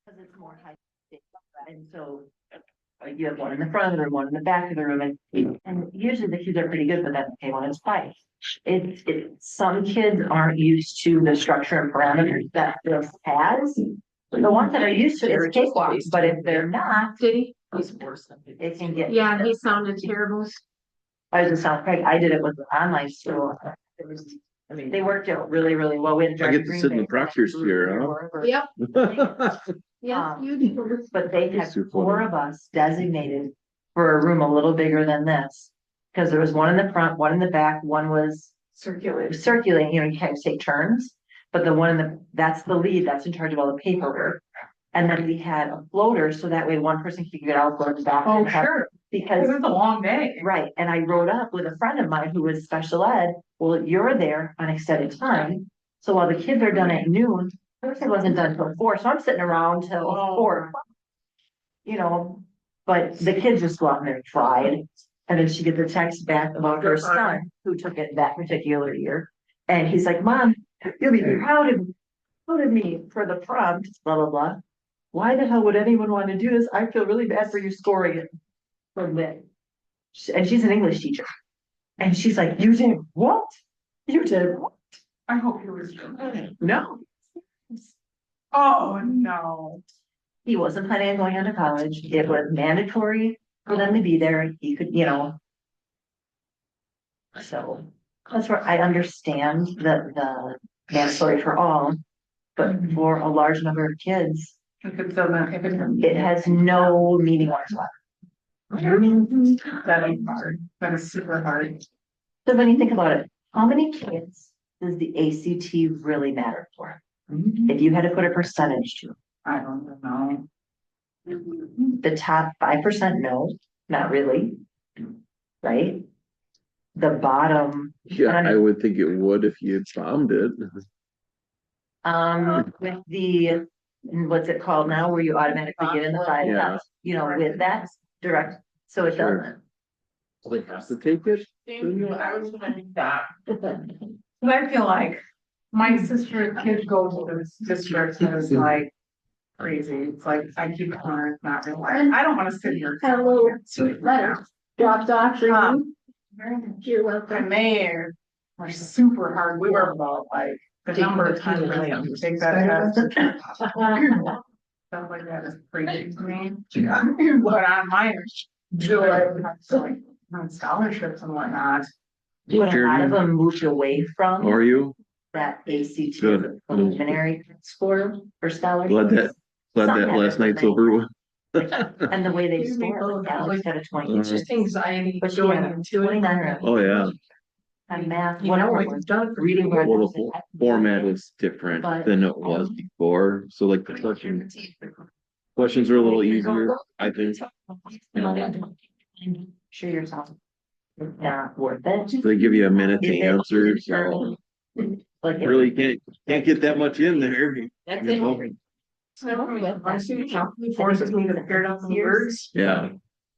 Because it's more high. And so you have one in the front of the room, one in the back of the room, and usually the kids are pretty good, but then okay, when it's fight. Some kids aren't used to the structure and parameters that this has. The ones that are used to it's cakewalk, but if they're not, Did he? He's worse than me. it can get. Yeah, he sounded terrible. I was just sound Craig. I did it with the online school. It was, I mean, they worked out really, really well. We had I get to sit in the proctor's chair, Yep. huh? Yeah, you do. But they had Super four funny. of us designated for a room a little bigger than this. Because there was one in the front, one in the back, one was circulating, you kind of take turns. But the one in that's the lead, that's in charge of all the paperwork. And then we had a floater, so that way one person could get out, go to the back. Oh, sure, Because because it's a long day. right, and I rode up with a friend of mine who was special ed. Well, you're there on extended time. So while the kids are done at noon, Thursday wasn't done till 4, so I'm sitting around till 4. But the kids just go out and they're tried. And then she gets a text back about her son who took it that particular year. And he's like, Mom, you'll be proud of me for the prompt, blah, blah, blah. Why the hell would anyone want to do this? I feel really bad for you scoring it from that. And she's an English teacher. And she's like, you did what? You did what? I hope he was good. No. Oh, no. He wasn't planning on going on to college. It was mandatory for them to be there. He could, So that's where I understand the mandatory for all, but for a large number of kids, it has no meaning whatsoever. That is hard. That is super hard. So when you think about it, how many kids does the ACT really matter for? If you had to put a percentage to I don't know. the top 5%, no, not really. Right? The bottom, Yeah, I would think it would if you had bombed it. with the, what's it called now, where you automatically get in the 5, Yeah. With that direct, so it Sure. doesn't. So they have to take it? I was thinking that. But I feel like my sister's kid goes to this district and it's like crazy. It's like, I keep telling her it's not real life. I don't wanna sit here. Hello, letter dropped off for you. You're And welcome. they were super hard. We were about like the number of times they have to take that test. Stuff like that is crazy to me. But on mine, do it like on scholarships and whatnot. A lot of Jeremy? them moved away from How are you? that ACT Good. preliminary score for Glad scholarships. that last night's over with. And the way they Excuse me, score, like Alex got a 20, It's just anxiety but she going had into it. 29 Oh, yeah. on math, You know, whatever it we've was. done it for Reading years. Well, the format is different But- than it was before, so like the questions are a little easier, I think. Sure yourself. It's not worth it. They give you a minute to If it- answer, so Like. really can't get that much in there. That's You know? it. My student council forces me to figure out some words. Yeah,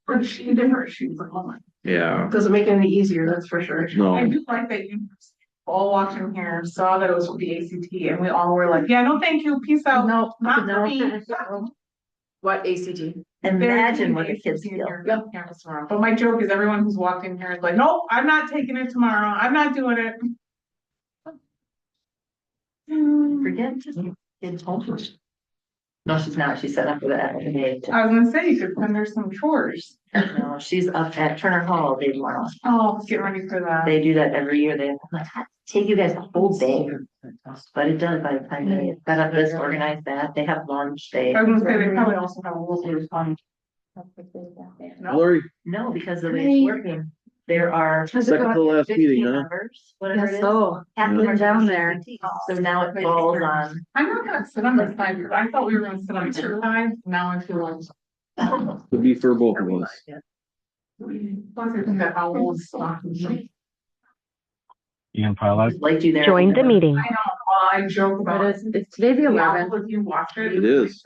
Or she different, she's like, oh my. yeah, Doesn't make it any easier, that's for sure. I no, do like that you all walked in here, saw that it was with the ACT and we all were like, yeah, no, thank you, peace out. No, Not for me. What ACT? Imagine what the kids feel. But my joke is everyone who's walked in here is like, nope, I'm not taking it tomorrow. I'm not doing it. Forget to kids home. No, she's not. She's set up for that. I was gonna say, you could send her some chores. No, she's up at Turner Hall day tomorrow. Oh, get ready for that. They do that every year. They take you guys a whole day. But it does by the time they set up this, organize that. They have lunch. I was gonna say, they probably also have a little bit of fun. No, Lori, No, because the way it's working, there are second to last 15 meeting, huh? members, whatever it is. So, Half of them are down there. So now it falls on. I'm not gonna sit on this side, because I thought we were gonna sit on two sides, now I feel like. Could be for both of us. Plus, I think that owl's stuff. You can pile up. Like you there. Join the meeting. I know, well, I joke about it. it's today the Yeah, 11th. if you watch it. It is.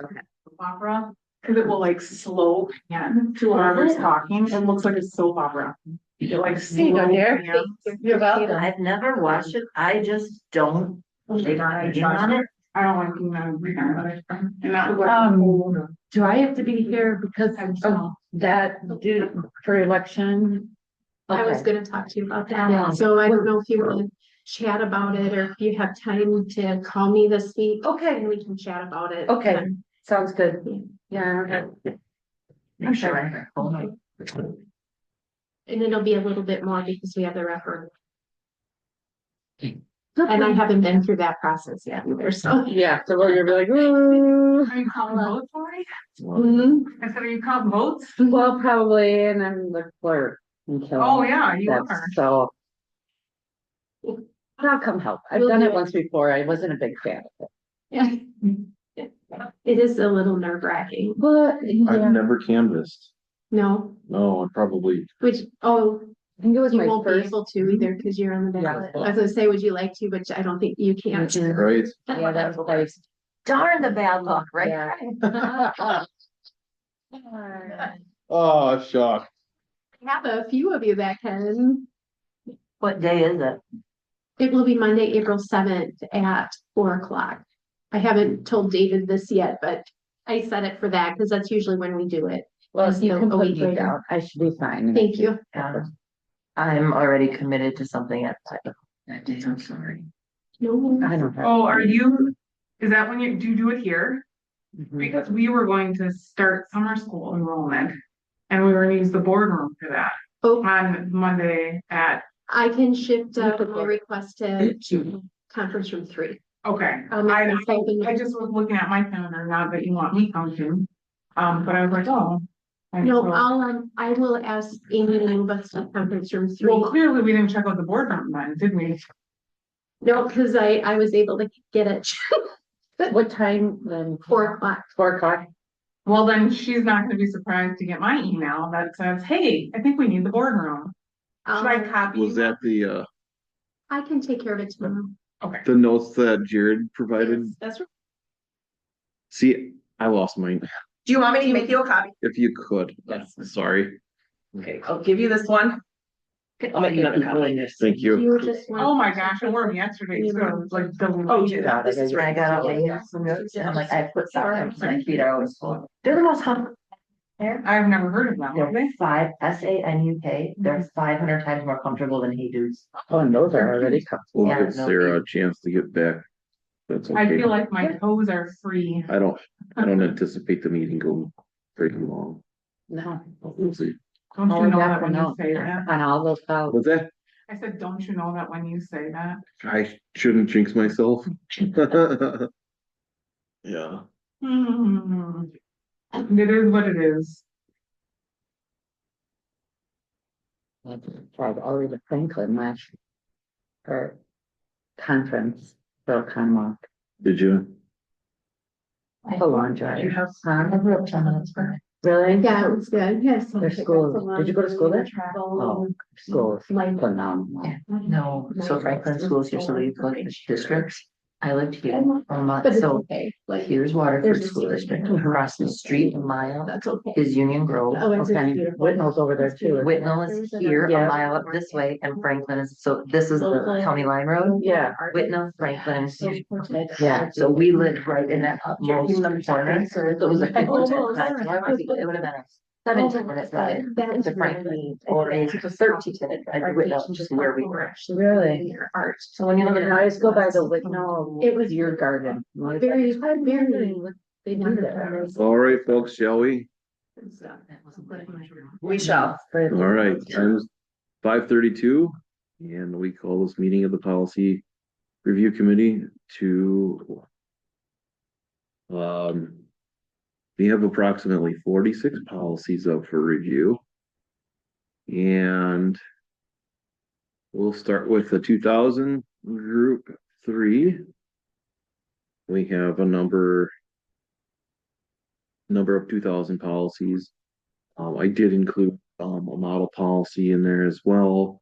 Opera, cause it will like slow pan to whoever's talking, it looks like a soap opera. It like slow pans. You're welcome. I've never watched it. I just don't. They got in on it. I don't like being on weekend, but and that was. Do I have to be here because of that due for election? I was Okay. gonna talk to you about Yeah. that, so I don't know if you wanna chat about it, or if you have time to call me this week. Okay. And we can chat about it. Okay, sounds good. Yeah. Make sure I have my phone. And it'll be a little bit more because we have the referendum. And I haven't been through that process yet either, so. Yeah, so we're gonna be like, ooh. Are you calling votes already? Mhm. I said, are you calling votes? Well, probably, and I'm the clerk until. Oh, yeah, you that's- are. So. I'll come help. I've We'll done do it it. once before. I wasn't a big fan of it. Yeah. It is a little nerve wracking. But, I've yeah, never canvassed. No, No, I probably, which, oh, I think it was you my won't be first. able to either because you're on the ballot. I was gonna say, would you like to, but I don't think you can. right? Yeah, that was like. Darn the bad luck, right? Yeah. Oh, shock. Have a few of you that can. What day is it? It will be Monday, April 7th at 4 o'clock. I haven't told David this yet, but I set it for that because that's usually when we do it. Well, if you So, can a put week me later. down, I should be fine. Thank you. I'm already committed to something at that day, I'm sorry. No, I don't have. Oh, are you, is that when do you do it here? Mhm. Because we were going to start summer school enrollment. And we were gonna use the boardroom for that oh, on Monday at, I can shift You could my go. request to conference room 3. okay. I'll make I myself in- I just was looking at my calendar, not that you want me counting. But I was like, oh. And No, so- I will ask Amy to move us to conference room 3. Well, clearly we didn't check out the boardroom then, did we? No, because I was able to get it What time then? 4 o'clock. 4 o'clock? Well, then she's not gonna be surprised to get my email that says, hey, I think we need the boardroom. Should I copy? Was that the I can take care of it tomorrow. Okay. notes that Jared provided? That's right. See, I lost mine. Do you want me to make you a copy? If you could, Yes. sorry. Okay, I'll give you this one. I'll make you another copy. Thank you. You were just. Oh my gosh, I wore them yesterday, so it was like. Oh, you got This is where I got all the some notes, and I'm like, I put something, my feet are always full. They're the most hum. I've never heard of them, have they? They're SANUK, they're 500 times more comfortable than Hey Dudes. Oh, and those are already cut. We'll Yeah, give no, Sarah a chance to get back. That's I okay. feel like my toes are free. I don't anticipate the meeting going very long. No. We'll see. Don't Oh, you know yeah, that when you no. say that? On all those files. What's that? I said, don't you know that when you say that? I shouldn't jinx myself. Yeah. Hmm. It is what it is. Tried Aretha Franklin last. For conference, for Conwalk. Did you? A long drive. I Huh? grew up 10 minutes from it. Really? Yeah, it was good. Yes. Their school, did you go to school there? Travel. Oh, school, is phenomenal. No, so Franklin Schools here, so we look at districts. I lived here for a month, But it's so okay, like, here's Waterford There's a School secret. District, across the street a mile that's okay. is Union Grove. Otherwise, it's Okay, beautiful. Whitnall's over there too. isn't it? Whitnall is here, a Yeah. mile up this way, and Franklin is, so this is the county line road. Yeah. Whitnall, Franklin, Yeah. so we lived right in that upmost corner, so it was a 15 it would have been a 17-minute drive. That To Franklin, or it's a 13-minute drive to Whitnall, just where we were. Really? Art. So when you look at. I always go by the Whitnall. It was Your garden. very, very They do there. All right, folks, shall we? We shall. All right, time's 5:32, and we call this meeting of the Policy Review Committee to. We have approximately 46 policies up for review. And we'll start with the 2000 group 3. We have a number of 2000 policies. I did include a model policy in there as well,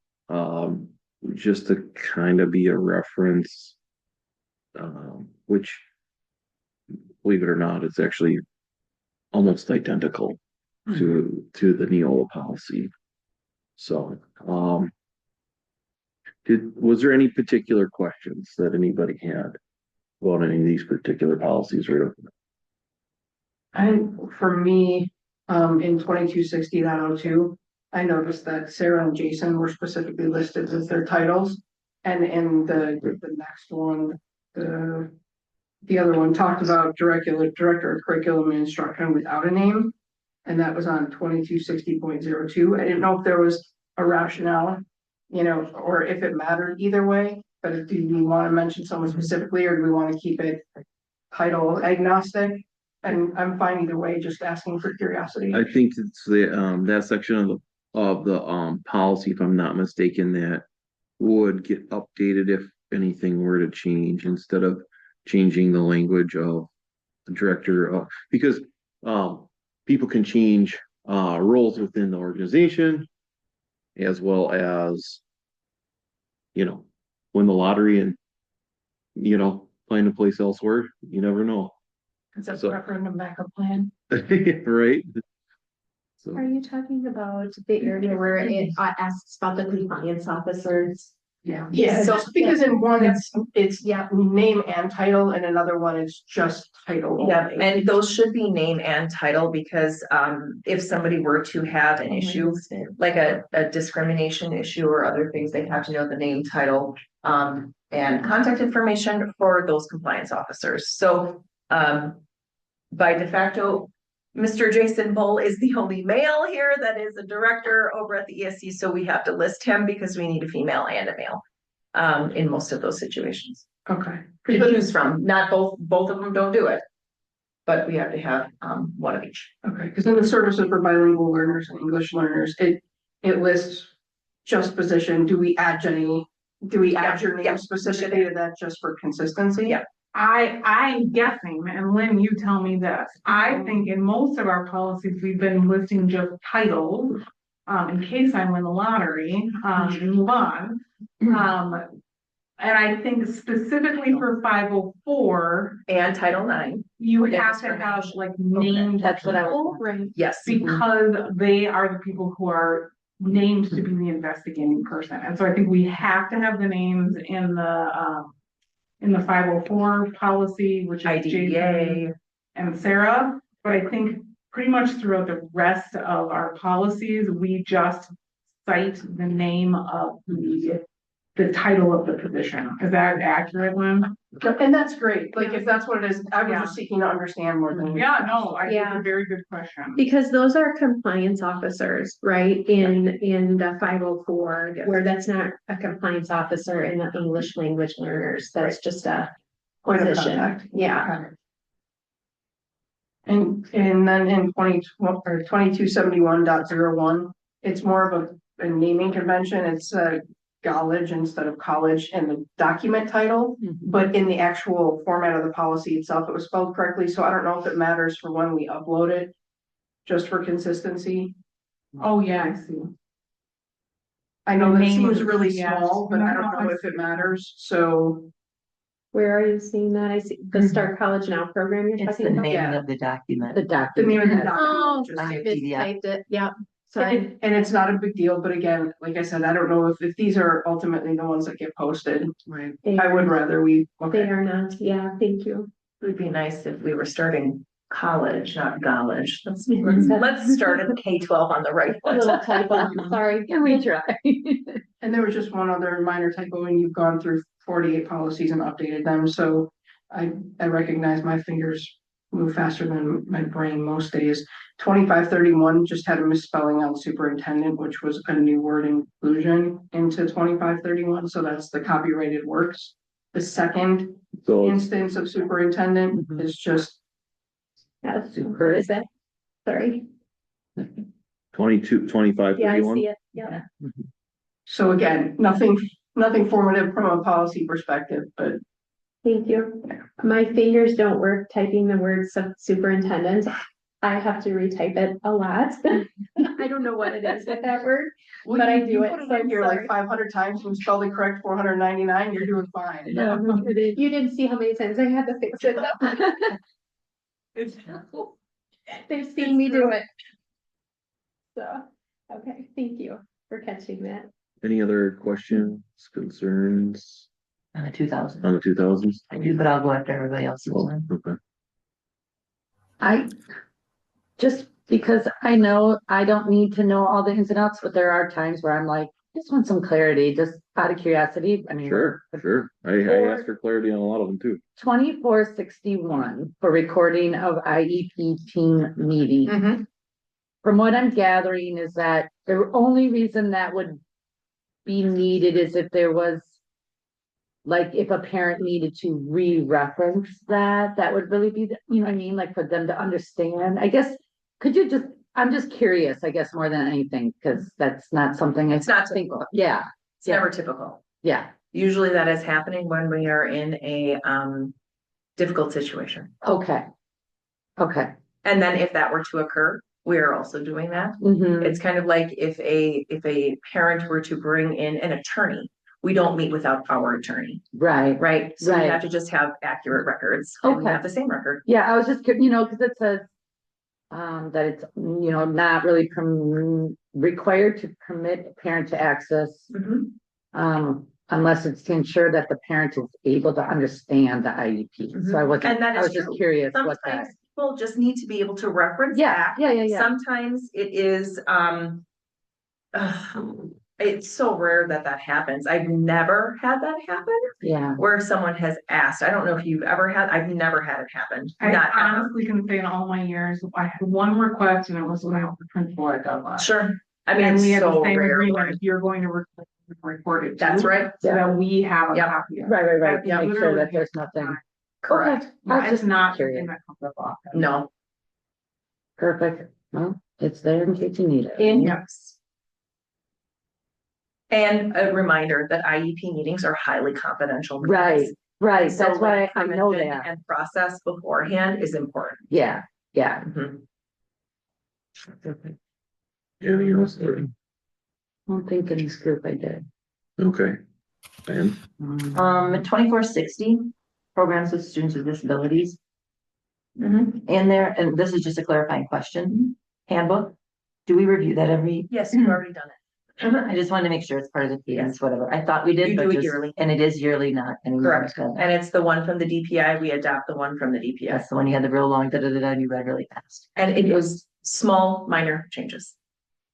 just to kind of be a reference, which, believe it or not, it's actually almost identical to the Neola policy. So, was there any particular questions that anybody had? about any of these particular policies right up. And for me, in 2260.02, I noticed that Sarah and Jason were specifically listed as their titles. And in the next one, the other one talked about director of curriculum and instruction without a name. And that was on 2260.02. I didn't know if there was a rationale, or if it mattered either way. But do we want to mention someone specifically, or do we want to keep it title agnostic? And I'm fine either way, just asking for curiosity. I think it's that section of the policy, if I'm not mistaken, that would get updated if anything were to change instead of changing the language of the director of, because people can change roles within the organization as well as win the lottery and find a place elsewhere. You never know. Is that So- referendum backup plan? Right? So Are you talking about the area where it asks about the compliance officers? Yeah. Yeah. So because in one, it's name and title, and another one is just title. Yeah, only. and those should be name and title because if somebody were to have an issue, like a discrimination issue or other things, they have to know the name, title, and contact information for those compliance officers. So by de facto, Mr. Jason Bull is the only male here that is a director over at the ESC, so we have to list him because we need a female and a male in most of those situations Okay. to choose from. Not both of them don't do it, but we have to have one of each. Okay, because in the services for bilingual learners and English learners, it lists just position. Do we add your Yeah. name specifically to that just for consistency? Yeah. I'm guessing, and Lynn, you tell me this. I think in most of our policies, we've been listing just titles. In case I win the lottery, and move on. And I think specifically for 504, And Title IX, you Yeah, have to that's have right. like named That's what I was- people, Right. yes. because they are the people who are named to be the investigating person. And so I think we have to have the names in the 504 policy, which is Jason IDEA, and Sarah. But I think pretty much throughout the rest of our policies, we just cite the name of the title of the position. Is that accurate, Lynn? And that's great. Like, if that's what it is, I was just seeking to understand more than. Yeah, no, I think it's a very good question. Because those are compliance officers, right, in the 504, where that's not a compliance officer in the English language learners, that's just a Point of position. contact. Yeah, And then in 2271.01, it's more of a naming convention. It's college instead of college in the document title, but in the actual format of the policy itself, it was spelled correctly. So I don't know if it matters for when we upload it, just for consistency. Oh, yeah, I see. I know that seems really small, but I don't know if it matters. So where are you seeing that? I see the Start College Now program you're It's the talking about? name Yeah. of the document. The the document. name of the Oh, document. I just- mistyped it, yeah, sorry. And it's not a big deal, but again, like I said, I don't know if these are ultimately the ones that get posted. Right. I would rather we, They okay, are not, yeah, thank you. it would be nice if we were starting college, not college. Let's start at K-12 on the right A little foot. typo, sorry. Can we try? and there was just one other minor typo, and you've gone through 48 policies and updated them, so I recognize my fingers move faster than my brain most days. 2531 just had a misspelling on superintendent, which was a new word inclusion into 2531, so that's the copyrighted works. The second So instance of superintendent Mhm. is just, Yeah, super, is that, sorry, 22, 25, yeah, I 31. see it, yeah. so again, nothing formative from a policy perspective, but Thank you. My fingers don't work typing the word superintendent. I have to retype it a lot. I don't know what it is with that word. well, But I you do it, put so in I'm here like sorry. 500 times and spelled it correct 499, you're doing fine. You didn't see how many times I had to fix it. They've seen me do it. So, okay, thank you for catching that. Any other questions, concerns? On the 2000. on the 2000s? I do, but I'll go after everybody else's Oh, one. okay. Just because I know I don't need to know all the ins and outs, but there are times where I'm like, just want some clarity, just out of curiosity. I mean. Sure, sure. I asked for clarity on a lot of them too. 2461 for recording of IEP team meeting. Mhm. From what I'm gathering is that the only reason that would be needed is if there was, like, if a parent needed to re-reference that, that would really be, you know what I mean, like for them to understand. I guess, could you just, I'm just curious, I guess, more than anything, because that's not something I It's not think, typical. yeah, It's never typical. yeah, Usually that is happening when we are in a difficult situation. okay. Okay. And then if that were to occur, we are also doing that. Mhm. It's kind of like if a parent were to bring in an attorney, we don't meet without our attorney, Right. right? So we Right. have to just have accurate records. And we Okay. have the same record. Yeah, I was just, you know, because it says that it's, you know, not really required to permit a parent to access, unless it's to ensure that the parent is able to understand the IEP. So I wasn't, And that I is was just true. curious what that. Sometimes people just need to be able to reference Yeah, back. yeah. Sometimes it is, it's so rare that that happens. I've never had that happen Yeah, where someone has asked. I don't know if you've ever had, I've never had it happen. I Not ever. honestly can say in all my years, I had one request and it was when I was the principal at Douglas. Sure. I mean, And it's we had the so same rare. agreement, if you're going to record it too. That's right. So that we have a Yep. copy of it. right, That's to make sure literally that there's nothing. Correct. Okay, I Yeah, was it's just not curious. something that comes up often. No. Perfect. Well, it's there in case you need it. Yes. And a reminder that IEP meetings are highly confidential. meetings. Right, So, that's why like, I know permission that. And process beforehand is important. Yeah. Mhm. Yeah, you're right. I don't think in this group I did. Okay. And 2460, programs with students with disabilities. In there, and this is just a clarifying question, handbook. Do we review that every? Yes, you've already done it. I just wanted to make sure it's part of the cadence, whatever. I thought we did, You but do it just, yearly. and it is yearly, not anymore. Correct. And it's the one from the DPI. We adopt the one from the DPI. That's the one you had the real long, and you read really fast. And it was small, minor changes,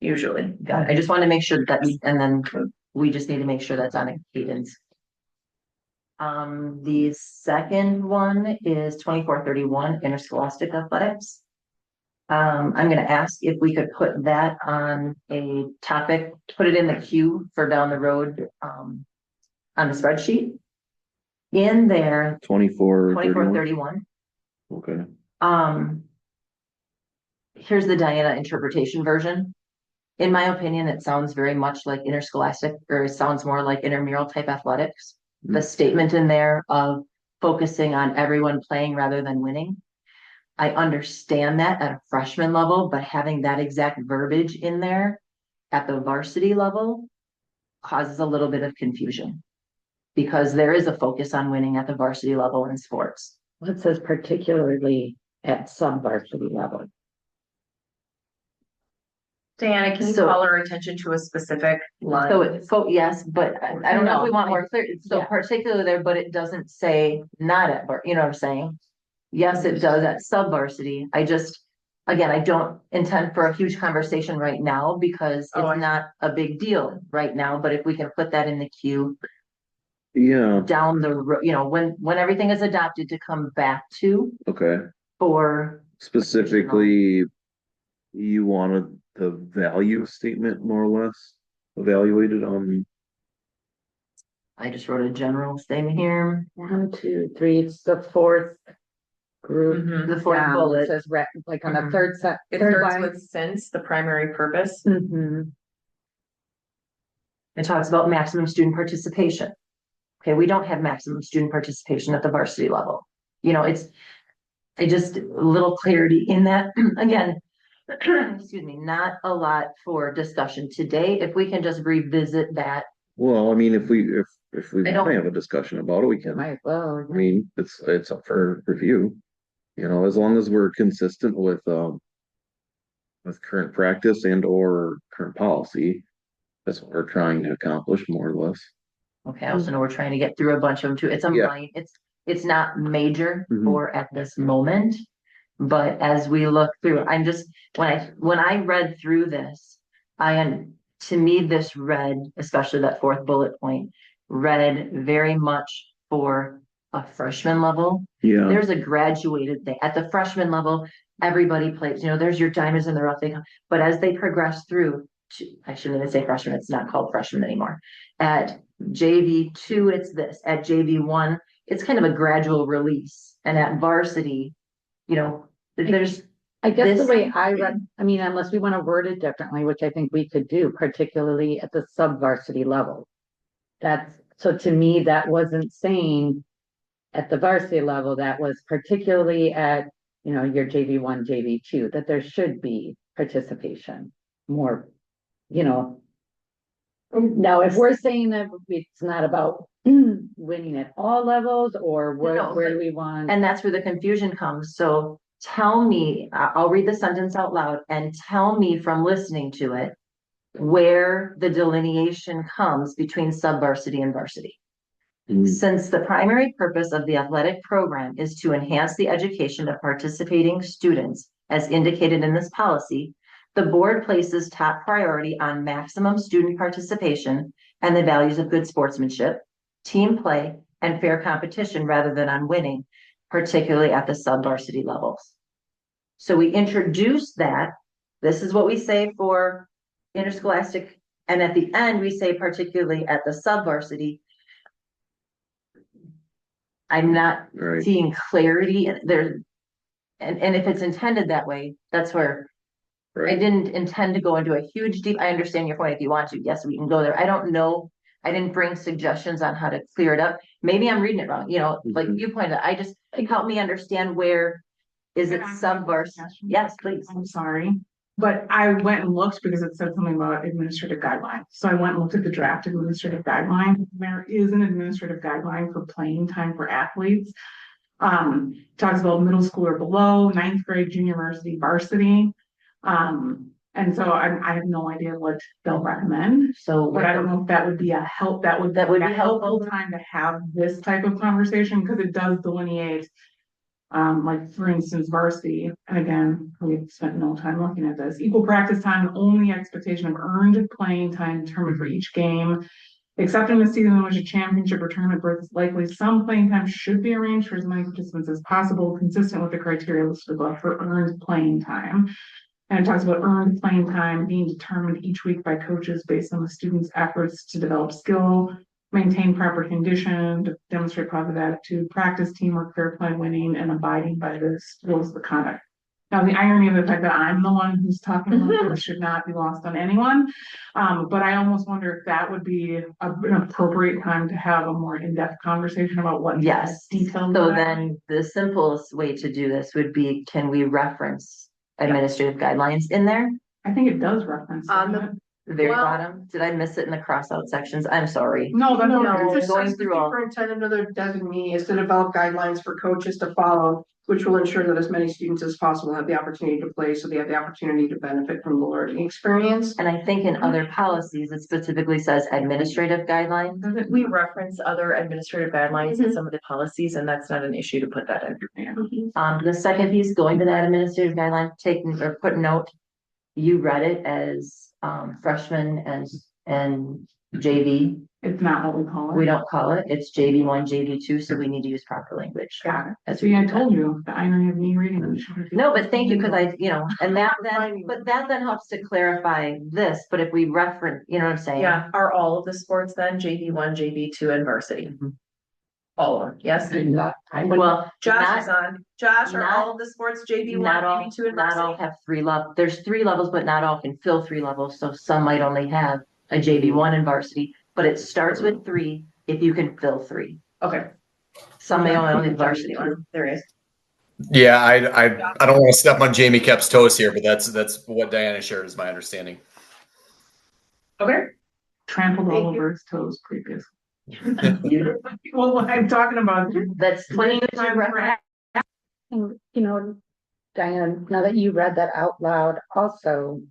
usually. Got it. I just wanted to make sure that, and then we just need to make sure that's on a cadence. The second one is 2431 interscholastic athletics. I'm gonna ask if we could put that on a topic, put it in the queue for down the road, on the spreadsheet. In there, 2431. Okay. Here's the Diana interpretation version. In my opinion, it sounds very much like interscholastic, or it sounds more like intramural type athletics. The statement in there of focusing on everyone playing rather than winning. I understand that at a freshman level, but having that exact verbiage in there at the varsity level causes a little bit of confusion. Because there is a focus on winning at the varsity level in sports. Well, it says particularly at sub-varsity level. Diana, can you So- call our attention to a specific line? Yes, but I don't know if we want more clear, so Yeah. particularly there, but it doesn't say not at, you know what I'm saying? Yes, it does at sub varsity. I just, again, I don't intend for a huge conversation right now because Oh, it's not a big deal right now, but if we can put that in the queue Yeah, down the, you know, when everything is adopted to come back to okay. for, Specifically, you wanted the value statement more or less evaluated on, I just wrote a general statement here. 1, 2, 3, it's the fourth group. Mhm. The fourth down. It bullet. says like on the Mhm. third set. It third starts line. with since, the primary purpose. Mhm. It talks about maximum student participation. Okay, we don't have maximum student participation at the varsity level. You know, I just, a little clarity in that, again, excuse me, not a lot for discussion today. If we can just revisit that. well, I mean, if we I don't- want to have a discussion about it, we can. Might as well. I mean, it's up for review. You know, as long as we're consistent with current practice and or current policy, that's what we're trying to accomplish more or less. Okay, I also know we're trying to get through a bunch of them too. It's a Yeah. mind, it's not major Mhm. or at this moment. But as we look through, I'm just, when I read through this, to me, this read, especially that fourth bullet point, read very much for a freshman level. Yeah, There's a graduated thing. At the freshman level, everybody plays, there's your diamonds in the rough. But as they progress through, I shouldn't even say freshman, it's not called freshman anymore. At JV2, it's this. At JV1, it's kind of a gradual release. And at varsity, there's, I guess the This- way I read, I mean, unless we want to word it differently, which I think we could do, particularly at the sub-varsity level. So to me, that wasn't saying at the varsity level, that was particularly at, your JV1, JV2, that there should be participation more, Now, if we're saying that it's not about winning at all levels, or No, where do we want? and that's where the confusion comes. So tell me, I'll read the sentence out loud and tell me from listening to it where the delineation comes between sub-varsity and varsity. Mm. Since the primary purpose of the athletic program is to enhance the education of participating students, as indicated in this policy, the board places top priority on maximum student participation and the values of good sportsmanship, team play, and fair competition rather than on winning, particularly at the sub-varsity levels. So we introduce that. This is what we say for interscholastic, and at the end, we say particularly at the sub-varsity. I'm not right. seeing clarity there. And if it's intended that way, that's where I Right. didn't intend to go into a huge deep. I understand your point. If you want to, yes, we can go there. I don't know. I didn't bring suggestions on how to clear it up. Maybe I'm reading it wrong. Like Mhm. you pointed out, help me understand where is it Can I make a sub-varsity? suggestion? Yes, please. I'm sorry, but I went and looked because it said something about administrative guidelines. So I went and looked at the draft administrative guideline. There is an administrative guideline for playing time for athletes. Talks about middle school or below, ninth grade, junior varsity. And so I have no idea what they'll recommend. So But I don't know if that would be a help, that would That would be a be helpful helpful. time to have this type of conversation, because it does delineate. Like for instance, varsity, and again, we've spent no time looking at this, equal practice time, only expectation of earned playing time determined for each game. Except in a season in which a championship or tournament berth is likely, some playing time should be arranged for as many participants as possible, consistent with the criteria listed above for earned playing time. And it talks about earned playing time being determined each week by coaches based on the students' efforts to develop skill, maintain proper condition, to demonstrate positive attitude, practice teamwork, fair play, winning, and abiding by the rules of the conduct. Now, the irony of the fact that I'm the one who's talking about this should not be lost on anyone. But I almost wonder if that would be an appropriate time to have a more in-depth conversation about what. Yes. Details. So then the simplest way to do this would be, can we reference administrative guidelines in there? I think it does reference. On doesn't it? The very Well- bottom? Did I miss it in the cross-out sections? I'm sorry. No, that's No, okay. it's going Says the through all- superintendent or their designee is to develop guidelines for coaches to follow, which will ensure that as many students as possible have the opportunity to play, so they have the opportunity to benefit from the learning experience. And I think in other policies, it specifically says administrative guidelines. Does it? We reference other administrative guidelines in some of the policies, and that's not an issue to put that in. The second piece, going to that administrative guideline, taking or put note, you read it as freshman and JV. It's not what we call it. We don't call it. It's JV1, JV2, so we need to use proper language. Got it. As we See, I do that. told you, the irony of me reading it. No, but thank you, because and that then helps to clarify this, but if we reference, you know what I'm saying? Yeah, are all of the sports then JV1, JV2, and varsity? Mhm. All of them, yes? Well, Josh is not, on. Josh, are not- all of the sports JV1, not all, JV2, and not all varsity? have three levels. There's three levels, but not all can fill three levels, so some might only have a JV1 in varsity, but it starts with three if you can fill three. Okay. Some may only have varsity one. There is. Yeah, I don't want to step on Jamie Kep's toes here, but that's what Diana shared is my understanding. Okay. Trampled all over his toes previously. Well, what I'm talking about. That's Playing plenty time for And, Diane, now that you read that out loud, also,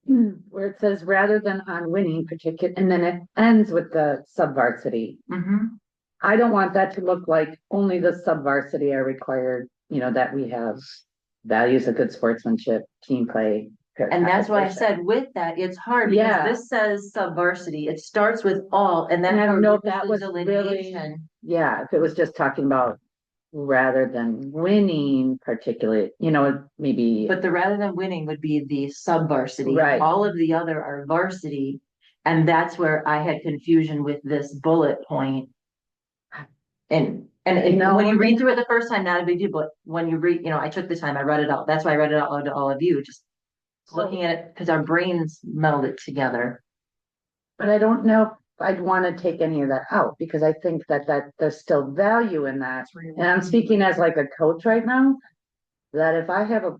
where it says rather than on winning particular, and then it ends with the sub-varsity. Mhm. I don't want that to look like only the sub-varsity are required, that we have values of good sportsmanship, team play. And that's why I competition. said with that, it's hard because Yeah. this says sub-varsity. It starts with all and then. And I don't know if this that is was delineation. Yeah, if it was just talking about rather than winning particularly, maybe. But the rather than winning would be the sub-varsity. Right. All of the other are varsity. And that's where I had confusion with this bullet point. And when you read through it the first time, not a big deal, but when you read, I took the time, I read it out. That's why I read it out loud to all of you, just looking at it, because our brains melded together. But I don't know if I'd want to take any of that out because I think that there's still value in that. And I'm speaking as like a coach right now, that if I have a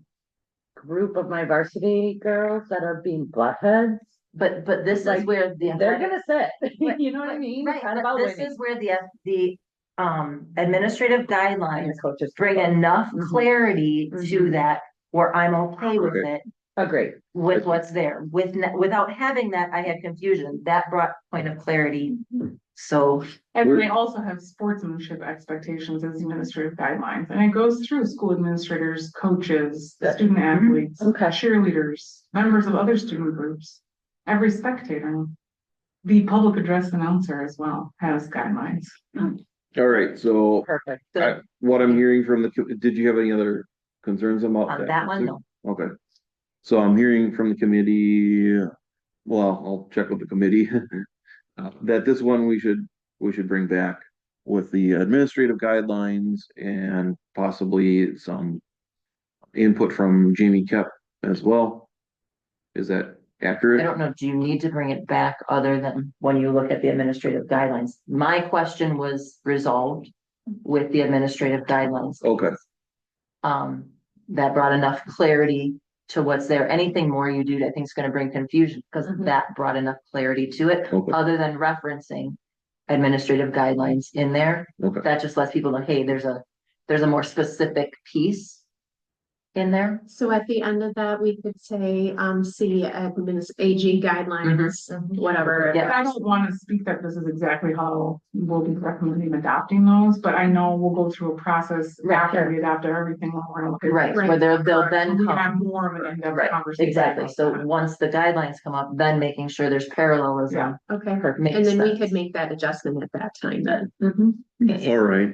group of my varsity girls that are being buttheads, But this is Like, where the. they're gonna sit, you know what I mean? Right, It's not but about this winning. is where the administrative And guidelines the coaches bring enough Mhm. clarity to Mhm. that where I'm okay with Okay. it, Agree. with what's there. Without having that, I had confusion. That brought point of clarity. So, And We're- they also have sportsmanship expectations as administrative guidelines, and it goes through school administrators, coaches, student athletes, Okay. cheerleaders, members of other student groups, every spectator. The public address announcer as well has guidelines. All right, so Perfect. what I'm hearing from did you have any other concerns about on that? that one, no. Okay. So I'm hearing from the committee, well, I'll check with the committee, that this one we should bring back with the administrative guidelines and possibly some input from Jamie Kep as well. Is that I accurate? don't know, do you need to bring it back other than when you look at the administrative guidelines? My question was resolved with the administrative guidelines. Okay, That brought enough clarity to what's there. Anything more you do, I think is gonna bring confusion, because Mhm. that brought enough clarity to it, okay, other than referencing administrative guidelines in there. okay. That just lets people know, hey, there's a more specific piece in there. So at the end of that, we could say, see AG guidelines, whatever. Yeah. But I don't want to speak that this is exactly how we'll be recommending adopting those, but I know we'll go through a process Right, after we adopt everything. When we're looking. Right, Right. where they'll then We have come, more of an in-depth right, conversation. exactly. about So that. once the guidelines come up, then making sure there's parallelism. Yeah. Okay, Makes and then we sense. could make that adjustment at that time then. All right,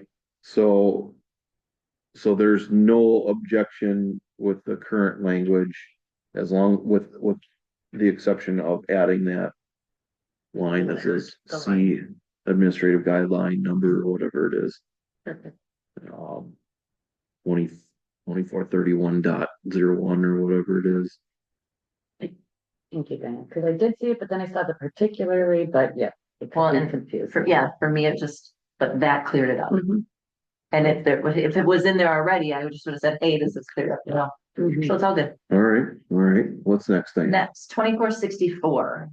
so there's no objection with the current language as long with the exception of adding that line that says The C administrative guideline number or whatever it is. Perfect. 2431.01 or whatever it is. Thank you, Diane, because I did see it, but then I saw the particularly, but yeah. It Well, got me and confused. For me, it just, but that cleared it up. Mhm. And if it was in there already, I would just would have said, hey, this is cleared up, Mhm. So it's all good. All right, what's next thing? Next, 2464.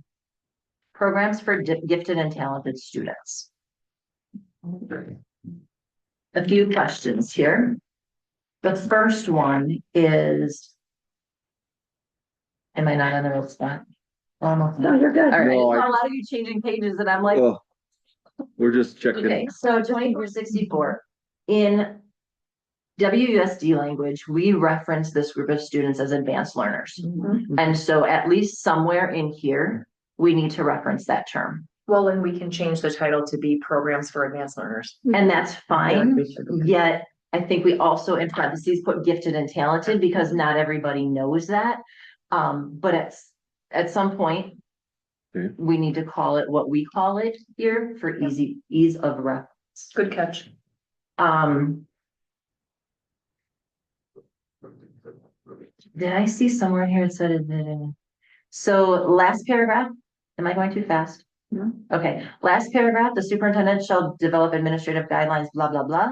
Programs for gifted and talented students. A few questions here. The first one is. Am I not on the right spot? Almost. No, you're good. All right, No, I saw a lot of you changing pages and I'm like, Oh, we're just checking. okay, so 2464. In WUSD language, we reference this group of students as advanced learners. And so at least somewhere in here, we need to reference that term. Well, and we can change the title to be Programs for Advanced Learners. And that's fine, We should. yet I think we also in parentheses put gifted and talented because not everybody knows that. But at some point, Okay. we need to call it what we call it here for ease of reference. Good catch. Did I see somewhere in here it said it? So last paragraph, am I going too fast? No. Okay, last paragraph, the superintendent shall develop administrative guidelines, blah, blah, blah.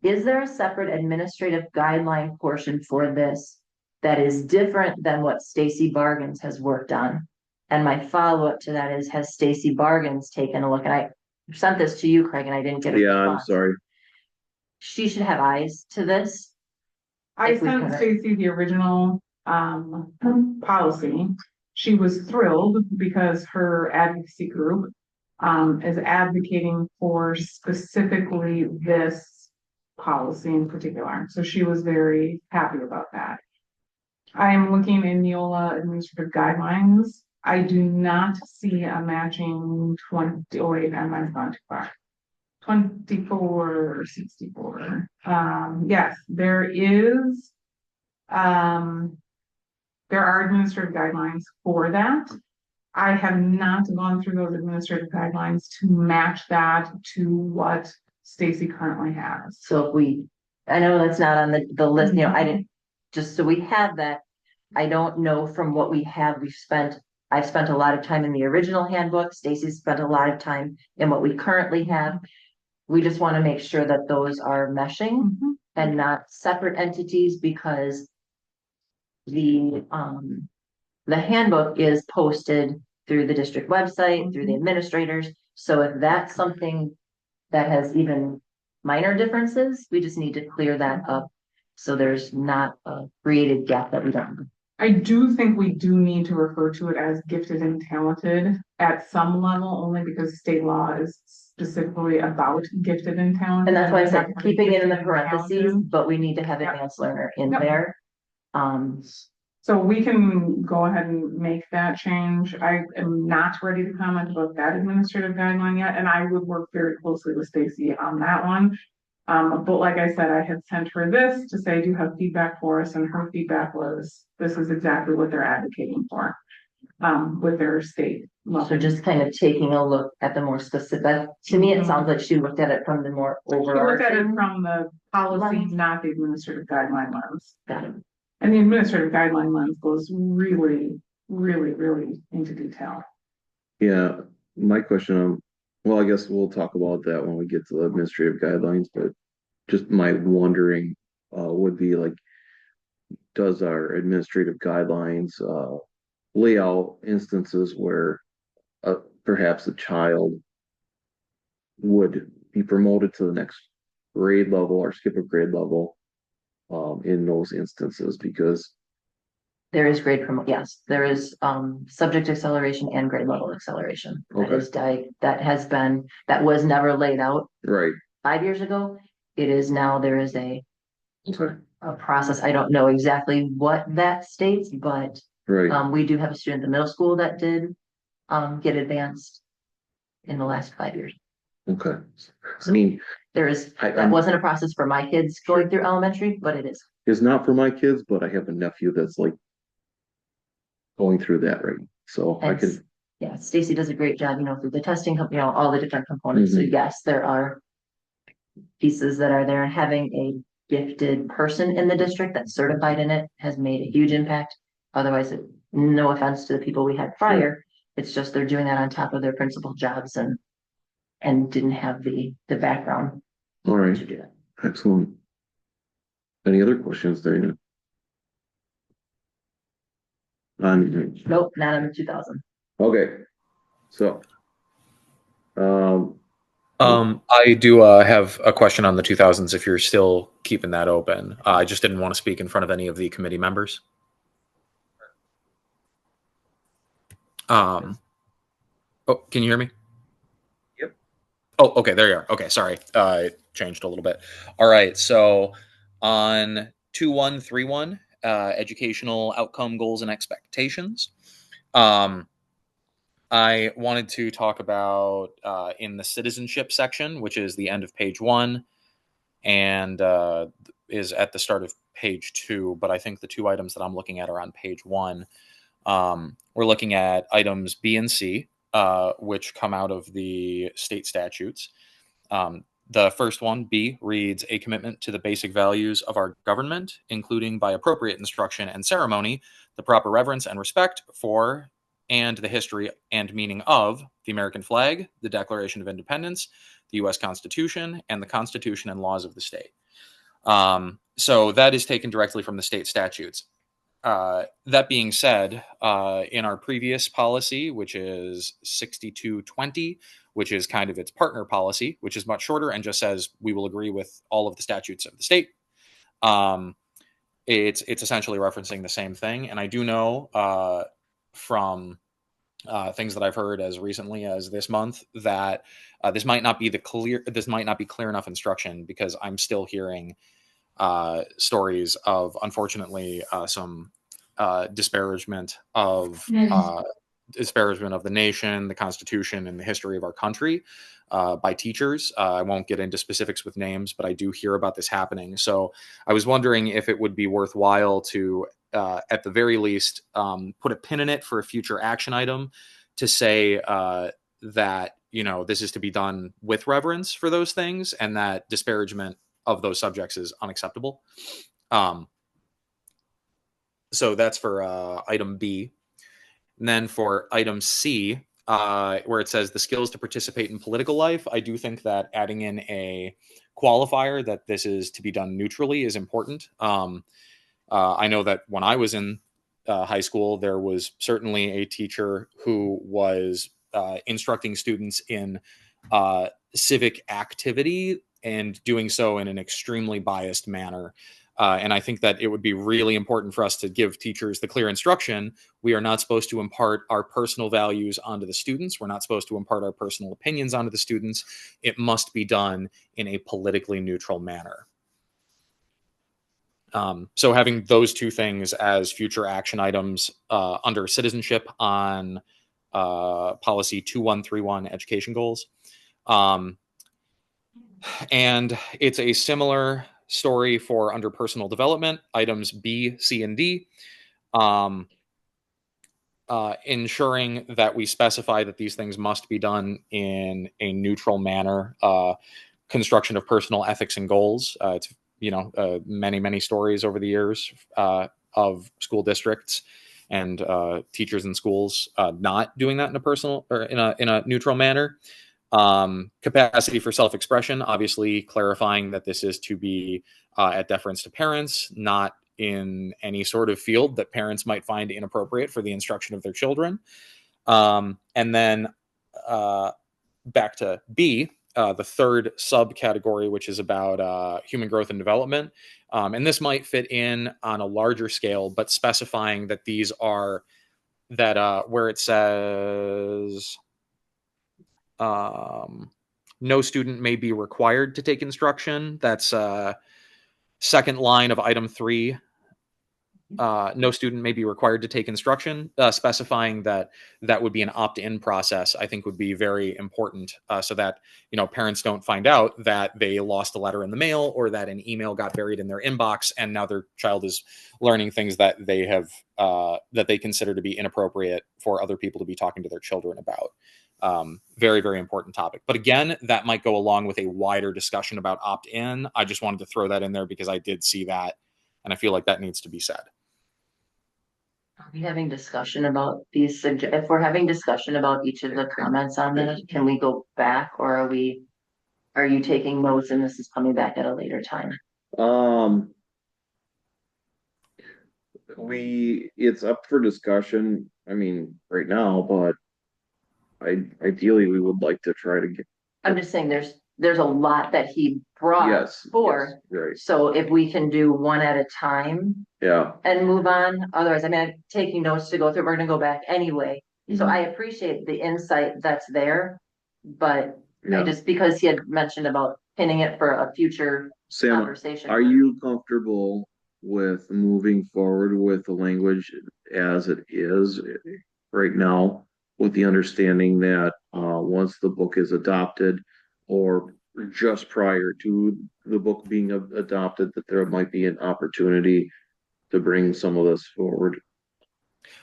Is there a separate administrative guideline portion for this that is different than what Stacy Bargains has worked on? And my follow-up to that is, has Stacy Bargains taken a look? And I sent this to you, Craig, and I didn't get a Yeah, I'm response. sorry. She should have eyes to this. I If we sent can- Stacy the original policy. she was thrilled because her advocacy group is advocating for specifically this policy in particular. So she was very happy about that. I am looking in Neola administrative guidelines. I do not see a matching 20, oh wait, I'm gone too far. 24, 64. Yes, there is, there are administrative guidelines for that. I have not gone through those administrative guidelines to match that to what Stacy currently has. So if we, I know that's not on the list, you know, I didn't, just so we have that. I don't know from what we have, I've spent a lot of time in the original handbook. Stacy's spent a lot of time in what we currently have. We just want to make sure that those are meshing and not separate entities, because the handbook is posted through the district website, through the administrators. So if that's something that has even minor differences, we just need to clear that up. So there's not a created gap that we don't. I do think we do need to refer to it as gifted and talented at some level, only because state law is specifically about gifted and talented. And that's why I said Not keeping it in the gifted and parentheses, talented. but we need to have advanced learner in Yep. there. So we can go ahead and make that change. I am not ready to comment about that administrative guideline yet, and I would work very closely with Stacy on that one. But like I said, I had sent her this to say, do you have feedback for us? And her feedback was, this is exactly what they're advocating for, with their state level. So just kind of taking a look at the more specific, to me, it sounds like she looked at it from the more She looked at it overarching. from the policy, Lens. not the administrative guideline lens. Got it. And the administrative guideline lens goes really, really, really into detail. Yeah, my question, well, I guess we'll talk about that when we get to the administrative guidelines, but just my wondering, would be like, does our administrative guidelines, lay out instances where, perhaps a child would be promoted to the next grade level or skip a grade level, in those instances? Because There is grade yes, there is subject acceleration and grade level acceleration. That Okay. is that was never laid out right, 5 years ago. It is now, there is a okay, process. I don't know exactly what that states, but right, we do have a student in the middle school that did get advanced in the last 5 years. okay. I mean, There is, I- that wasn't a process for my kids going through elementary, but it is. it's not for my kids, but I have a nephew that's like going through that right, so I And can, yeah, Stacy does a great job, you know, through the testing, you know, all the different components. So Mhm. yes, there are pieces that are there, and having a gifted person in the district that's certified in it has made a huge impact. Otherwise, no offense to the people we had prior, it's just they're doing that on top of their principal jobs and didn't have the background all to right, do that. excellent. Any other questions, Dana? Nope, not in the 2000. Okay, so. I do have a question on the 2000s if you're still keeping that open. I just didn't want to speak in front of any of the committee members. Oh, can you hear me? Yep. Oh, okay, there you are. Okay, sorry. It changed a little bit. All right, so on 2131, educational outcome goals and expectations. I wanted to talk about in the citizenship section, which is the end of page 1 and is at the start of page 2. But I think the two items that I'm looking at are on page 1. We're looking at items B and C, which come out of the state statutes. The first one, B, reads a commitment to the basic values of our government, including by appropriate instruction and ceremony, the proper reverence and respect for and the history and meaning of the American flag, the Declaration of Independence, the U.S. Constitution, and the Constitution and laws of the state. So that is taken directly from the state statutes. That being said, in our previous policy, which is 6220, which is kind of its partner policy, which is much shorter and just says we will agree with all of the statutes of the state. It's essentially referencing the same thing. And I do know from things that I've heard as recently as this month that this might not be clear enough instruction, because I'm still hearing stories of, unfortunately, some disparagement of the nation, the Constitution, and the history of our country by teachers. I won't get into specifics with names, but I do hear about this happening. So I was wondering if it would be worthwhile to, at the very least, put a pin in it for a future action item to say that, this is to be done with reverence for those things, and that disparagement of those subjects is unacceptable. So that's for item B. And then for item C, where it says the skills to participate in political life, I do think that adding in a qualifier that this is to be done neutrally is important. I know that when I was in high school, there was certainly a teacher who was instructing students in civic activity, and doing so in an extremely biased manner. And I think that it would be really important for us to give teachers the clear instruction: we are not supposed to impart our personal values onto the students. We're not supposed to impart our personal opinions onto the students. It must be done in a politically neutral manner. So having those two things as future action items under citizenship on policy 2131, education goals. And it's a similar story for under personal development, items B, C, and D. Ensuring that we specify that these things must be done in a neutral manner. Construction of personal ethics and goals. It's many stories over the years of school districts and teachers in schools not doing that in a personal or in a neutral manner. Capacity for self-expression, obviously clarifying that this is to be at deference to parents, not in any sort of field that parents might find inappropriate for the instruction of their children. And then back to B, the third subcategory, which is about human growth and development. And this might fit in on a larger scale, but specifying that these are where it says no student may be required to take instruction. That's second line of item 3. No student may be required to take instruction, specifying that would be an opt-in process, I think would be very important, so that parents don't find out that they lost a letter in the mail, or that an email got buried in their inbox, and now their child is learning things that they have that they consider to be inappropriate for other people to be talking to their children about. Very, very important topic. But again, that might go along with a wider discussion about opt-in. I just wanted to throw that in there because I did see that, and I feel like that needs to be said. Are we having discussion about these, if we're having discussion about each of the comments on this, can we go back, or are you taking notes and this is coming back at a later time? It's up for discussion, right now, but ideally we would like to try to get. I'm just saying there's a lot that he brought forth. Right. So if we can do one at a time. Yeah. And move on. Otherwise, I'm taking notes to go through. We're gonna go back anyway. So I appreciate the insight that's there, but just because he had mentioned about pinning it for a future conversation. Are you comfortable with moving forward with the language as it is right now, with the understanding that once the book is adopted, or just prior to the book being adopted, that there might be an opportunity to bring some of this forward?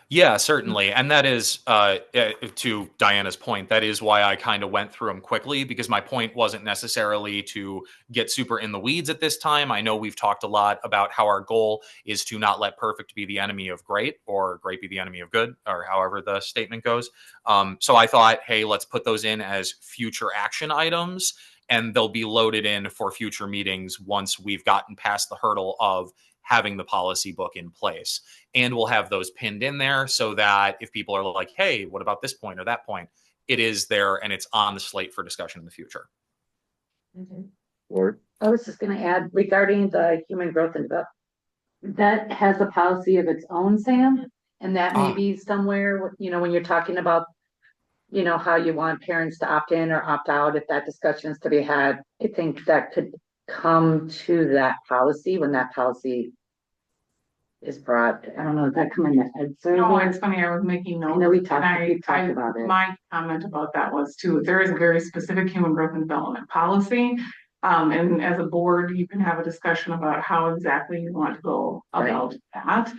Yeah, certainly. And that is, to Diana's point, that is why I kind of went through them quickly, because my point wasn't necessarily to get super in the weeds at this time. I know we've talked a lot about how our goal is to not let perfect be the enemy of great, or great be the enemy of good, or however the statement goes. So I thought, hey, let's put those in as future action items, and they'll be loaded in for future meetings once we've gotten past the hurdle of having the policy book in place. And we'll have those pinned in there so that if people are like, hey, what about this point or that point? It is there and it's on the slate for discussion in the future. Lord? I was just going to add regarding the human growth and development, that has a policy of its own, Sam. And that Ah. may be somewhere, you know, when you're talking about, you know, how you want parents to opt in or opt out, if that discussion is to be had, I think that could come to that policy when that policy is brought. I don't know, does that come in the ed No, survey? it's funny, I was making I notes. know we and talked about it. My comment about that was too, there is a very specific human growth and development policy. And as a board, you can have a discussion about how exactly you want to go about that.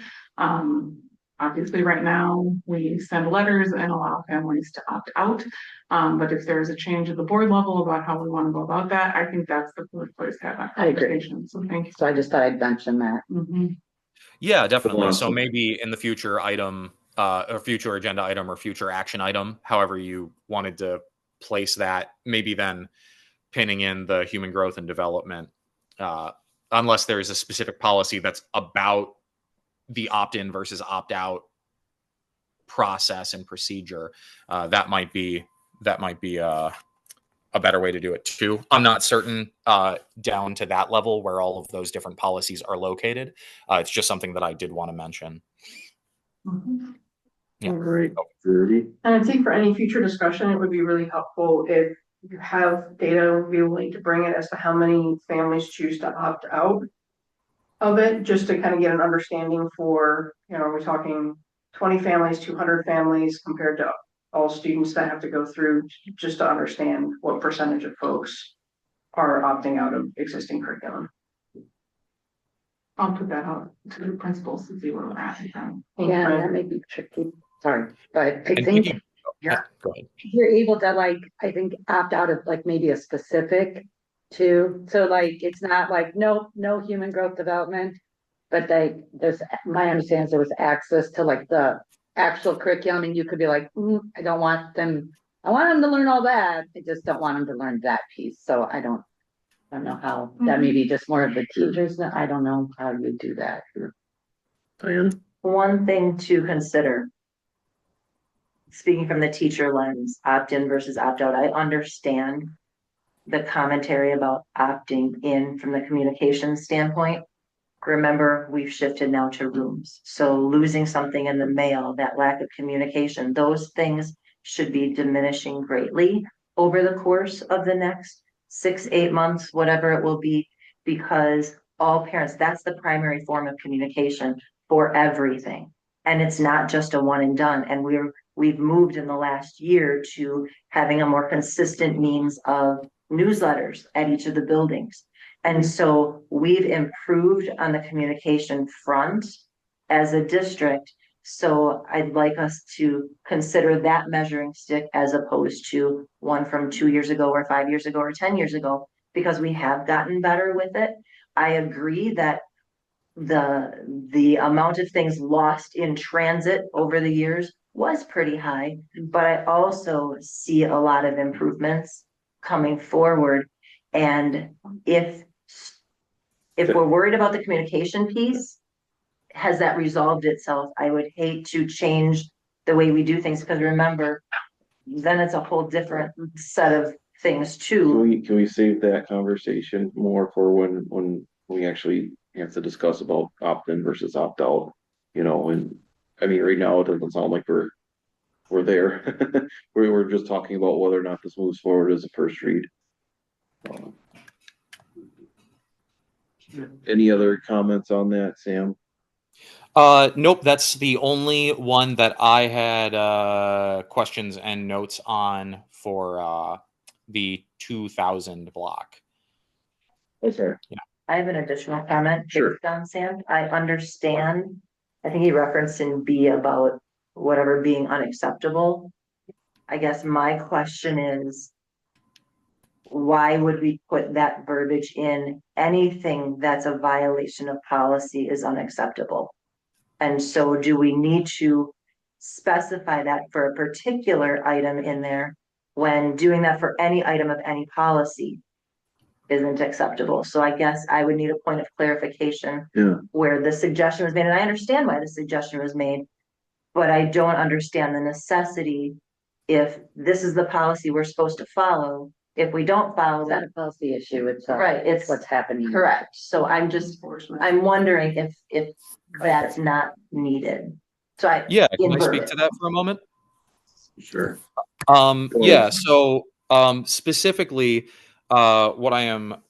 Obviously, right now, we send letters and allow families to opt out. But if there's a change at the board level about how we want to go about that, I think that's the first place to have that I agree. conversation. So thank you. So I just thought I'd mention that. Mhm. Yeah, definitely. So Awesome. maybe in the future item, or future agenda item or future action item, however you wanted to place that, maybe then pinning in the human growth and development, unless there is a specific policy that's about the opt-in versus opt-out process and procedure. That might be a better way to do it too. I'm not certain down to that level where all of those different policies are located. It's just something that I did want to mention. Mhm. Yeah. All right, 30. And I think for any future discussion, it would be really helpful if you have data, be willing to bring it as to how many families choose to opt out of it, just to kind of get an understanding for, you know, are we talking 20 families, 200 families compared to all students that have to go through, just to understand what percentage of folks are opting out of existing curriculum. I'll put that out to the principals to see where we're at. Yeah, that may be tricky. Sorry, but I And think thinking- yeah. Go ahead. you're able to like, I think opt out of like maybe a specific too. So like, it's not like, no human growth development. But there's, my understanding is there was access to like the actual curriculum and you could be like, I don't want them, I want them to learn all that. I just don't want them to learn that piece. So I don't know how, that may be just more of the teachers. I don't know how you do that. Diane? One thing to consider. Speaking from the teacher lens, opt-in versus opt-out, I understand the commentary about opting in from the communication standpoint. Remember, we've shifted now to rooms. So losing something in the mail, that lack of communication, those things should be diminishing greatly over the course of the next 6-8 months, whatever it will be, because all parents, that's the primary form of communication for everything. And it's not just a one and done. And we've moved in the last year to having a more consistent means of newsletters at each of the buildings. And so we've improved on the communication front as a district. So I'd like us to consider that measuring stick as opposed to one from 2 years ago or 5 years ago or 10 years ago, because we have gotten better with it. I agree that the amount of things lost in transit over the years was pretty high, but I also see a lot of improvements coming forward. And if we're worried about the communication piece, has that resolved itself? I would hate to change the way we do things, because remember, then it's a whole different set of things too. Can we save that conversation more for when we actually have to discuss about opt-in versus opt-out? You know, and I mean, right now it doesn't sound like we're there. We were just talking about whether or not this moves forward as a first read. Any other comments on that, Sam? Nope, that's the only one that I had questions and notes on for the 2000 block. Sure. Yeah. I have an additional comment Sure. based on Sam. I understand, I think he referenced in B about whatever being unacceptable. I guess my question is, why would we put that verbiage in? Anything that's a violation of policy is unacceptable. And so do we need to specify that for a particular item in there when doing that for any item of any policy isn't acceptable? So I guess I would need a point of clarification where the suggestion was made, and I understand why the suggestion was made, but I don't understand the necessity. If this is the policy we're supposed to follow, if we don't follow It's that, not a policy issue. It's right, it's what's happening. correct. So I'm wondering if that's not needed. So I. Yeah, can I invert speak it. to that for a moment? Sure. Yeah, so specifically, what I'm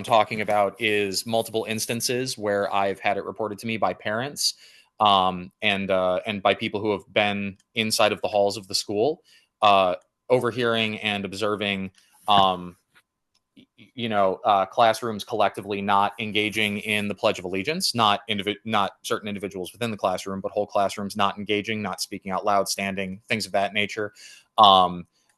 talking about is multiple instances where I've had it reported to me by parents, and by people who have been inside of the halls of the school, overhearing and observing, classrooms collectively not engaging in the Pledge of Allegiance, not certain individuals within the classroom, but whole classrooms not engaging, not speaking out loud, standing, things of that nature.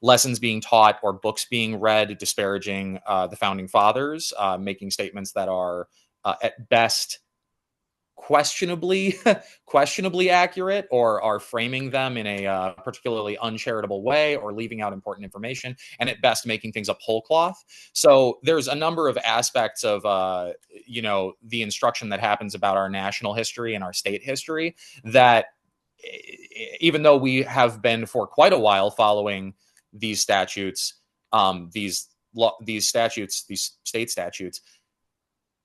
Lessons being taught or books being read disparaging the founding fathers, making statements that are at best questionably accurate, or are framing them in a particularly uncharitable way, or leaving out important information, and at best making things up whole cloth. So there's a number of aspects of the instruction that happens about our national history and our state history that, even though we have been for quite a while following these statutes, these state statutes,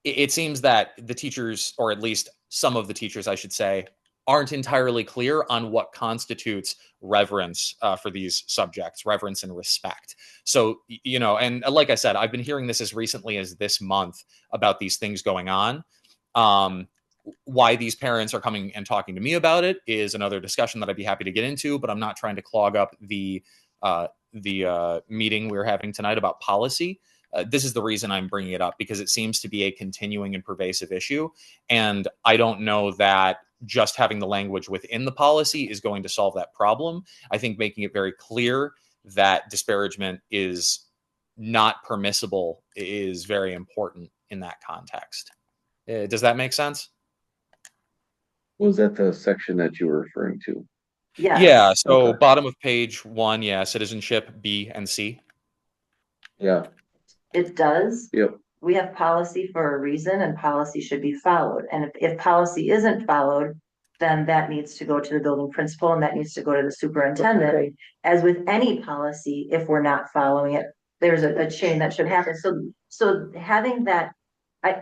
it seems that the teachers, or at least some of the teachers, I should say, aren't entirely clear on what constitutes reverence for these subjects, reverence and respect. So, and like I said, I've been hearing this as recently as this month about these things going on. Why these parents are coming and talking to me about it is another discussion that I'd be happy to get into, but I'm not trying to clog up the meeting we're having tonight about policy. This is the reason I'm bringing it up, because it seems to be a continuing and pervasive issue. And I don't know that just having the language within the policy is going to solve that problem. I think making it very clear that disparagement is not permissible is very important in that context. Does that make sense? Was that the section that you were referring to? Yes. Yeah. So Okay. bottom of page 1, yeah, citizenship, B and C. Yeah. It does. Yep. We have policy for a reason, and policy should be followed. And if policy isn't followed, then that needs to go to the building principal, and that needs to go to the superintendent. Okay. As with any policy, if we're not following it, there's a chain that should happen. So having that, I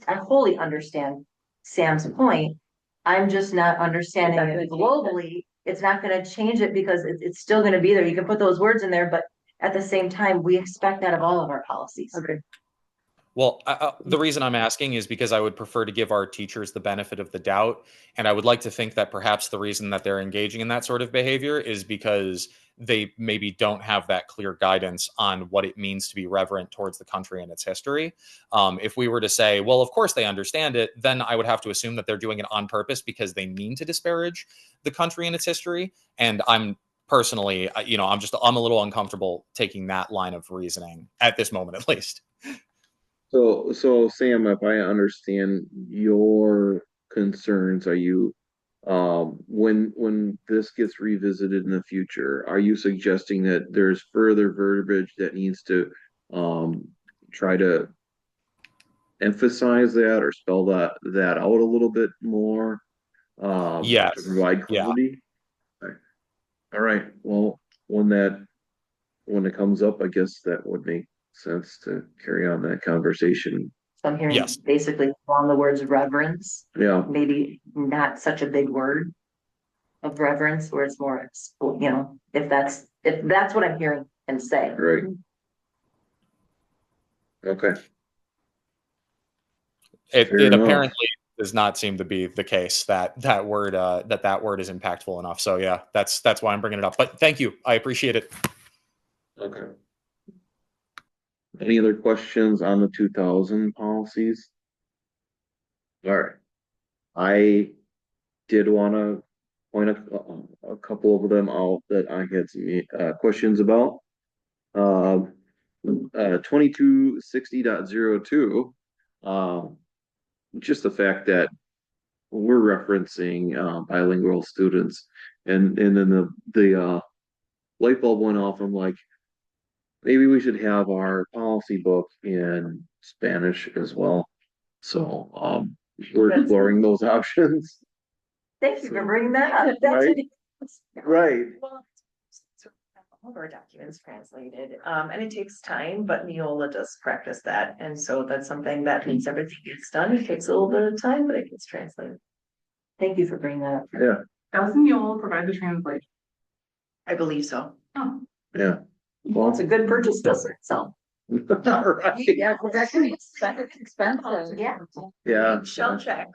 wholly understand Sam's point. I'm just not understanding It's not gonna it change globally. It's not gonna change it, because it's still gonna be there. You can put those words in there, but at the same time, we expect that of all of our policies. Okay. Well, the reason I'm asking is because I would prefer to give our teachers the benefit of the doubt. And I would like to think that perhaps the reason that they're engaging in that sort of behavior is because they maybe don't have that clear guidance on what it means to be reverent towards the country and its history. If we were to say, well, of course they understand it, then I would have to assume that they're doing it on purpose because they mean to disparage the country and its history. And I'm personally, I'm a little uncomfortable taking that line of reasoning at this moment, at least. So Sam, if I understand your concerns, are you, when this gets revisited in the future, are you suggesting that there's further verbiage that needs to, try to emphasize that or spell that out a little bit more? Yes. To provide Yeah. clarity? Okay. All right, well, when it comes up, I guess that would make sense to carry on that conversation. So I'm hearing Yes. basically on the words reverence, Yeah, maybe not such a big word of reverence, where it's more, if that's what I'm hearing and say. right. Okay. It Fair enough. apparently does not seem to be the case that word is impactful enough. So yeah, that's why I'm bringing it up. But thank you, I appreciate it. Okay. Any other questions on the 2000 policies? All right. I did want to point a couple of them out that I had some questions about. 2260.02. Just the fact that we're referencing bilingual students, and then the light bulb went off. I'm like, maybe we should have our policy book in Spanish as well. So we're exploring those options. Thank you for bringing that up. That's Right. Right. Well, all of our documents translated, and it takes time, but Neola does practice that, and so that's something that means everything gets done. It takes a little bit of time, but it gets translated. Thank you for bringing that up. Yeah. Doesn't Yule provide the translation? I believe so. Oh, Yeah. Well, it's a good purchase, doesn't it? So. All right. Yeah, cause that can be expensive. Yeah. Yeah, Shell check.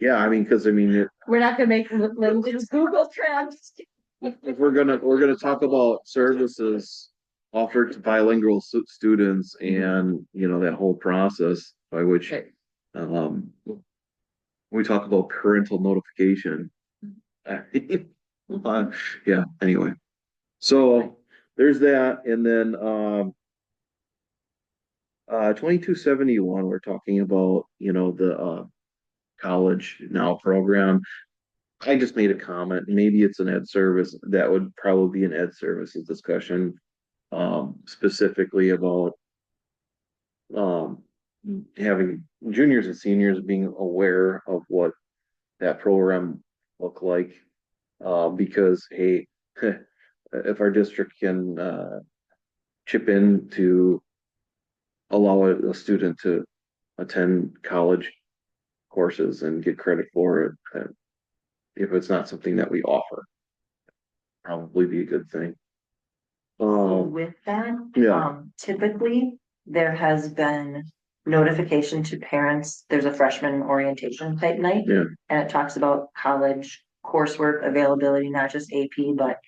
yeah, I mean, cause I mean, We're not gonna make them just Google Trends. if we're gonna talk about services offered to bilingual students and, you know, that whole process by which, Okay. we talk about parental notification. Yeah, anyway. So there's that, and then, 2271, we're talking about, you know, the, college now program. I just made a comment, maybe it's an ed service, that would probably be an ed services discussion, specifically about, um, having juniors and seniors being aware of what that program look like. Because, hey, if our district can, chip in to allow a student to attend college courses and get credit for it, if it's not something that we offer, probably be a good thing. So with that, Yeah. typically, there has been notification to parents, there's a freshman orientation type night. Yeah. And it talks about college coursework availability, not just AP, but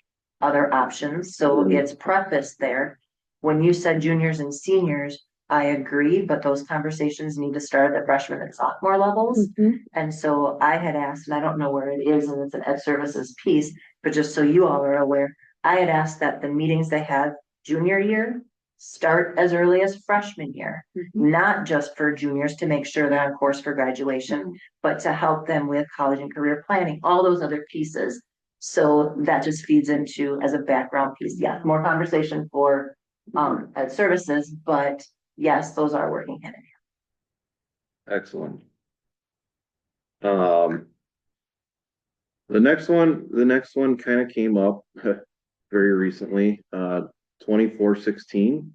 other options, so Mhm. it's prefaced there. When you said juniors and seniors, I agree, but those conversations need to start at the freshman and sophomore levels. And so I had asked, and I don't know where it is, and it's an ed services piece, but just so you all are aware, I had asked that the meetings they have junior year start as early as freshman year, not just for juniors to make sure they're on course for graduation, but to help them with college and career planning, all those other pieces. So that just feeds into as a background piece. Yeah, more conversation for ed services, but yes, those are working hand in hand. Excellent. The next one kind of came up very recently, 2416.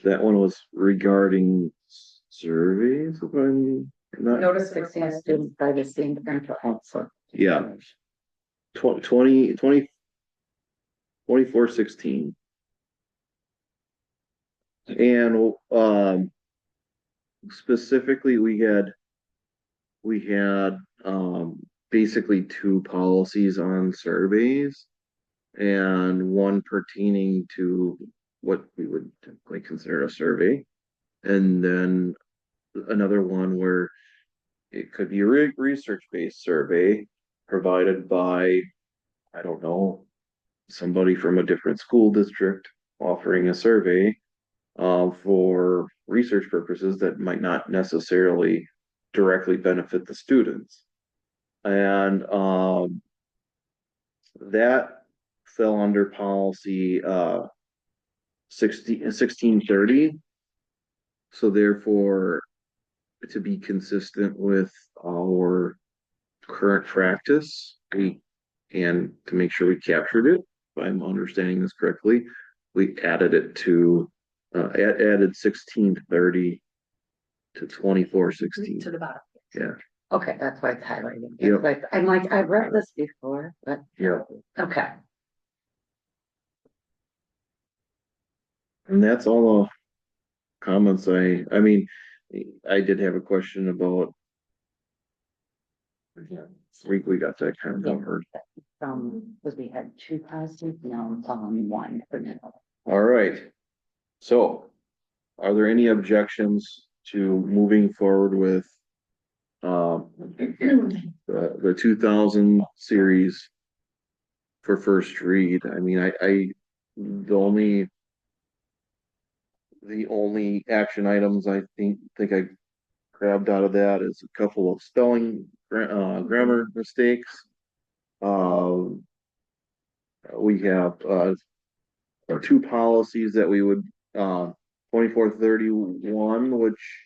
That one was regarding surveys, if I'm not, Notice of 16 request. students by the same central council. yeah. 2416. And, specifically, we had, basically two policies on surveys. And one pertaining to what we would typically consider a survey. And then another one where it could be a research-based survey provided by, I don't know, somebody from a different school district offering a survey for research purposes that might not necessarily directly benefit the students. And that fell under policy 1630. So therefore, to be consistent with our current practice, and to make sure we captured it, if I'm understanding this correctly, we added it to added 1630 to 2416. To the bottom. Yeah. Okay, that's why it's highlighted. Yep. But I'm like, I've read this before, but Yeah. okay. And that's all the comments I mean, I did have a question about, we got that kind of covered. Because we had two policies, now it's on one for now. All right. So, are there any objections to moving forward with the 2000 series for first read? I mean, the only action items I think I grabbed out of that is a couple of spelling grammar mistakes. We have two policies that we would 2431, which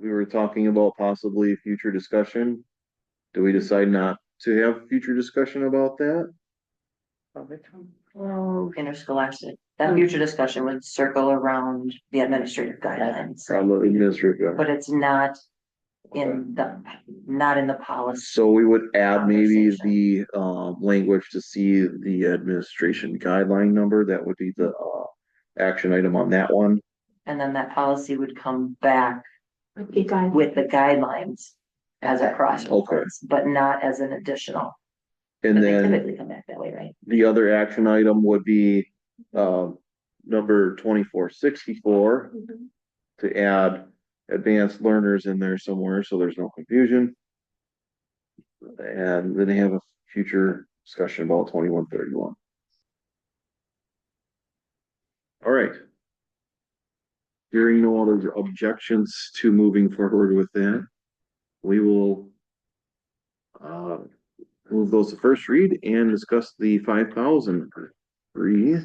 we were talking about possibly future discussion. Do we decide not to have future discussion about that? Oh, interscholastic that future discussion would circle around the administrative guidelines, Probably administrative. but it's not in the policy. So we would add maybe Conversation. the language to see the administration guideline number. That would be the action item on that one. And then that policy would come back Okay, guys. with the guidelines as a cross Okay. reference, but not as an additional. And But they then typically come back that way, right? the other action item would be number 2464 to add advanced learners in there somewhere, so there's no confusion. And then they have a future discussion about 2131. All right. Hearing no other objections to moving forward with that, we will move those to first read and discuss the 5,000 free.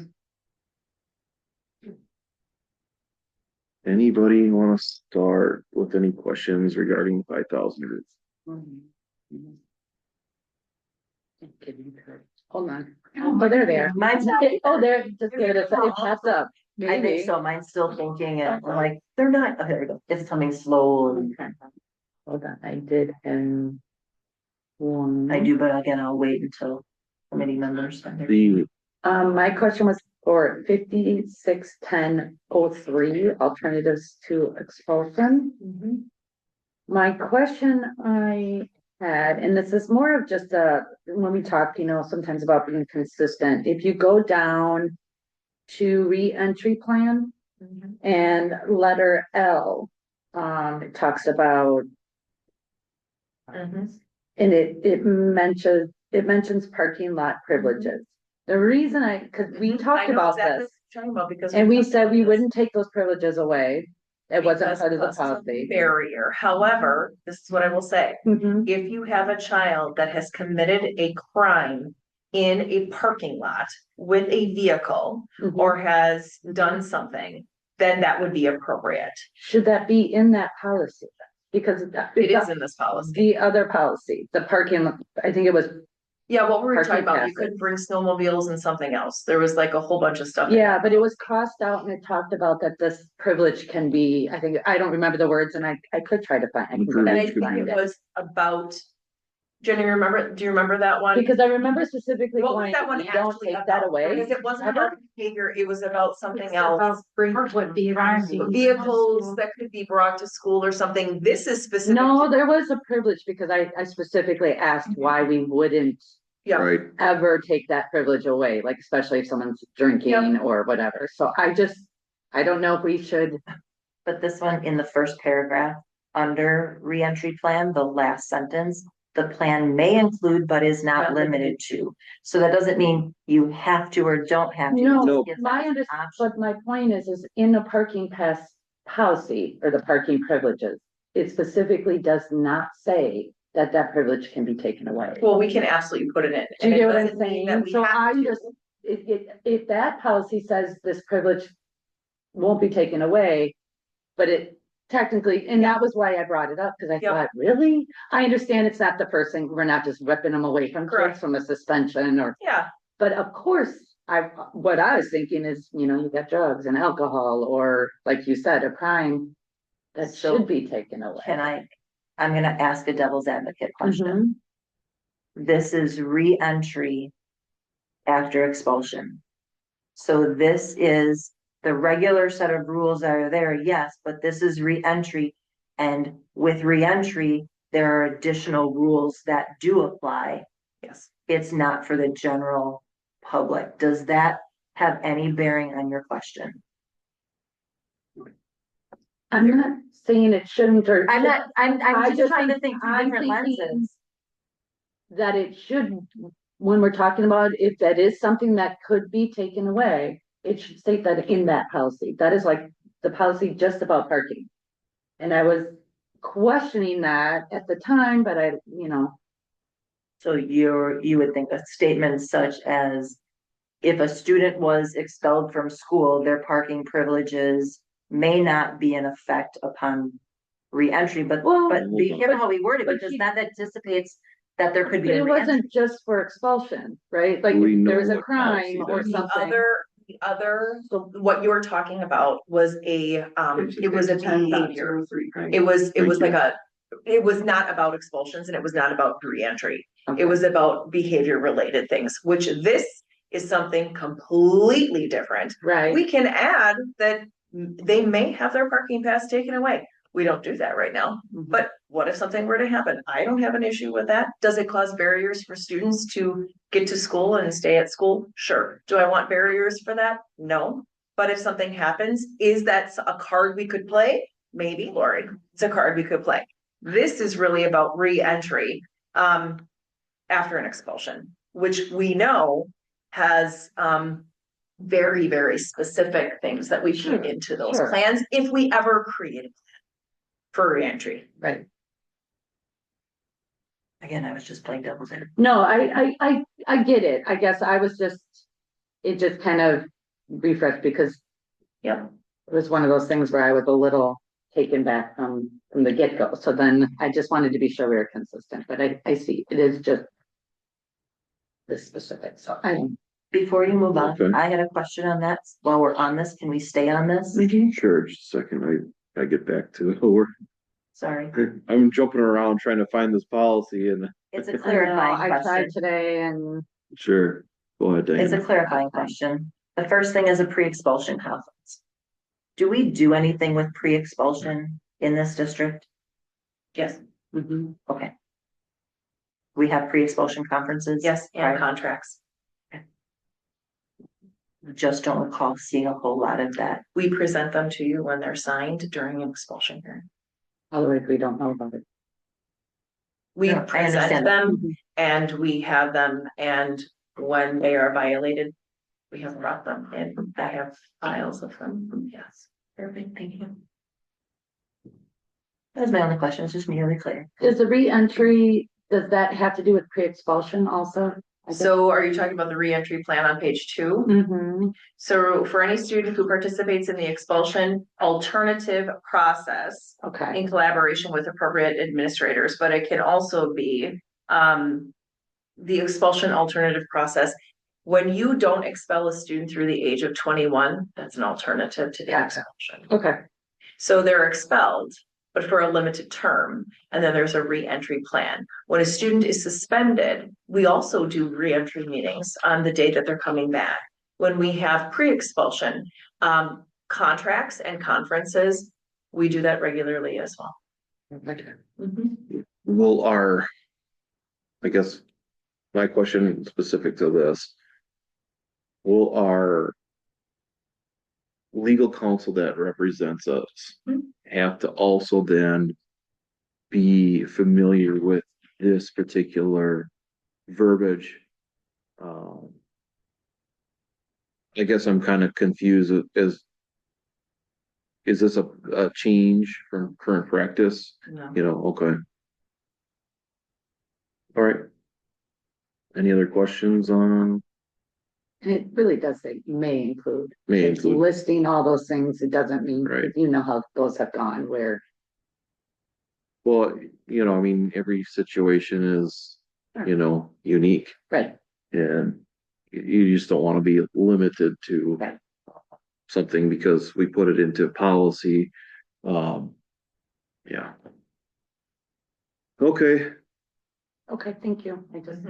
Anybody want to start with any questions regarding 5,000? Hold on. Oh, they're there. Mine's Oh, they're, just give it a second, it popped up. I think so. Mine's still thinking and I'm like, they're not, oh, there we go. It's coming slow and Hold on, I did, one. I do, but again, I'll wait until committee members. are there. The My question was for 561003, alternatives to expulsion. My question I had, and this is more of just when we talk, sometimes about being consistent, if you go down to re-entry plan and letter L, it talks about, and it mentions parking lot privileges. The reason because we talked about this, and we said we wouldn't take those privileges away. It wasn't part of the policy. Barrier. However, this is what I will say. Mhm. If you have a child that has committed a crime in a parking lot with a vehicle Mhm. or has done something, then that would be appropriate. Should that be in that policy? Because It is in this policy. the other policy, the parking, I think it was, Yeah, what were we Parking talking about? You passes. could bring snowmobiles and something else. There was like a whole bunch of stuff. yeah, but it was crossed out and it talked about that this privilege can be, I don't remember the words and I could try to find. I can go And back I and think find it it. was about, Jenny, do you remember that one? Because I remember specifically What was going, that one we don't actually take that about? away. Because it wasn't ever. about behavior, it was about something It's else. about what Vehicles that could be brought to school or something. This is specific. No, there was a privilege because I specifically asked why we wouldn't Yeah. right, ever take that privilege away, like especially if someone's drinking or whatever. So I don't know if we should. But this one in the first paragraph, under reentry plan, the last sentence, the plan may include but is not limited to. So that doesn't mean you have to or don't have to. No, It just gives my us an option. but my point is in the parking pass policy or the parking privileges, it specifically does not say that privilege can be taken away. Well, we can absolutely put it in. Do you and it get what I'm doesn't mean that saying? we So have I'm to. just, if that policy says this privilege won't be taken away, but it technically, and that was why I brought it up, because I Yep. thought, really? I understand it's not the first thing, we're not just ripping them away from Correct. kids from a suspension or, Yeah, but of course, what I was thinking is, you got drugs and alcohol, or like you said, a crime that So, should be taken away. I'm gonna ask a devil's advocate question. Mhm. This is re-entry after expulsion. So this is the regular set of rules that are there, yes, but this is re-entry. And with re-entry, there are additional rules that do apply. yes. It's not for the general public. Does that have any bearing on your question? I'm not saying it shouldn't or. I'm I just just trying to think- think through I'm different thinking- lenses. That it should, when we're talking about if that is something that could be taken away, it should state that in that policy. That is like the policy just about parking. And I was questioning that at the time, but So you would think a statement such as if a student was expelled from school, their parking privileges may not be in effect upon re-entry, but Well, be careful how we word it, but because you- that anticipates that there could be but a it re-entry. wasn't just for expulsion, right? Like We if know there was a what crime policy or that is. The something. other, the other, so what you were talking about was it was a behavior. It was like it was not about expulsions and it was not about reentry. Okay. It was about behavior related things, which this is something completely different. Right. We can add that they may have their parking pass taken away. We don't do that right now, Mhm. but what if something were to happen? I don't have an issue with that. Does it cause barriers for students to get to school and stay at school? Sure. Do I want barriers for that? No. But if something happens, is that a card we could play? Maybe, Lori. It's a card we could play. This is really about re-entry after an expulsion, which we know has very, very specific things that we Sure, put into those sure. plans if we ever create a plan for reentry. Right. Again, I was just playing devil's advocate. No, I get it. I guess I was just, it just kind of refreshed because Yep. it was one of those things where I was a little taken back from the get-go. So then I just wanted to be sure we were consistent, but I see it is just this specific. So Before you move on, Okay. I had a question on that. While we're on this, can we stay on this? Sure, just a second, I get back to it. We're- Sorry, I'm jumping around trying to find this policy and it's a I know, clarifying I question. tried today and sure, go ahead, It's a Diana. clarifying question. The first thing is a pre-expulsion conference. Do we do anything with pre-expulsion in this district? Yes. mhm. Okay. We have pre-expulsion conferences? Yes, and Right. contracts. Just don't recall seeing a whole lot of that. We present them to you when they're signed during an expulsion hearing. Otherwise we don't know about it. We Yeah, I present understand. them and we have them, and when they are violated, we have brought them in. I have files of them. Yes. Perfect, thank you. That's my only question, it's just merely clear. Does the re-entry, does that have to do with pre-expulsion also? So are you talking about the reentry plan on page 2? Mm-hmm. So for any student who participates in the expulsion alternative process Okay, in collaboration with appropriate administrators, but it can also be the expulsion alternative process. When you don't expel a student through the age of 21, that's an alternative to the Gotcha. expulsion. okay, So they're expelled, but for a limited term, and then there's a re-entry plan. When a student is suspended, we also do re-entry meetings on the day that they're coming back. When we have pre-expulsion contracts and conferences, we do that regularly as well. Will our, I guess, my question specific to this. Will our legal counsel that represents us have to also then be familiar with this particular verbiage? I guess I'm kind of confused as, is this a change from current practice? No. You know, okay. All right. Any other questions on, and it really does say may include. may It's include? listing all those things, it doesn't mean, Right. you know how those have gone where. Well, you know, I mean, every situation is, you know, unique Right, and you just don't want to be limited to Right. something because we put it into policy. Yeah. Okay, okay, thank you. I just,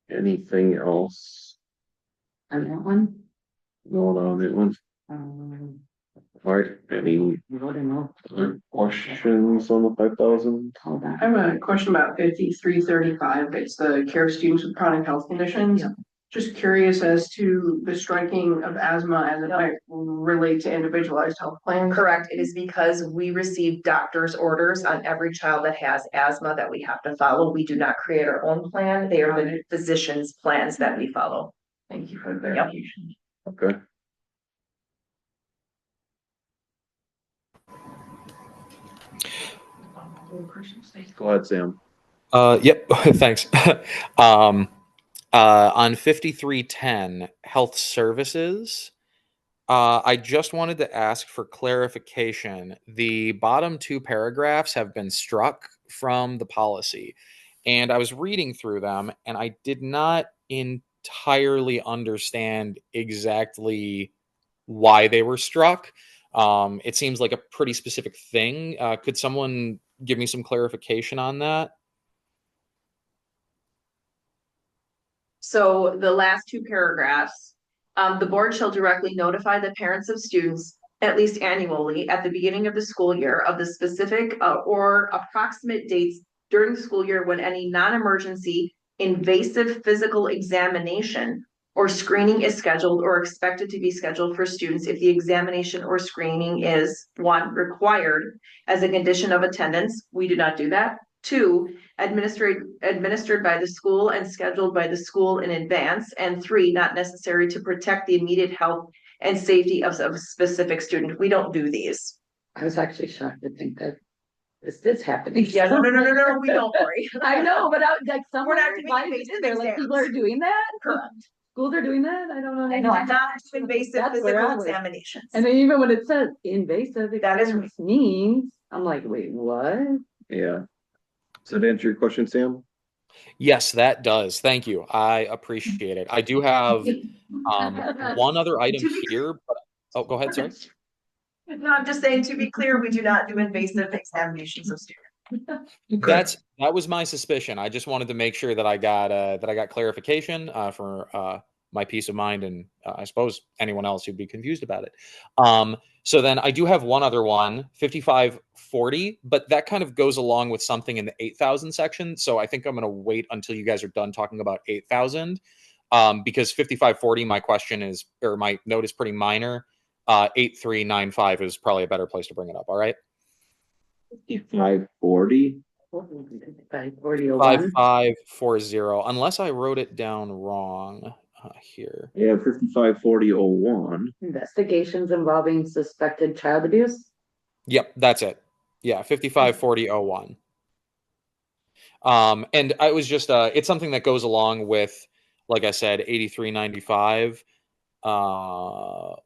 anything else on that one. going on that one? All right, any Voting no. other questions on the 5,000? Hold on. I have a question about 5335. It's the care of students with chronic health conditions. Just curious as to the striking of asthma as it might relate to individualized health plans. Correct. It is because we receive doctor's orders on every child that has asthma that we have to follow. We do not create our own plan. They are the physician's plans that we follow. Thank you for the clarification. Okay. Go ahead, Sam. Yep. Thanks. On 5310 health services, I just wanted to ask for clarification. The bottom 2 paragraphs have been struck from the policy, and I was reading through them and I did not entirely understand exactly why they were struck. It seems like a pretty specific thing. Could someone give me some clarification on that? So the last two paragraphs, the board shall directly notify the parents of students at least annually at the beginning of the school year of the specific or approximate dates during the school year when any non-emergency invasive physical examination or screening is scheduled or expected to be scheduled for students if the examination or screening is, one, required as a condition of attendance. We do not do that. Two, administered by the school and scheduled by the school in advance. And three, not necessary to protect the immediate health and safety of a specific student. We don't do these. I was actually shocked to think that this is happening. Yeah, no, we don't worry. I know, but like We're not somewhere doing why invasive is there like people exams. are doing that? Correct. Schools are doing that? I don't know. I know, I Not invasive That's where I physical was. examinations. And then even when it says invasive, That is- exams means, I'm like, wait, what? Yeah. Does that answer your question, Sam? Yes, that does. Thank you. I appreciate it. I do have one other item here, but oh, go ahead, sorry. No, I'm just saying, to be clear, we do not do invasive examinations of students. That was my suspicion. I just wanted to make sure that I got clarification for my peace of mind, and I suppose anyone else who'd be confused about it. So then I do have one other one, 5540, but that kind of goes along with something in the 8,000 section. So I think I'm going to wait until you guys are done talking about 8,000, because 5540, my question is, or my note is pretty minor. 8395 is probably a better place to bring it up. All right. 5540. 5540, unless I wrote it down wrong here. Yeah, 554001. Investigations involving suspected child abuse. Yep, that's it. Yeah, 554001. And I was just it's something that goes along with, like I said, 8395,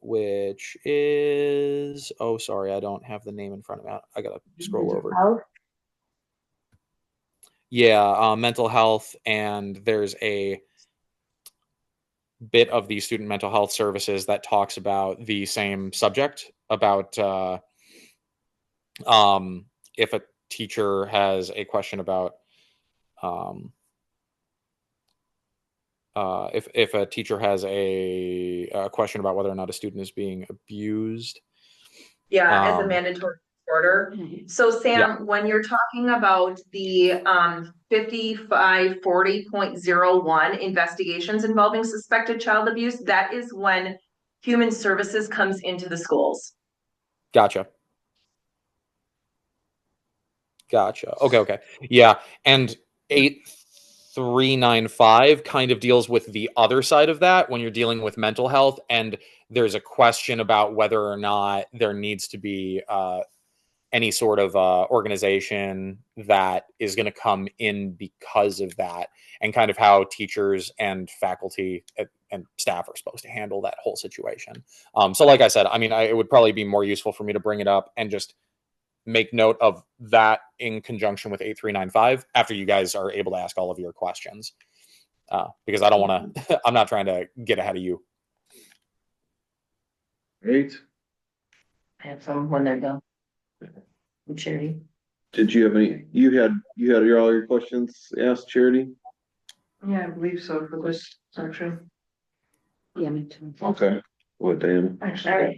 which is, oh sorry, I don't have the name in front of me. I gotta scroll over. Health. Yeah, mental health, and there's a bit of the student mental health services that talks about the same subject, about if a teacher has a question about if a teacher has a question about whether or not a student is being abused. Yeah, as a mandatory order. So Sam, when you're talking about the 5540.01 investigations involving suspected child abuse, that is when human services comes into the schools. Gotcha. Okay. Yeah, and 8395 kind of deals with the other side of that when you're dealing with mental health, and there's a question about whether or not there needs to be any sort of organization that is going to come in because of that, and kind of how teachers and faculty and staff are supposed to handle that whole situation. So like I said, I mean, it would probably be more useful for me to bring it up and just make note of that in conjunction with 8395 after you guys are able to ask all of your questions. Because I don't want to, I'm not trying to get ahead of you. Great. I have some when they're done. Charity. Did you have any, you had all your questions asked, Charity? Yeah, I believe so for this section. Yeah, me too. Okay. What, Dan? Actually, All right.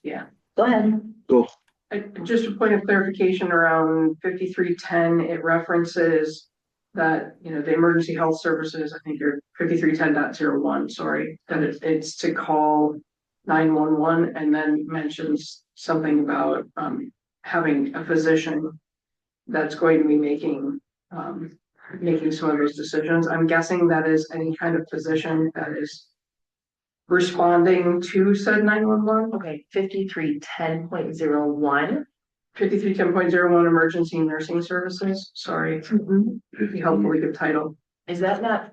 yeah. Go ahead. Go. Just a point of clarification around 5310, it references that, the emergency health services, I think you're 5310.01, sorry, that it's to call 911, and then mentions something about having a physician that's going to be making some of those decisions. I'm guessing that is any kind of physician that is responding to said 911. Okay, 5310.01. 5310.01 emergency nursing services, sorry. It'd be helpful to give title. Is that not?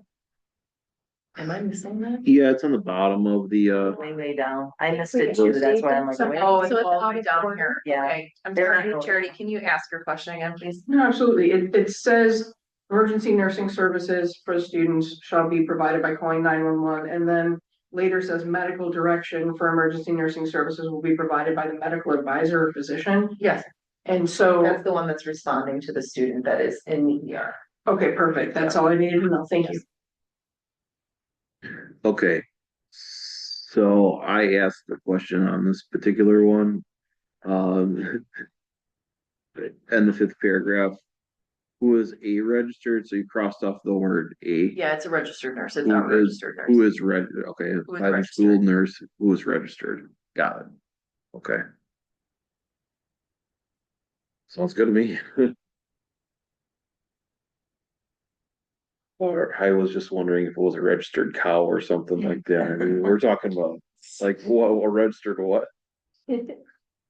Am I missing that? Yeah, it's on the bottom of the Way down. I missed it too. That's why I'm like, wait. Oh, it's So it's all the out way of down order. here. Yeah. Okay, I'm There sorry, we go. Charity, can you ask your question again, please? No, absolutely. It says emergency nursing services for students shall be provided by calling 911, and then later says medical direction for emergency nursing services will be provided by the medical advisor or physician. Yes, And so, that's the one that's responding to the student that is in the ER. okay, perfect. That's all I needed to know. Thank you. Okay. So I asked the question on this particular one. And the fifth paragraph, who is a registered, so you crossed off the word a. Yeah, it's a registered nurse. It's Who not a is- registered nurse. Who is okay, is private school registered. nurse, who is registered, got it, okay. Sounds good to me. Or I was just wondering if it was a registered cow or something like that, I mean, we're talking about, like, what, a registered what?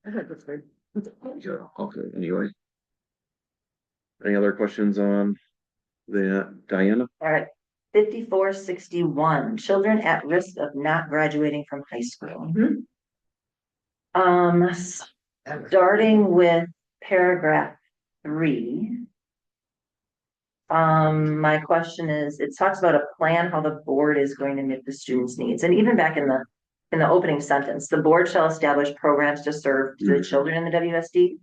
Registered. Yeah, okay, anyway. Any other questions on that, Diana? All right, 5461, children at risk of not graduating from high school. Starting with paragraph 3. My question is, it talks about a plan how the board is going to meet the students' needs, and even back in the opening sentence, the board shall establish programs to serve the children in the WSD.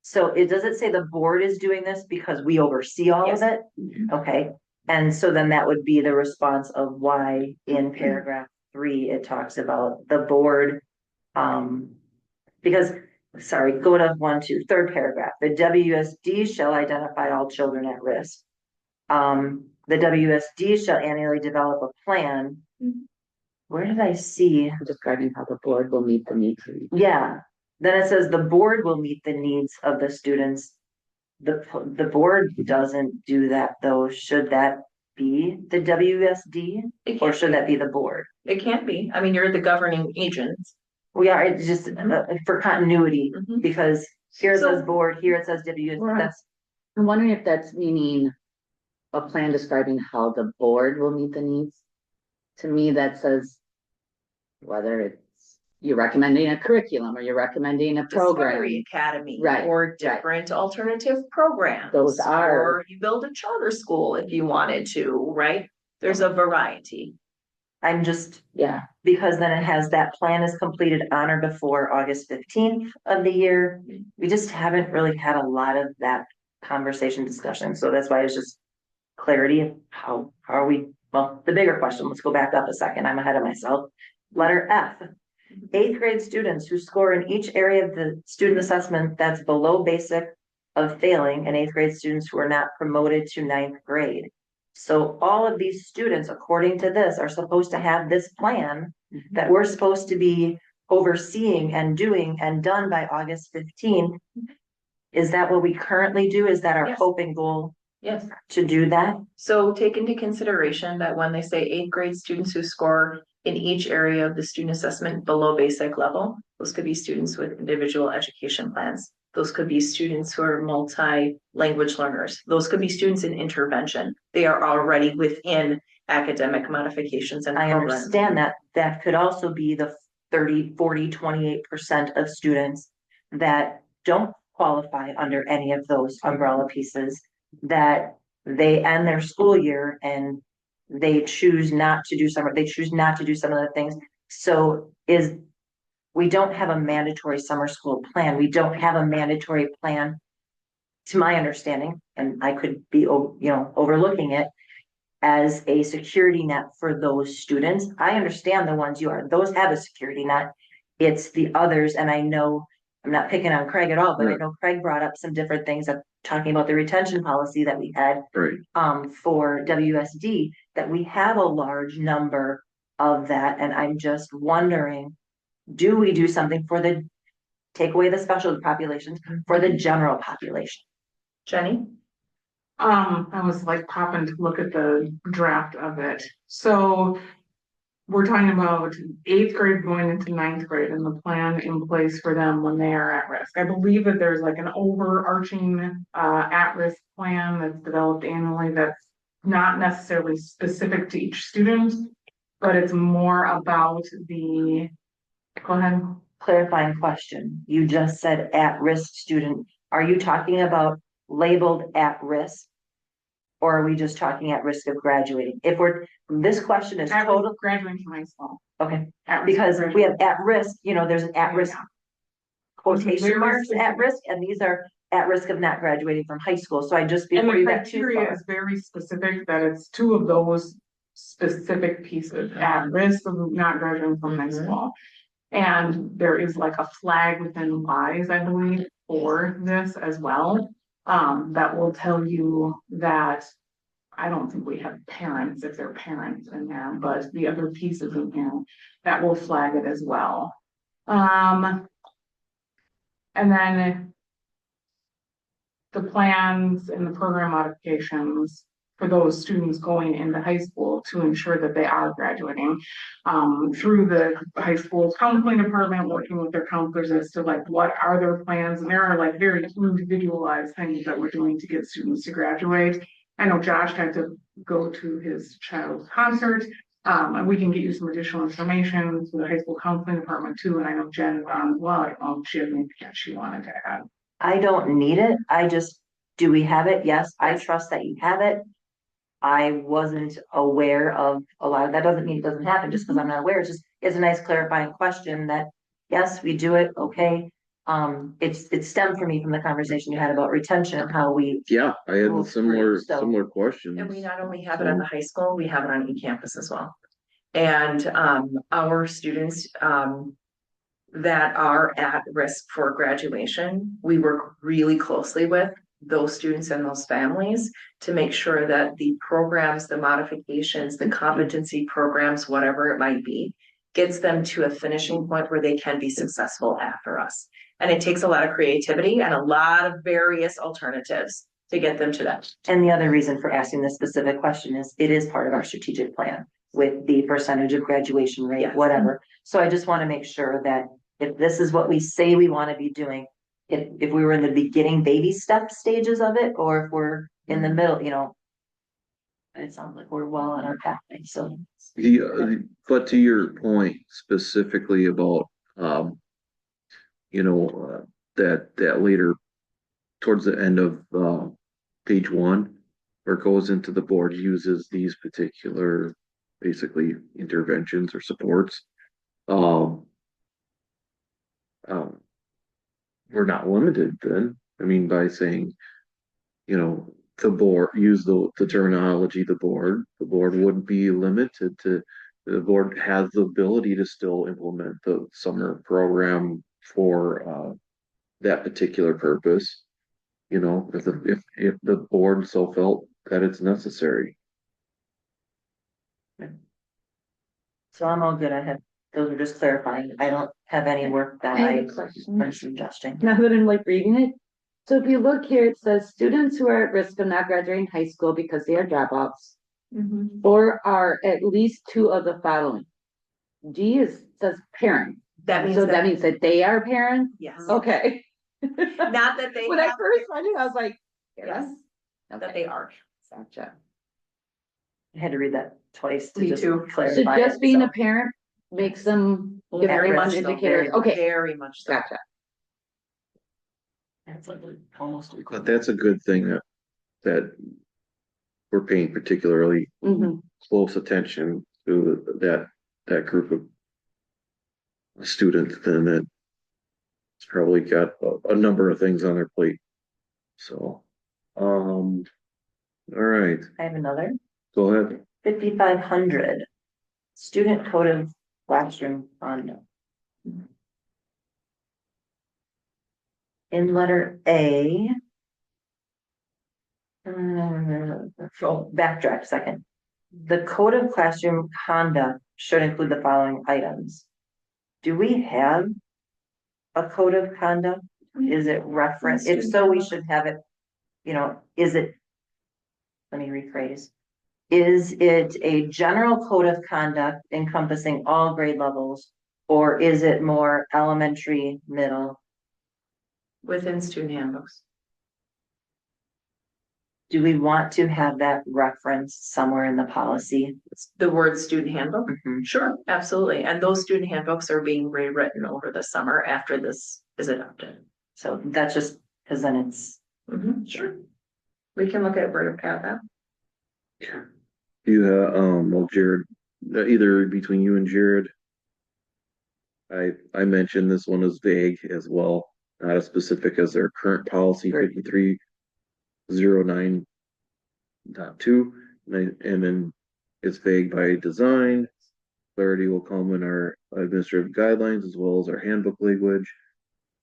So does it say the board is doing this because we oversee all of it? Okay, and so then that would be the response of why in paragraph 3, it talks about the board. Because, sorry, go to 1, 2, third paragraph, the WSD shall identify all children at risk. The WSD shall annually develop a plan. Where did I see? Describing how the board will meet the needs. Yeah, then it says the board will meet the needs of the students. The board doesn't do that though. Should that be the WSD It or can't should be. that be the board? It can't be. I mean, you're the governing agent. We are, it's just for continuity, Mhm. because here it So- says board, here it says WSD. Right. That's I'm wondering if that's meaning a plan describing how the board will meet the needs. To me, that says whether it's you're recommending a curriculum or you're recommending a program. Discovery Academy. Right, Or different alternative programs. Those are- Or you build a charter school if you wanted to, right? There's a variety. I'm just, Yeah, because then it has that plan is completed on or before August 15th of the year. We just haven't really had a lot of that conversation discussion, so that's why it's just clarity of how are we, well, the bigger question, let's go back up a second, I'm ahead of myself. Letter F, 8th grade students who score in each area of the student assessment that's below basic of failing, and 8th grade students who are not promoted to 9th grade. So all of these students, according to this, are supposed to have this plan that we're supposed to be overseeing and doing and done by August 15th. Is that what we currently do? Is that our Yes. hope and goal Yes. to do that? So take into consideration that when they say 8th grade students who score in each area of the student assessment below basic level, those could be students with individual education plans. Those could be students who are multi-language learners. Those could be students in intervention. They are already within academic modifications and I programs. understand that. That could also be the 30, 40, 28% of students that don't qualify under any of those umbrella pieces, that they end their school year and they choose not to do they choose not to do some of the things. So we don't have a mandatory summer school plan. We don't have a mandatory plan, to my understanding, and I could be, overlooking it as a security net for those students. I understand the ones those have a security net. It's the others, and I know, I'm not picking on Craig at all, but I Right. know Craig brought up some different things of talking about the retention policy that we had Right, for WSD, that we have a large number of that, and I'm just wondering, do we do something take away the special populations for the general population? Jenny? I was like popping to look at the draft of it. So we're talking about 8th grade going into 9th grade and the plan in place for them when they are at risk. I believe that there's like an overarching at-risk plan that's developed annually that's not necessarily specific to each student, but it's more about go ahead. Clarifying question. You just said at-risk student. Are you talking about labeled at risk? Or are we just talking at risk of graduating? If this question is At risk total, of graduating from high school. okay, At risk of because we graduating. have at risk, there's an at risk Yeah. quotation Very marks at specific. risk, and these are at risk of not graduating from high school. So I just, And before the you got too criteria far. is very specific, that it's two of those specific pieces, at risk of not graduating from high Mhm. school. And there is like a flag within WISE, I believe, for this as well. That will tell you that, I don't think we have parents, if they're parents in there, but the other pieces in here, that will flag it as well. And then the plans and the program modifications for those students going into high school to ensure that they are graduating. Through the high school counseling department, working with their counselors as to like, what are their plans? And there are like very individualized things that we're doing to get students to graduate. I know Josh had to go to his child's concert. And we can get you some additional information through the high school counseling department too. And I know Jen is on as well. I don't know if she has anything that she wanted to add. I don't need it. Do we have it? Yes, I trust that you have it. I wasn't aware of a lot of, that doesn't mean it doesn't happen just because I'm not aware. It's a nice clarifying question that, yes, we do it, okay. It stemmed for me from the conversation you had about retention and how we, Yeah, I had Move through, so- similar questions. And we not only have it on the high school, we have it on eCampus as well. And our students that are at risk for graduation, we work really closely with those students and those families to make sure that the programs, the modifications, the competency programs, whatever it might be, gets them to a finishing point where they can be successful after us. And it takes a lot of creativity and a lot of various alternatives to get them to that. and the other reason for asking this specific question is it is part of our strategic plan with the percentage of graduation rate, Yes. whatever. So I just want to make sure that if this is what we say we want to be doing, if we were in the beginning baby step stages of it, or if we're in the middle, it sounds like we're well on our pathway, so. But to your point specifically about, that later towards the end of, page 1, where it goes into the board uses these particular, basically interventions or supports. We're not limited then. I mean, by saying, the board, use the terminology, the board wouldn't be limited to, the board has the ability to still implement the summer program for, that particular purpose. If the board so felt that it's necessary. So I'm all good. Those are just clarifying. I don't have any work that I have I a question. am suggesting. Now that I'm like reading it, so if you look here, it says students who are at risk of not graduating high school because they are dropouts or are at least two of the following. Says parent, That means so that that, means that they are parents? yes, Okay. not that they When I have, first read it, I was like, yes, that they are. gotcha. I had to read that twice to Me just too. So clarify. just it, being so. a parent makes them give Very them much so, indicators, okay, very much so. gotcha. It's like almost. But that's a good thing that we're paying particularly Mhm. close attention to that group of students, then that it's probably got a number of things on their plate. So, all right, I have another. go ahead. 5,500. Student code of classroom conduct. In letter A. Backtrack a second. The code of classroom conduct should include the following items. Do we have a code of conduct? Is it referenced? If so, we should have it, is it? Let me rephrase. Is it a general code of conduct encompassing all grade levels? Or is it more elementary, middle? Within student handbooks. Do we want to have that referenced somewhere in the policy? It's the word student handbook. Mhm. Sure, absolutely. And those student handbooks are being rewritten over the summer after this is adopted. So that's just, because then it's, Sure. We can look at where to add that. Well, Jared, either between you and Jared, I mentioned this one is vague as well, not as specific as their current policy 5309.2, and then it's vague by design. Clarity will come in our administrative guidelines as well as our handbook language.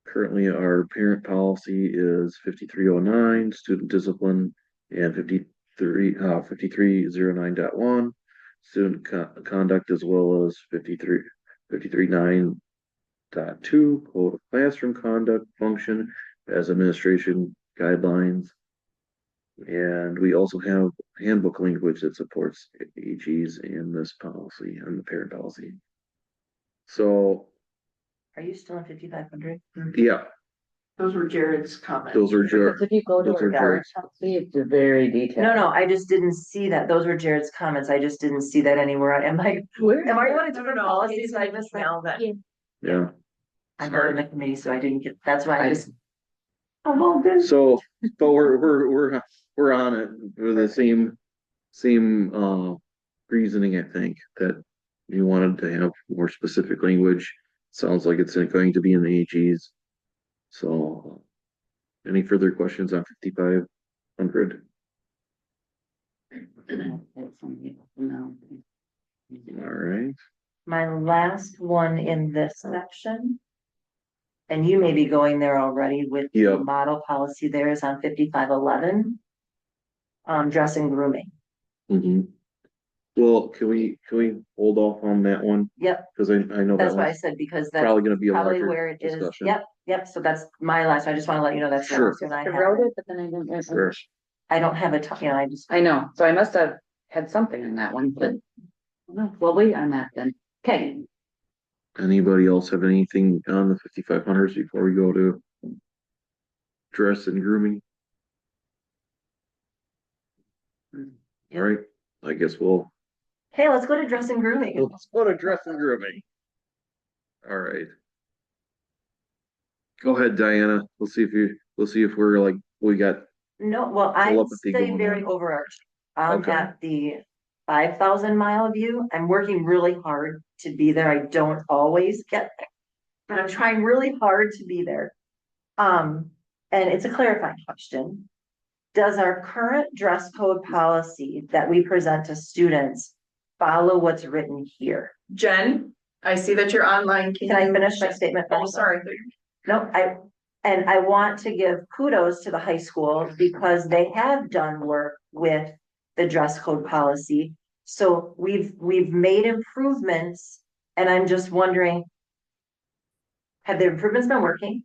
Currently, our parent policy is 5309, student discipline, and 5309.1, student conduct, as well as 539.2, code of classroom conduct function as administration guidelines. And we also have handbook language that supports AGs in this policy and the parent policy. So, Are you still in 5,500? yeah, Those were Jared's comments. those are Because if you go to those are our Jared's. policy, it's very detailed. No, I just didn't see that. Those were Jared's comments. I just didn't see that anywhere. Am I on a different policy? So I missed that. Now that. Yeah. I'm not in the committee, so I didn't get, that's why I just. So, but we're on it for the same reasoning, I think, that you wanted to have more specific language. Sounds like it's going to be in the AGs. So, any further questions on 5,500? All right. My last one in this section. And you may be going there already with the Yep. model policy there is on 5511. Dress and grooming. Mhm. Well, can we hold off on that one? Yep, Because I know that that's what I one's said, because that's probably gonna be a probably larger where it is. discussion. Yep, so that's my last, I just wanna let you know that's. the Sure. last one I I have. wrote it, but then I didn't. Sure. I don't have I just. I know, so I must have had something in that one, but. No, we'll wait on that then. Okay, Anybody else have anything on the 5,500s before we go to dress and grooming? All right, I guess we'll Hey, let's go to dress and grooming. let's go to dress and grooming. All right. Go ahead, Diana. We'll see if we're like, we got, No, well, I Telepathy stay going very on. overarching. I'm Okay. at the 5,000 mile view. I'm working really hard to be there. I don't always get there. But I'm trying really hard to be there. And it's a clarifying question. Does our current dress code policy that we present to students follow what's written here? Jen, I see that you're online. Can I finish my statement Oh, first? sorry. No, I want to give kudos to the high school because they have done work with the dress code policy. So we've made improvements and I'm just wondering, have the improvements been working?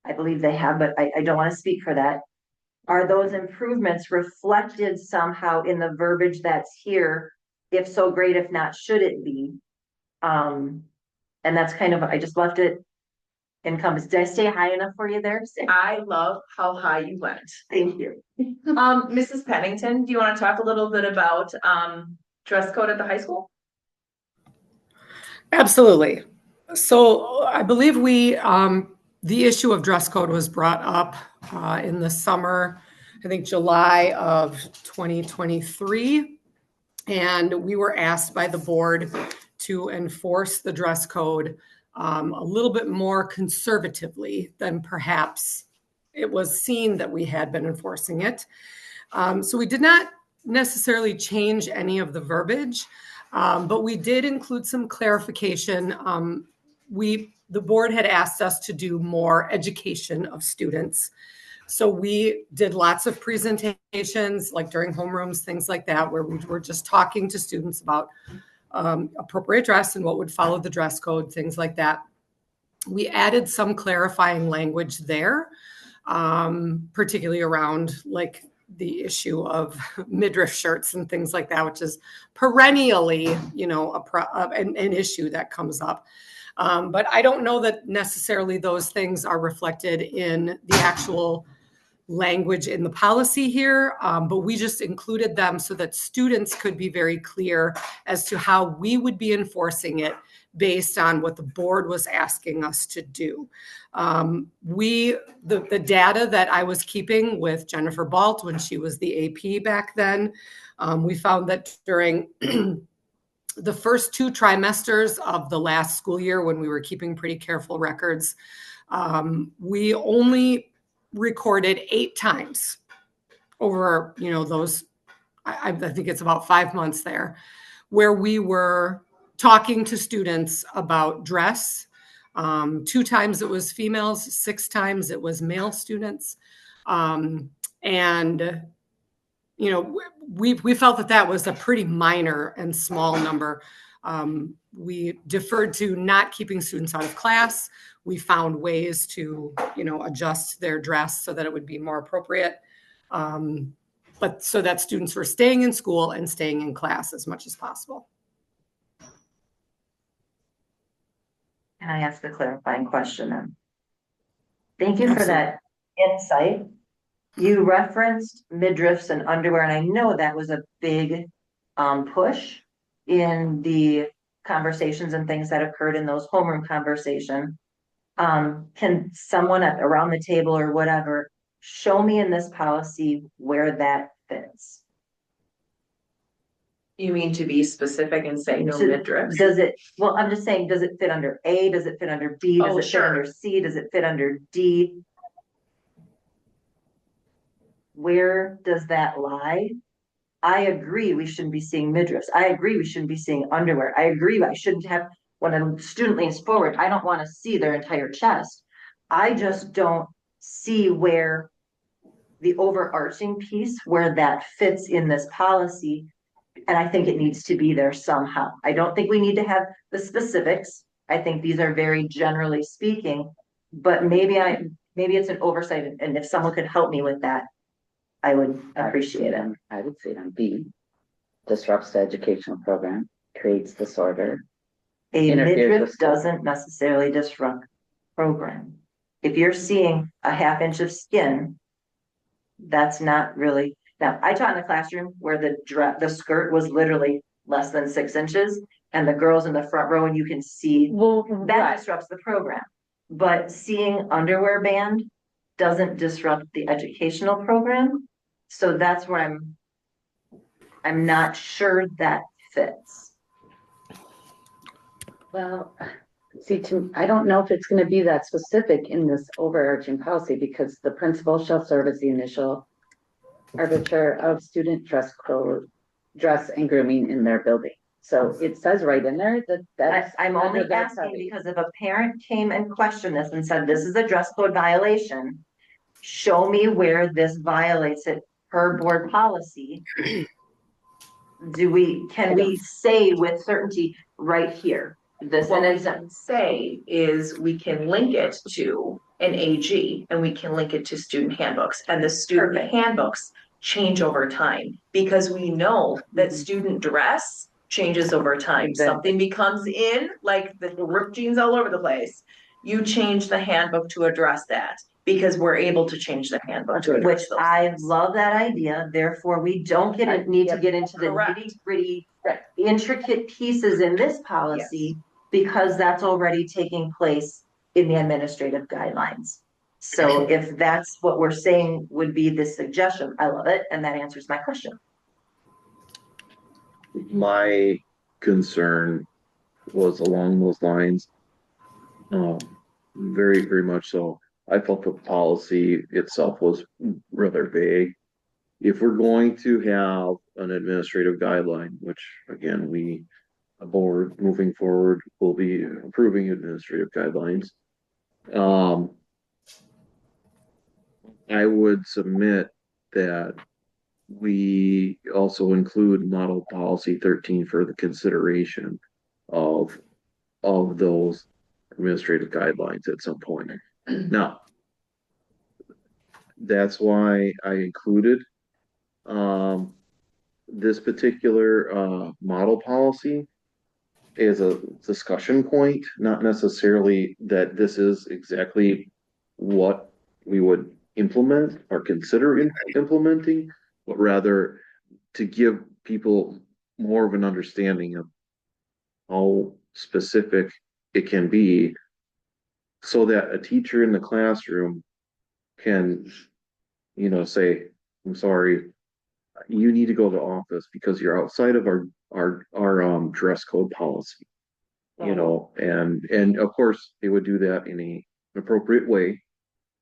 I believe they have, but I don't want to speak for that. Are those improvements reflected somehow in the verbiage that's here? If so, great. If not, should it be? And that's kind of, I just left it encompassed. Did I stay high enough for you there? I love how high you went. Thank you. Mrs. Pennington, do you want to talk a little bit about, dress code at the high school? Absolutely. So I believe the issue of dress code was brought up in the summer, I think July of 2023. And we were asked by the board to enforce the dress code a little bit more conservatively than perhaps it was seen that we had been enforcing it. So we did not necessarily change any of the verbiage, but we did include some clarification. The board had asked us to do more education of students. So we did lots of presentations, like during homerooms, things like that, where we were just talking to students about appropriate dress and what would follow the dress code, things like that. We added some clarifying language there, particularly around like the issue of midriff shirts and things like that, which is perennially, an issue that comes up. But I don't know that necessarily those things are reflected in the actual language in the policy here, but we just included them so that students could be very clear as to how we would be enforcing it based on what the board was asking us to do. The data that I was keeping with Jennifer Balt when she was the AP back then, we found that during the first 2 trimesters of the last school year, when we were keeping pretty careful records, we only recorded 8 times over, those, I think it's about 5 months there, where we were talking to students about dress. 2 times it was females, 6 times it was male students. And we felt that was a pretty minor and small number. We deferred to not keeping students out of class. We found ways to, adjust their dress so that it would be more appropriate. But so that students were staying in school and staying in class as much as possible. Can I ask a clarifying question then? Thank you for that insight. You referenced midriffs and underwear, and I know that was a big push in the conversations and things that occurred in those homeroom conversations. Can someone around the table or whatever show me in this policy where that fits? You mean to be specific and say no midriffs? Does it, well, I'm just saying, does it fit under A? Does it fit under B? Does it fit under C? Does it fit under D? Where does that lie? I agree we shouldn't be seeing midriffs. I agree we shouldn't be seeing underwear. I agree I shouldn't have, when a student leans forward, I don't want to see their entire chest. I just don't see where the overarching piece, where that fits in this policy. And I think it needs to be there somehow. I don't think we need to have the specifics. I think these are very generally speaking, but maybe it's an oversight. And if someone could help me with that, I would appreciate it. I would say on B, disrupts the educational program, creates disorder. A midriff doesn't necessarily disrupt program. If you're seeing a 1/2 inch of skin, that's not really. Now, I taught in a classroom where the skirt was literally less than 6 inches, and the girls in the front row, and you can see that disrupts the program. But seeing underwear band doesn't disrupt the educational program. So that's where I'm not sure that fits. Well, see, I don't know if it's going to be that specific in this overarching policy, because the principal shall serve as the initial arbiter of student dress code, dress and grooming in their building. So it says right in there that I'm only asking because if a parent came and questioned this and said, this is a dress code violation, show me where this violates it per board policy. Can we say with certainty right here? What we can say is we can link it to an AG and we can link it to student handbooks, and the student handbooks change over time, because we know that student dress changes over time. Something becomes in, like the ripped jeans all over the place. You change the handbook to address that, because we're able to change the handbook to address those I things. love that idea. Therefore, we don't need to get into the nitty gritty intricate pieces in this policy, because that's already taking place in the administrative guidelines. So if that's what we're saying would be the suggestion, I love it. And that answers my question. My concern was along those lines. Very, very much so. I felt the policy itself was rather vague. If we're going to have an administrative guideline, which again, a board moving forward will be approving administrative guidelines. I would submit that we also include model policy 13 for the consideration of those administrative guidelines at some point. Now, that's why I included this particular model policy as a discussion point, not necessarily that this is exactly what we would implement or consider implementing, but rather to give people more of an understanding of how specific it can be, so that a teacher in the classroom can, say, I'm sorry, you need to go to the office because you're outside of our dress code policy. And of course, they would do that in an appropriate way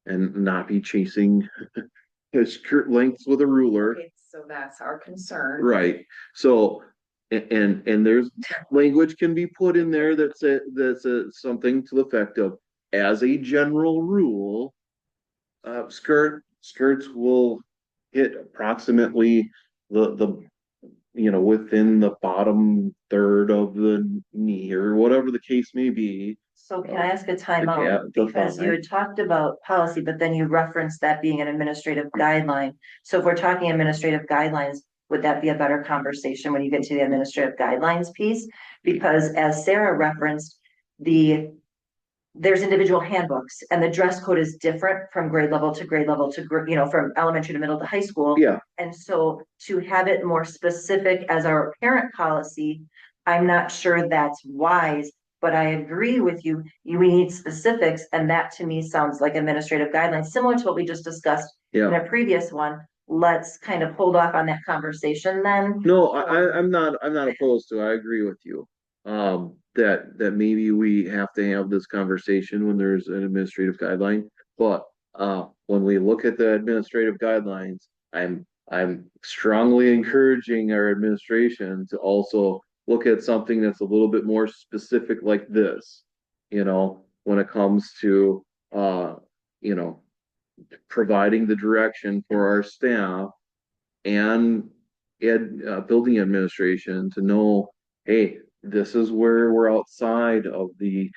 and not be chasing skirt lengths with a ruler. Okay, so that's our concern. Right. So, and there's language can be put in there that's something to the effect of, as a general rule, skirts will hit approximately the within the bottom third of the knee or whatever the case may be. So can I ask a Yeah, timeout? the Because you fine. had talked about policy, but then you referenced that being an administrative guideline. So if we're talking administrative guidelines, would that be a better conversation when you get to the administrative guidelines piece? Because as Sarah referenced, there's individual handbooks and the dress code is different from grade level to grade level to, from elementary to middle to high school. Yeah, And so to have it more specific as our parent policy, I'm not sure that's wise, but I agree with you. We need specifics, and that to me sounds like administrative guidelines, similar to what we just discussed in yeah. a previous one. Let's kind of hold off on that conversation then. No, I'm not opposed to, I agree with you. That maybe we have to have this conversation when there's an administrative guideline, but, when we look at the administrative guidelines, I'm strongly encouraging our administration to also look at something that's a little bit more specific like this, when it comes to, providing the direction for our staff and building administration to know, hey, this is where we're outside of the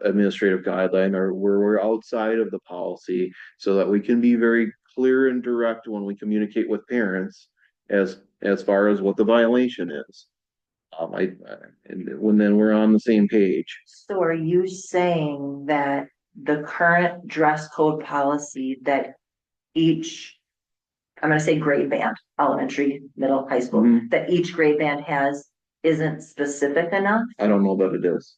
administrative guideline, or where we're outside of the policy, so that we can be very clear and direct when we communicate with parents as far as what the violation is. And when then we're on the same page. So are you saying that the current dress code policy that each, I'm gonna say grade band, elementary, middle, high school, Mhm. that each grade band has isn't specific enough? I don't know that it is.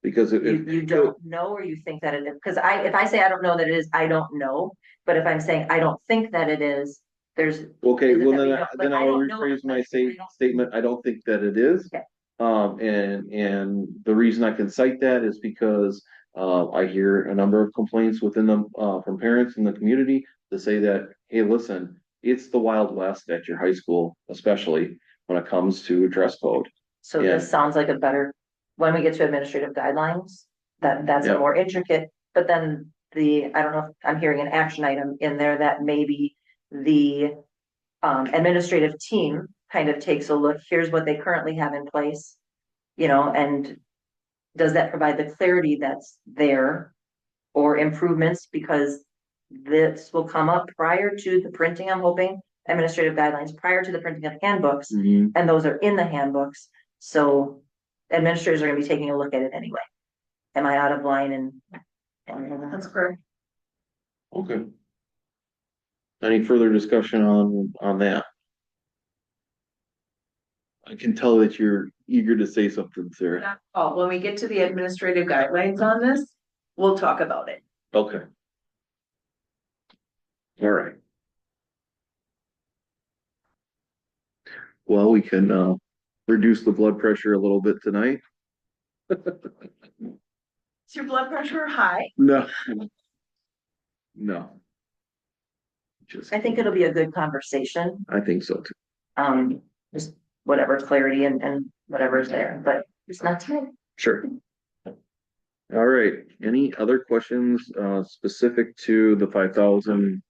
Because You don't know, or you think that it is? Because if I say I don't know that it is, I don't know. But if I'm saying I don't think that it is, there's. okay, Is it well, that we then, don't- then but I I'll don't know rephrase my because I don't- statement, I don't think that it is. Okay. And the reason I can cite that is because, I hear a number of complaints within them, from parents in the community to say that, hey, listen, it's the Wild West at your high school, especially when it comes to dress code. So Yeah. this sounds like a better, when we get to administrative guidelines, that's a Yeah. more intricate, but then I don't know, if I'm hearing an action item in there that maybe the administrative team kind of takes a look, here's what they currently have in place, and does that provide the clarity that's there or improvements? Because this will come up prior to the printing, I'm hoping, administrative guidelines, prior to the printing of handbooks, Mhm. and those are in the handbooks. So administrators are gonna be taking a look at it anyway. Am I out of line and? That's correct. Okay. Any further discussion on that? I can tell that you're eager to say something, Sarah. Oh, when we get to the administrative guidelines on this, we'll talk about it. Okay. All right. Well, we can, reduce the blood pressure a little bit tonight. Is your blood pressure high? No. No. Just, I think it'll be a good conversation, I think so too. just whatever clarity and whatever's there, but it's not tonight. Sure. All right, any other questions, specific to the 5,000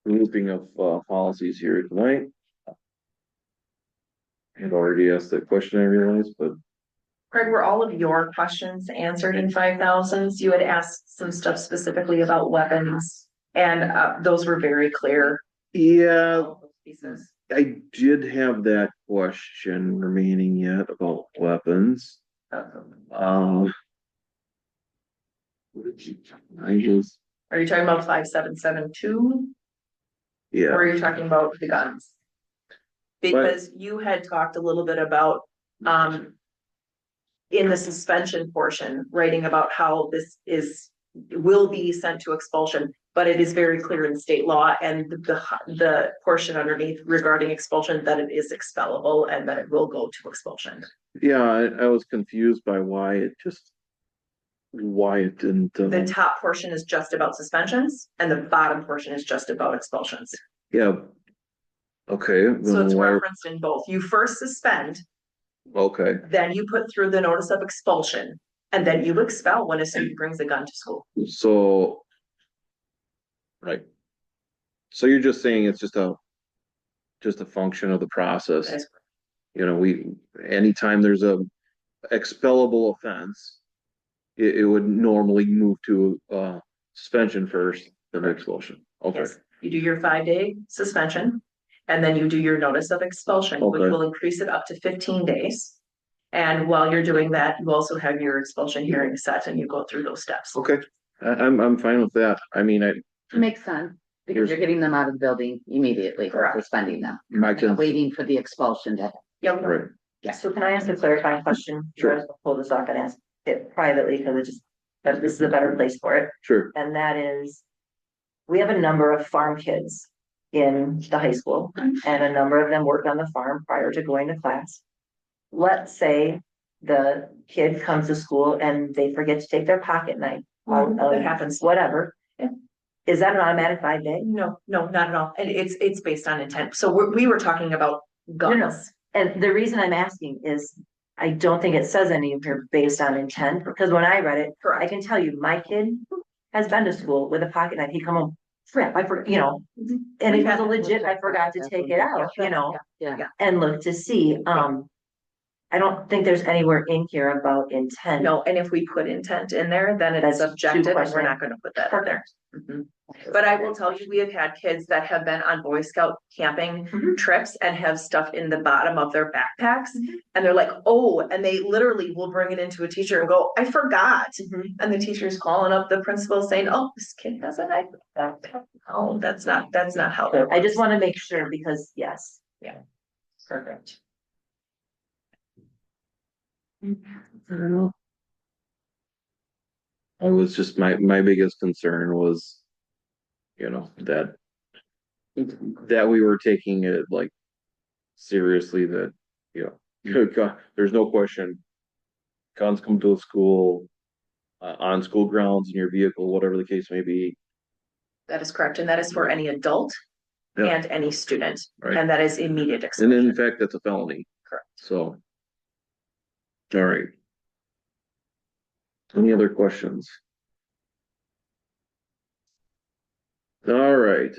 grouping of, policies here tonight? I've already asked that question, I realize, but Craig, were all of your questions answered in 5,000s? You had asked some stuff specifically about weapons, and those were very clear. yeah, All those pieces. I did have that question remaining yet about weapons. I Are you talking about 5772? Or Yeah, are you talking about the guns? Because you had talked a little bit about, in the suspension portion, writing about how this will be sent to expulsion, but it is very clear in state law and the portion underneath regarding expulsion that it is expellable and that it will go to expulsion. yeah, I was confused by why it didn't, The top portion is just about suspensions and the bottom portion is just about expulsions. yeah. Okay. So then it's why- referenced in both. You first suspend, Okay, then you put through the notice of expulsion, and then you expel when a student brings a gun to school. so. Right. So you're just saying it's just a function of the process. That is You know, anytime there's a expellable offense, it would normally move to, suspension first, then expulsion. Okay, Yes, you do your 5-day suspension, and then you do your notice of expulsion, which Okay. will increase it up to 15 days. And while you're doing that, you also have your expulsion hearing set and you go through those steps. okay. I'm fine with that. I mean, Makes sense, because you're getting them out of the building immediately, Correct. suspending them, I not can, waiting for the expulsion to. Yep. right, So can I ask a clarifying question? Sure. I'll pull this off and ask it privately because it just, that this is a better place for it. sure, And that is, we have a number of farm kids in the high school and a number of them work on the farm prior to going to class. Let's say the kid comes to school and they forget to take their pocket knife. That happens. Whatever. Yeah. Is that an automatic 5-day? No, not at all. And it's based on intent. So we were talking about No. guns. And the reason I'm asking is, I don't think it says any of here based on intent, because when I read it, I Correct. can tell you, my kid has been to school with a pocket knife, he come home, crap, I forgot, and it was a legit, I forgot to take it out, Yeah. and look to see, I don't think there's anywhere in here about intent. No, and if we put intent in there, then it is That's objective and we're question. not gonna put that in there. Mhm. But I will tell you, we have had kids that have been on Boy Scout camping Mhm. trips and have stuff in the bottom of their backpacks. Mhm. And they're like, oh, and they literally will bring it into a teacher and go, I forgot. Mhm. And the teacher's calling up the principal saying, oh, this kid has a knife. Oh, that's not how. that I just works. wanna make sure, because, yes. Perfect. I don't know. I was just, my biggest concern was, that we were taking it like seriously, that, there's no question. Guns come to a school, on school grounds, in your vehicle, whatever the case may be. That is correct. And that is for any adult Yeah. and any student. Right. And that is immediate And in exclusion. fact, that's a felony. Correct. So. All right. Any other questions? All right.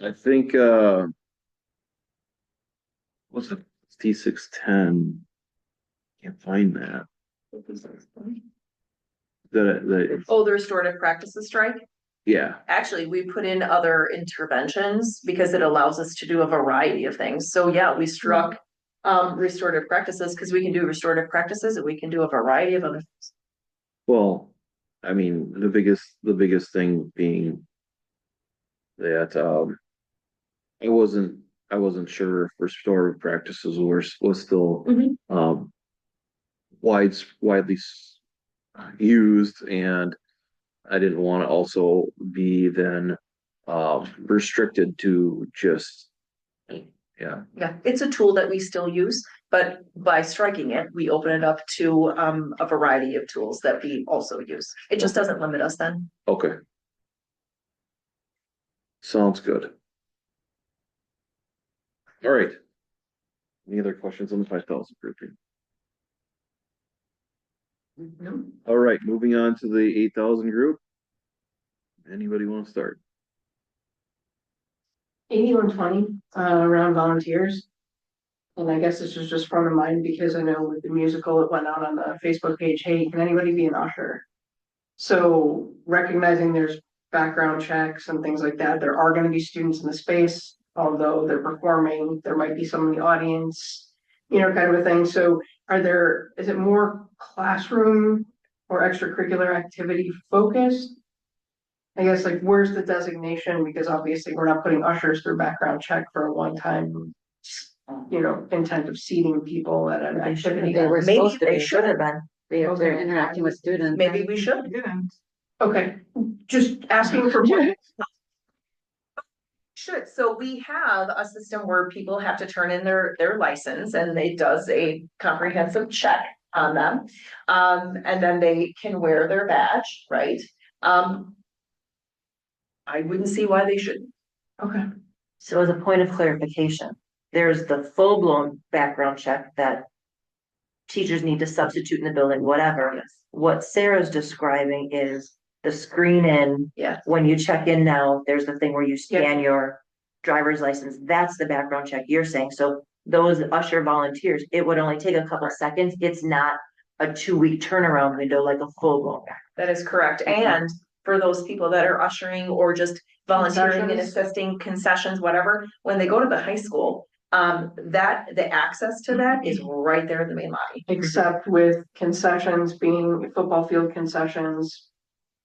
I think, what's it, T610? Can't find that. Oh, the restorative practices strike? Yeah, Actually, we put in other interventions because it allows us to do a variety of things. So yeah, we struck restorative practices because we can do restorative practices and we can do a variety of other things. well, I mean, the biggest thing being that, I wasn't sure if restorative practices was still, Mhm. widely used, and I didn't want to also be then, restricted to just, yeah, Yeah, it's a tool that we still use, but by striking it, we open it up to a variety of tools that we also use. It just doesn't limit us then. okay. Sounds good. All right. Any other questions on the 5,000 grouping? No. All right, moving on to the 8,000 group. Anybody want to start? 8120, around volunteers. And I guess this was just front of mind because I know with the musical, it went out on the Facebook page, hey, can anybody be an usher? So recognizing there's background checks and things like that, there are gonna be students in the space, although they're performing, there might be some in the audience. you know, kind of a thing. So is it more classroom or extracurricular activity focused? I guess like where's the designation? Because obviously we're not putting ushers through background check for a one-time, you know, intent of seating people at an They should activity. They were Maybe supposed to they be. should have been. They're interacting with students. Maybe we should. Didn't. Okay, just asking for. Should, so we have a system where people have to turn in their license and it does a comprehensive check on them. And then they can wear their badge, right? I wouldn't see why they shouldn't. Okay. So as a point of clarification, there's the full-blown background check that teachers need to substitute in the building, whatever. Yes. What Sarah's describing is the screen in. Yes. When you check in now, there's the thing where you scan your driver's license. That's the background check you're saying. So those usher volunteers, it would only take a couple seconds. It's not a 2-week turnaround window like a full-blown background. That is correct. And for those people that are ushering or just volunteering and Concessions. assisting concessions, whatever, when they go to the high school, that the access to that is right there in the main lobby. Except with concessions being football field concessions,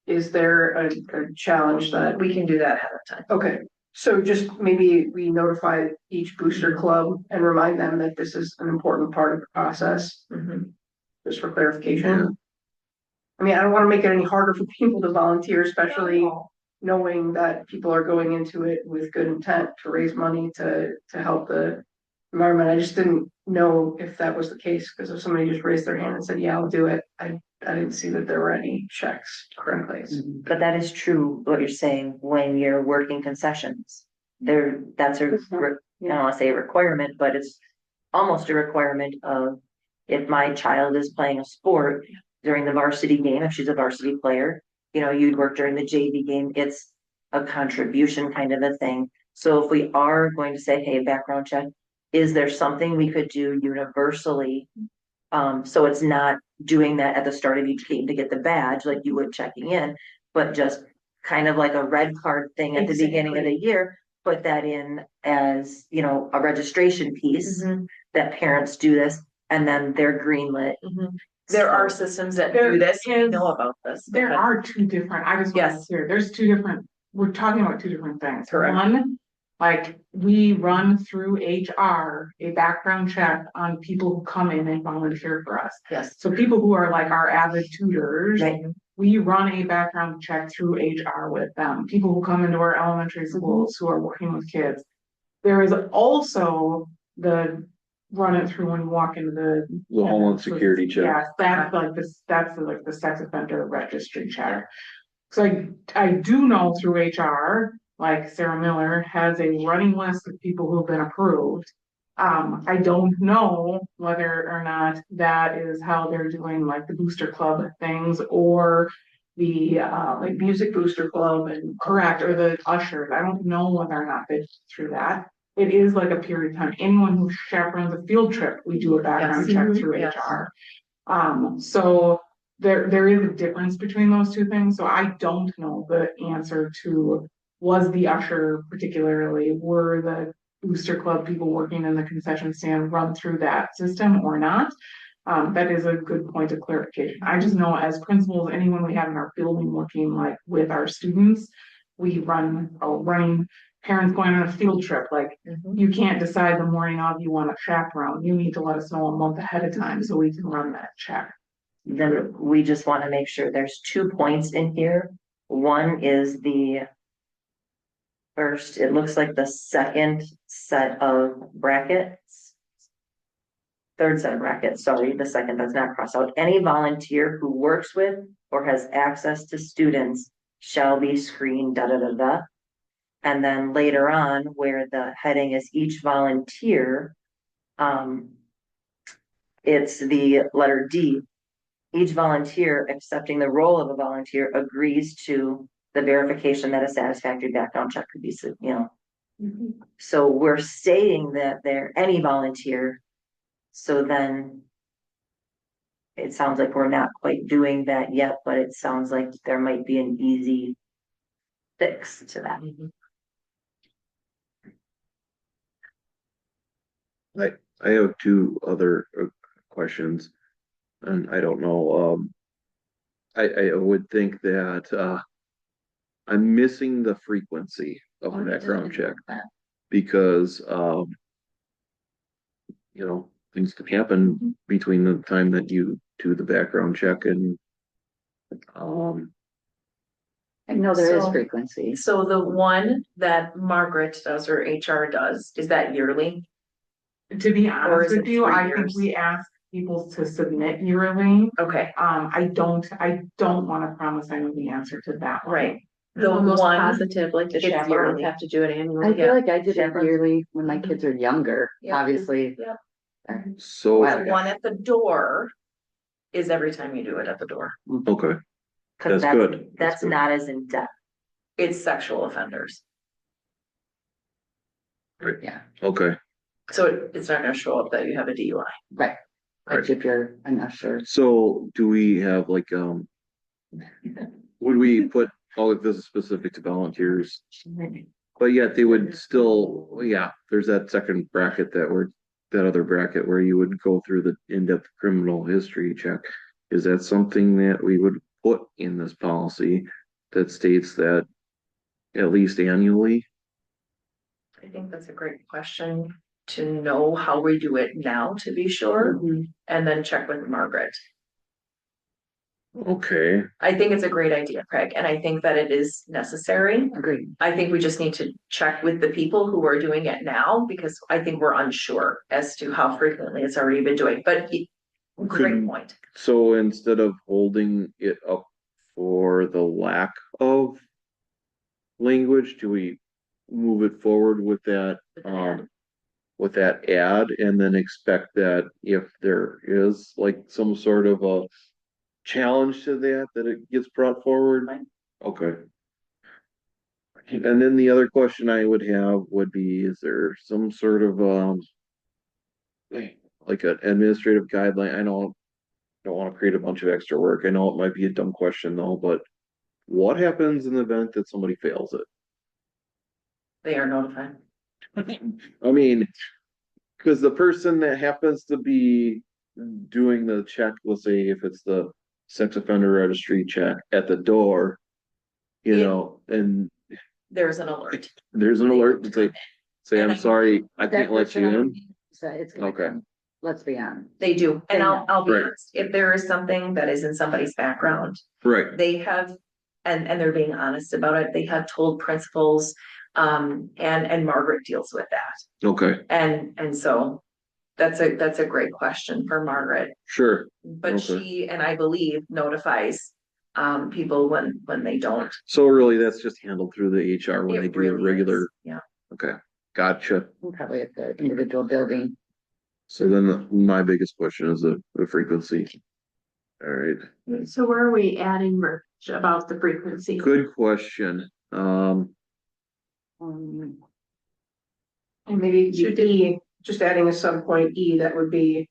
is there a challenge that We can do that ahead of time. Okay, so just maybe we notify each booster club and remind them that this is an important part of the process, just for clarification. I mean, I don't want to make it any harder for people to volunteer, especially knowing that people are going into it with good intent to raise money to help the environment. I just didn't know if that was the case, because if somebody just raised their hand and said, yeah, I'll do it, I didn't see that there were any checks in place. But that is true, what you're saying, when you're working concessions. That's a, I don't wanna say a requirement, but it's almost a requirement of if my child is playing a sport during the varsity game, if she's a varsity player, you know, you'd work during the JV game, it's a contribution kind of a thing. So if we are going to say, hey, background check, is there something we could do universally? So it's not doing that at the start of each game to get the badge like you would checking in, but just kind of like a red card thing at the beginning of the year, put that in as, you know, a registration piece that parents do this and then they're greenlit. There are systems that There do this. We is- know about this. There but- are two different, I just want to Yes. clear, there's two different, we're talking about two different things. Correct. One, like, we run through HR a background check on people who come in and volunteer for us. Yes. So people who are like our avid tutors, Right. we run a background check through HR with them. People who come into our elementary schools who are working with kids. There is also the run it through when you walk into the. The Homeland Security check. Yes, that's like this, that's like the sex offender registry check. So I do know through HR, like Sarah Miller has a running list of people who have been approved. I don't know whether or not that is how they're doing like the booster club things or the Like Music Booster Club and. correct, or the ushers. I don't know whether or not they through that. It is like a period of time. Anyone who chaperones a field trip, we do a background Yes. check through Yes. HR. So there is a difference between those two things. So I don't know the answer to, was the usher particularly, were the booster club people working in the concession stand run through that system or not? That is a good point of clarification. I just know as principals, anyone we have in our building working like with our students, we running parents going on a field trip, like you can't decide the morning of you want a chaperone. You need to let us know a month ahead of time so we can run that check. Then we just want to make sure there's 2 points in here. One is the first, it looks like the second set of brackets. Third set of brackets, sorry, the second that's not crossed out. Any volunteer who works with or has access to students shall be screened, da da da da. And then later on, where the heading is each volunteer, it's the letter D. Each volunteer accepting the role of a volunteer agrees to the verification that a satisfactory background check could be, you know. So we're stating that they're any volunteer. So then it sounds like we're not quite doing that yet, but it sounds like there might be an easy fix to that. I have two other questions. And I don't know, I would think that, I'm missing the frequency of a background check because, you know, things can happen between the time that you do the background check and, I know there is So- frequency. So the one that Margaret does or HR does, is that yearly? To be Or honest is it with you, 3 I think years? we ask people to submit yearly. Okay, I don't wanna promise I know the answer to that one. right. I'm The almost one, positive, like the it's chaperones yearly. have to do it I annually. feel like I did it Chaperones. yearly when my kids are younger, Yep. obviously. Yep. so, Wow. the one at the door is every time you do it at the door. okay, Cause That's good. That's That's good. not as in depth. It's sexual offenders. Yeah, okay. So it's not gonna show up that you have a DUI. right. Like if you're, I'm not sure. So do we have like, would we put, oh, this is specific to volunteers? But yet they would still, yeah, there's that second bracket that other bracket where you would go through the in-depth criminal history check. Is that something that we would put in this policy that states that at least annually? I think that's a great question to know how we do it now, to be sure, and then check with Margaret. Okay, I think it's a great idea, Craig, and I think that it is necessary. Agreed. I think we just need to check with the people who are doing it now, because I think we're unsure as to how frequently it's already been doing, but great Couldn't- point. so instead of holding it up for the lack of language, do we move it forward with that, with that ad and then expect that if there is like some sort of a challenge to that it gets brought forward? Fine. Okay. And then the other question I would have would be, is there some sort of, like an administrative guideline? I don't want to create a bunch of extra work. I know it might be a dumb question though, but what happens in the event that somebody fails it? They are notified. I mean, because the person that happens to be doing the check, let's say if it's the sex offender registry check at the door, you Yeah. know, and There's an alert. there's an alert to say, I'm sorry, I That can't let you person, in. So it's gonna Okay. come, let's be honest. They do, and I'll be Right. honest, if there is something that is in somebody's background, Right, they have, and they're being honest about it, they have told principals, and Margaret deals with that. okay, And so that's a great question for Margaret, sure. but Okay. she, and I believe notifies people when they don't. So really, that's just handled through the HR when It they do the really is, regular, yeah. okay, gotcha. Probably at the individual building. So then my biggest question is the frequency. All right, So where are we adding merch about the frequency? good question. Um, And maybe Should E, just adding a sub point E, that would be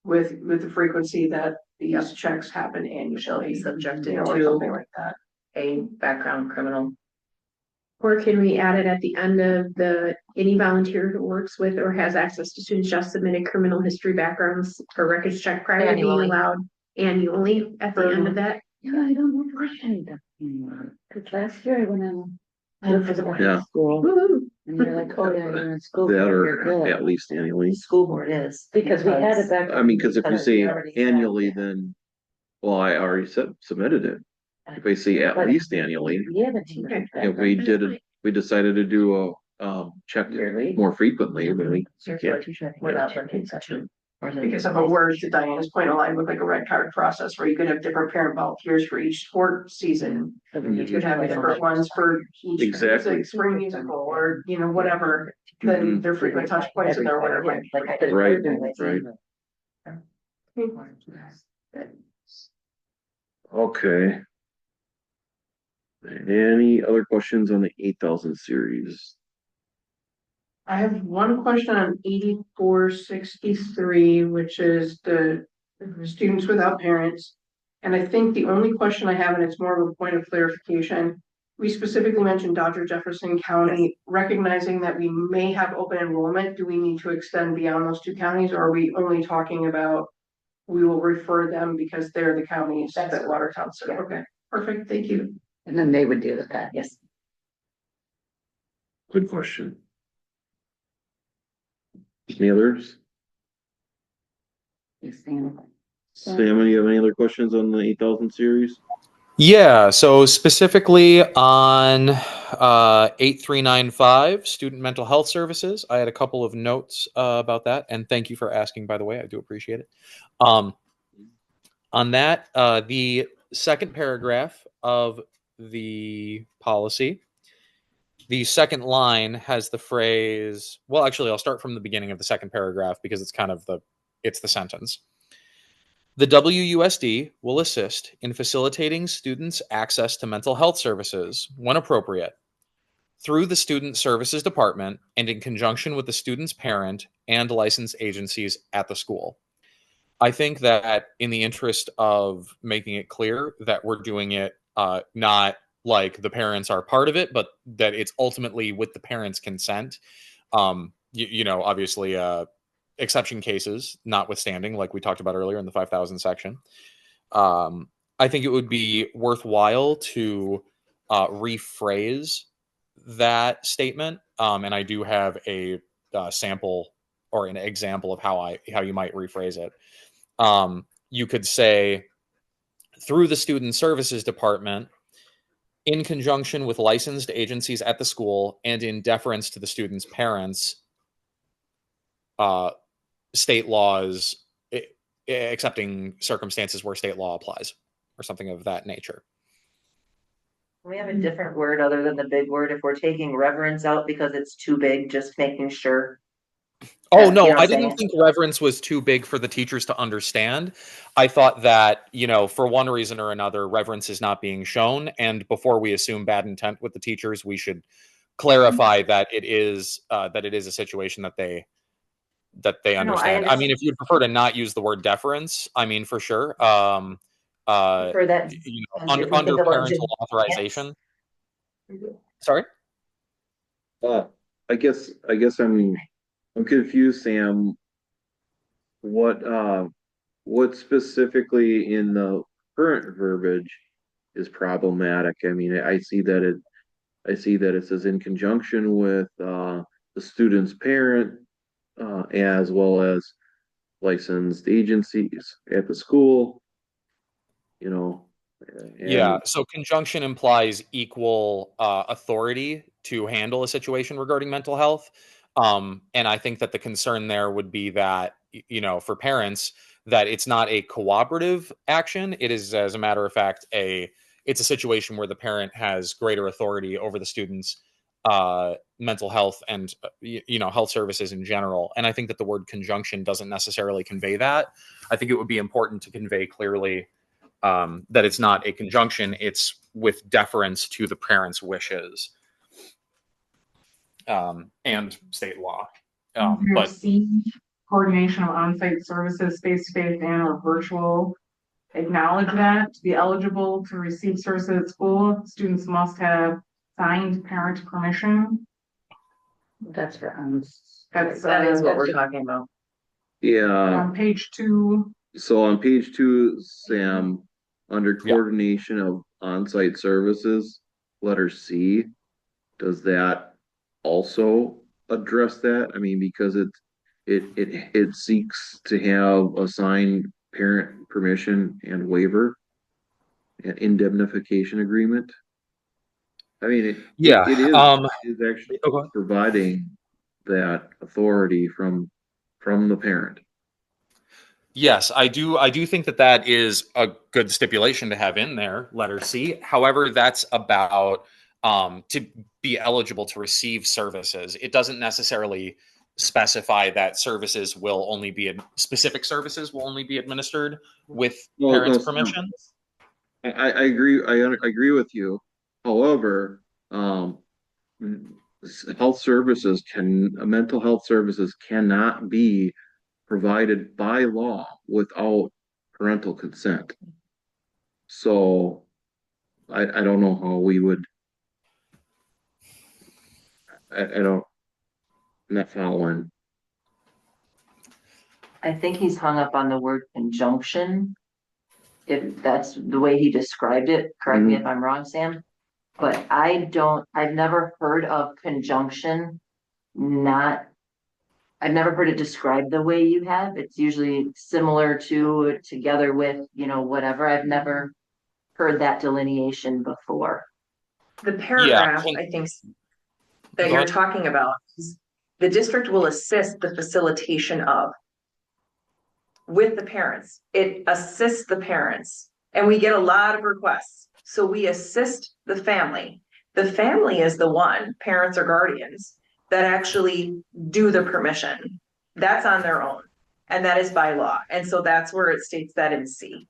with the frequency that these checks happen Shall be annually. subjected You know, or to something like that. a background criminal. Or can we add it at the end of any volunteer who works with or has access to students just submitted criminal history backgrounds or records check prior to being Annually. allowed annually at the end of that? Yeah, I don't know if I had that anymore, cause last year I went in. For the Yeah. school, Woo-hoo. and they're like, oh yeah, you're in school. That you're or good. at least annually. School board is. Because we had it back. I mean, because if you Because say we already said annually, that. then, well, I already submitted it. If I say at But- least annually, We have a teacher. Okay. if we did it, we decided to do a check Yearly. more frequently, then we can't. Without looking such a. Because of a word, to Diana's point, aligned with like a red card process where you could have different parent volunteers for each sport season. You could have different ones for each Exactly. music, spring musical, or, you know, whatever, then their frequent touch points in there, whatever. Right, right. Okay. Any other questions on the 8,000 series? I have one question on 8463, which is the students without parents. And I think the only question I have, and it's more of a point of clarification, we specifically mentioned Dr. Jefferson County, recognizing that we may have open enrollment. Do we need to extend beyond those two counties, or are we only talking about we will refer them because they're the counties that Watertown serve? Yeah. Okay, perfect, thank you. And then they would do the that. Yes. Good question. Any others? Sam. Sam, do you have any other questions on the 8,000 series? Yeah, so specifically on 8395, student mental health services, I had a couple of notes about that, and thank you for asking, by the way, I do appreciate it. On that, the second paragraph of the policy, the second line has the phrase, well, actually, I'll start from the beginning of the second paragraph because it's kind of it's the sentence. The WUSD will assist in facilitating students' access to mental health services when appropriate through the Student Services Department and in conjunction with the student's parent and licensed agencies at the school. I think that in the interest of making it clear that we're doing it not like the parents are part of it, but that it's ultimately with the parents' consent. Obviously, exception cases notwithstanding, like we talked about earlier in the 5,000 section. I think it would be worthwhile to rephrase that statement. And I do have a sample or an example of how you might rephrase it. You could say, through the Student Services Department, in conjunction with licensed agencies at the school and in deference to the student's parents, state laws, excepting circumstances where state law applies, or something of that nature. We have a different word other than the big word if we're taking reverence out because it's too big, just making sure. Oh, no, You know what I I'm didn't saying? think reverence was too big for the teachers to understand. I thought that, for one reason or another, reverence is not being shown. And before we assume bad intent with the teachers, we should clarify that it is a situation that they understand. I mean, if you'd prefer to not use the word deference, I mean, for sure. For that. Under parental authorization. Sorry? I guess I'm confused, Sam. What specifically in the current verbiage is problematic? I mean, I see that it says in conjunction with the student's parent, as well as licensed agencies at the school. Yeah, so conjunction implies equal authority to handle a situation regarding mental health. And I think that the concern there would be that, for parents, that it's not a cooperative action. It is, as a matter of fact, it's a situation where the parent has greater authority over the student's mental health and, health services in general. And I think that the word conjunction doesn't necessarily convey that. I think it would be important to convey clearly that it's not a conjunction, it's with deference to the parents' wishes and state law. But Coordination of on-site services, face-to-face and or virtual. Acknowledge that to be eligible to receive services at school, students must have signed parent permission. That's for That is what we're talking about. Yeah. On page 2. So on page 2, Sam, under coordination of on-site services, letter C, does that also address that? I mean, because it seeks to have assigned parent permission and waiver and indemnification agreement. I mean, it is actually providing that authority from the parent. Yes, I do think that is a good stipulation to have in there, letter C. However, that's about to be eligible to receive services. It doesn't necessarily specify that specific services will only be administered with parents' permission. I agree. I agree with you. However, mental health services cannot be provided by law without parental consent. So I don't know how we would I don't, I'm not following. I think he's hung up on the word conjunction. If that's the way he described it, correct me if I'm wrong, Sam. But I've never heard of conjunction, not, I've never heard it described the way you have. It's usually similar to, together with, whatever. I've never heard that delineation before. The paragraph, Yeah. I think, that Go you're ahead. talking about, is the district will assist the facilitation of with the parents. It assists the parents, and we get a lot of requests. So we assist the family. The family is the one, parents or guardians, that actually do the permission. That's on their own, and that is by law. And so that's where it states that in C.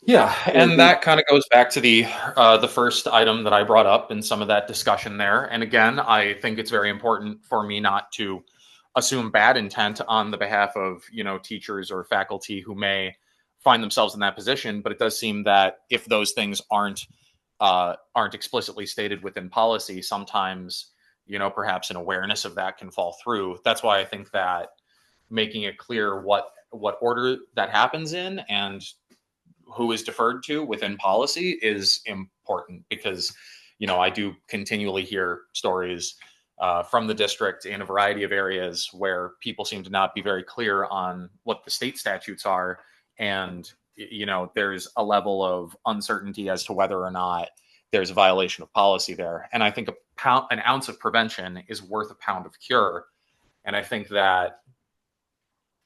Yeah, and that kind of goes back to the first item that I brought up and some of that discussion there. And again, I think it's very important for me not to assume bad intent on the behalf of, teachers or faculty who may find themselves in that position. But it does seem that if those things aren't explicitly stated within policy, sometimes, perhaps an awareness of that can fall through. That's why I think that making it clear what order that happens in and who is deferred to within policy is important, because I do continually hear stories from the district in a variety of areas where people seem to not be very clear on what the state statutes are, and there's a level of uncertainty as to whether or not there's a violation of policy there. And I think an ounce of prevention is worth a pound of cure, and I think that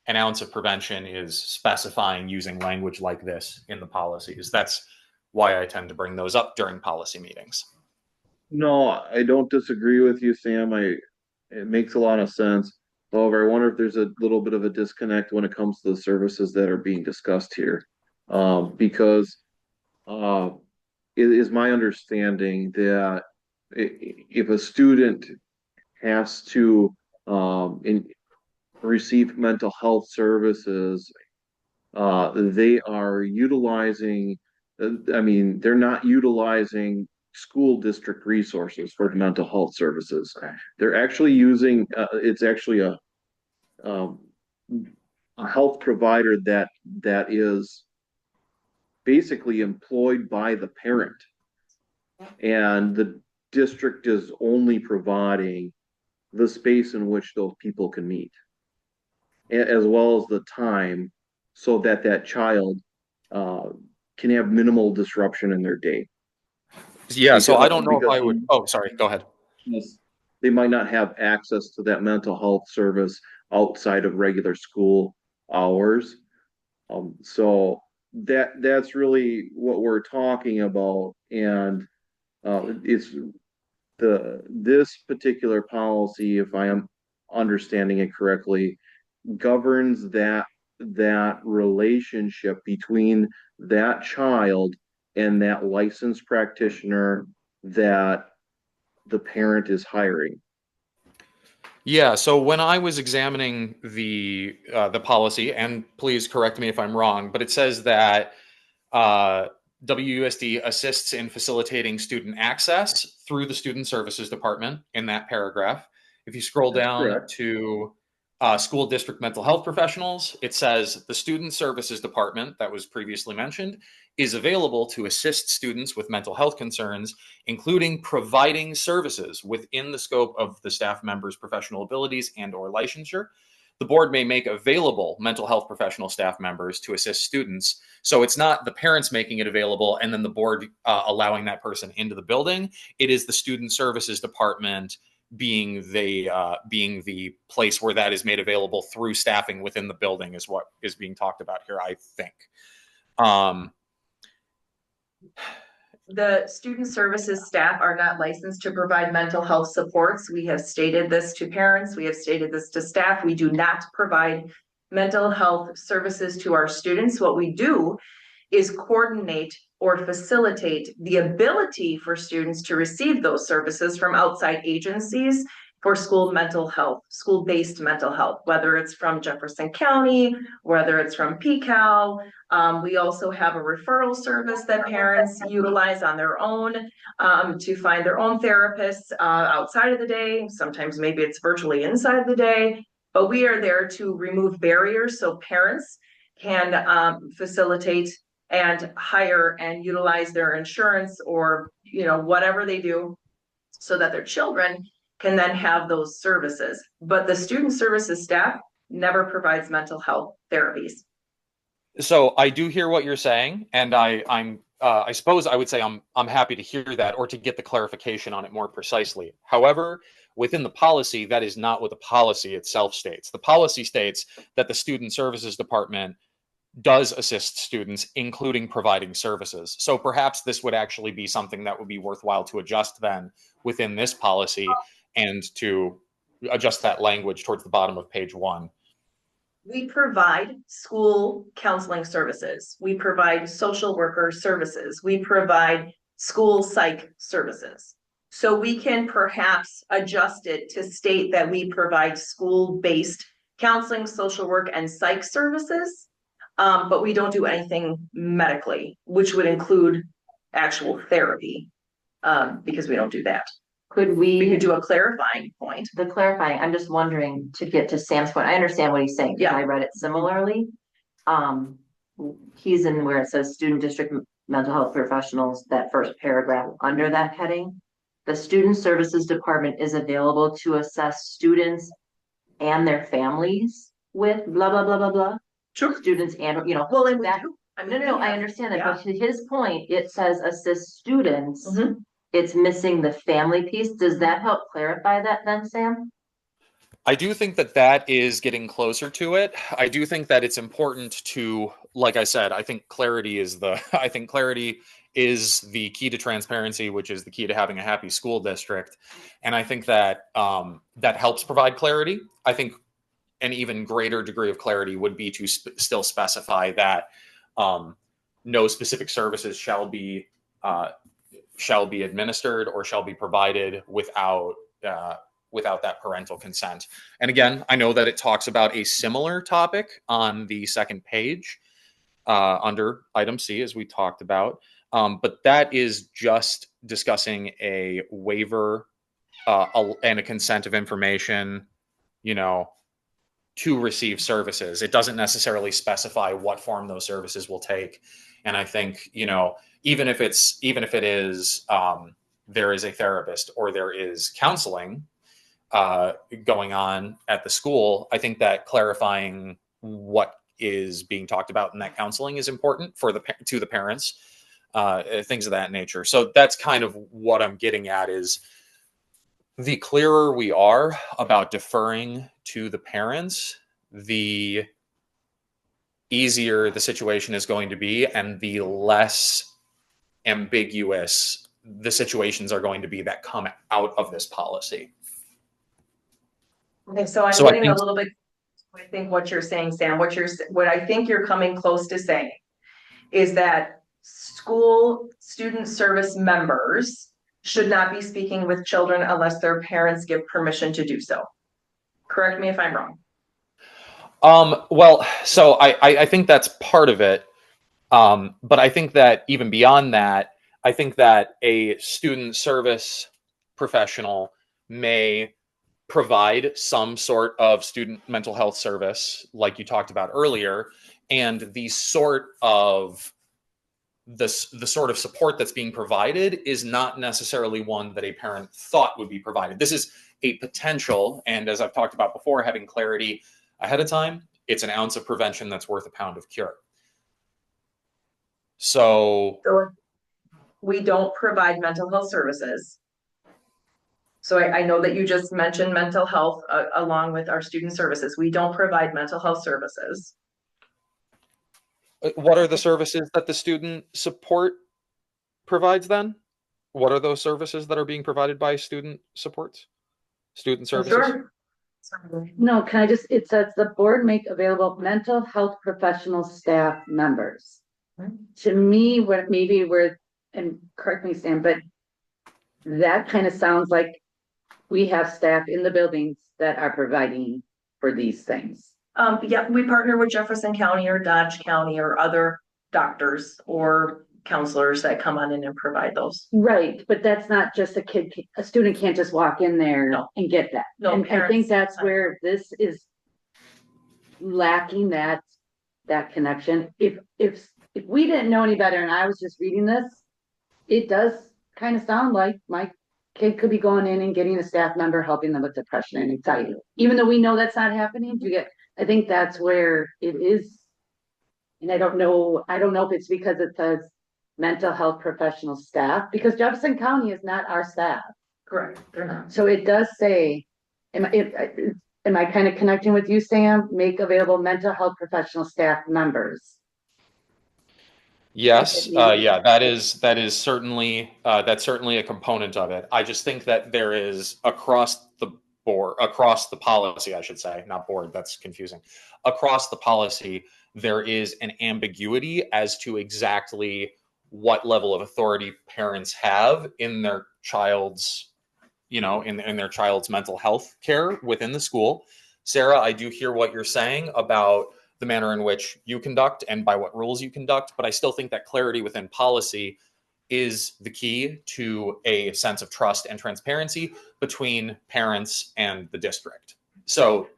an ounce of prevention is specifying using language like this in the policies. That's why I tend to bring those up during policy meetings. No, I don't disagree with you, Sam. It makes a lot of sense. However, I wonder if there's a little bit of a disconnect when it comes to the services that are being discussed here. Because it is my understanding that if a student has to receive mental health services, they are utilizing, they're not utilizing school district resources for mental health services. They're actually using, it's actually a health provider that is basically employed by the parent. And the district is only providing the space in which those people can meet, as well as the time, so that that child can have minimal disruption in their day. Yeah, so I don't know if I would. Oh, sorry. Go ahead. They might not have access to that mental health service outside of regular school hours. So that's really what we're talking about, and it's this particular policy, if I am understanding it correctly, governs that relationship between that child and that licensed practitioner that the parent is hiring. Yeah, so when I was examining the policy, and please correct me if I'm wrong, but it says that WUSD assists in facilitating student access through the Student Services Department in that paragraph. If you scroll down to school district mental health professionals, it says the Student Services Department that was previously mentioned is available to assist students with mental health concerns, including providing services within the scope of the staff member's professional abilities and or licensure. The board may make available mental health professional staff members to assist students. So it's not the parents making it available and then the board allowing that person into the building. It is the Student Services Department being the place where that is made available through staffing within the building is what is being talked about here, I think. The student services staff are not licensed to provide mental health supports. We have stated this to parents. We have stated this to staff. We do not provide mental health services to our students. What we do is coordinate or facilitate the ability for students to receive those services from outside agencies for school mental health, school-based mental health, whether it's from Jefferson County, whether it's from PCAL. We also have a referral service that parents utilize on their own to find their own therapists outside of the day. Sometimes maybe it's virtually inside the day, but we are there to remove barriers so parents can facilitate and hire and utilize their insurance or, you know, whatever they do so that their children can then have those services. But the student services staff never provides mental health therapies. So I do hear what you're saying, and I suppose I would say I'm happy to hear that or to get the clarification on it more precisely. However, within the policy, that is not what the policy itself states. The policy states that the Student Services Department does assist students, including providing services. So perhaps this would actually be something that would be worthwhile to adjust then within this policy and to adjust that language towards the bottom of page 1. We provide school counseling services. We provide social worker services. We provide school psych services. So we can perhaps adjust it to state that we provide school-based counseling, social work, and psych services. But we don't do anything medically, which would include actual therapy, because we don't do that. Could We could do a clarifying point. the clarifying, I'm just wondering to get to Sam's point, I understand what he's saying, yeah, Yeah. I read it similarly. He's in where it says student district mental health professionals, that first paragraph under that heading. The student services department is available to assess students and their families with blah, blah, blah, blah, blah. Sure. Students and, you know, Well, and we that, do. I no, mean, no, we I have- understand that, yeah. but to his point, it says assist students. Mhm. It's missing the family piece. Does that help clarify that then, Sam? I do think that that is getting closer to it. I do think that it's important to, like I said, I think clarity is the key to transparency, which is the key to having a happy school district. And I think that that helps provide clarity. I think an even greater degree of clarity would be to still specify that no specific services shall be administered or shall be provided without that parental consent. And again, I know that it talks about a similar topic on the second page under item C, as we talked about. But that is just discussing a waiver and a consent of information, you know, to receive services. It doesn't necessarily specify what form those services will take. And I think, you know, even if it is there is a therapist or there is counseling going on at the school, I think that clarifying what is being talked about in that counseling is important to the parents, things of that nature. So that's kind of what I'm getting at is the clearer we are about deferring to the parents, the easier the situation is going to be and the less ambiguous the situations are going to be that come out of this policy. Okay, so I'm So I getting a think- little bit, I think what you're saying, Sam, what I think you're coming close to saying is that school student service members should not be speaking with children unless their parents give permission to do so. Correct me if I'm wrong. Well, so I think that's part of it. But I think that even beyond that, I think that a student service professional may provide some sort of student mental health service, like you talked about earlier, and the sort of support that's being provided is not necessarily one that a parent thought would be provided. This is a potential, and as I've talked about before, having clarity ahead of time, it's an ounce of prevention that's worth a pound of cure. So We don't provide mental health services. So I know that you just mentioned mental health along with our student services. We don't provide mental health services. what are the services that the student support provides then? What are those services that are being provided by student services? Sure. No, can I just, it says the board make available mental health professional staff members. To me, and correct me, Sam, but that kind of sounds like we have staff in the buildings that are providing for these things. Yeah, we partner with Jefferson County or Dodge County or other doctors or counselors that come on in and provide those. Right, but that's not just a student can't just walk in there No. and get that. No, And I parents- think that's where this is lacking that connection. If we didn't know any better and I was just reading this, it does kind of sound like my kid could be going in and getting a staff member helping them with depression and anxiety. Even though we know that's not happening, I think that's where it is. And I don't know if it's because it says mental health professional staff, because Jefferson County is not our staff. Correct, they're not. So it does say, am I kind of connecting with you, Sam? Make available mental health professional staff members. Yes, yeah, that is certainly that's certainly a component of it. I just think that there is across the policy, I should say, not board, that's confusing. Across the policy, there is an ambiguity as to exactly what level of authority parents have in their child's, in their child's mental health care within the school. Sarah, I do hear what you're saying about the manner in which you conduct and by what rules you conduct, but I still think that clarity within policy is the key to a sense of trust and transparency between parents and the district. So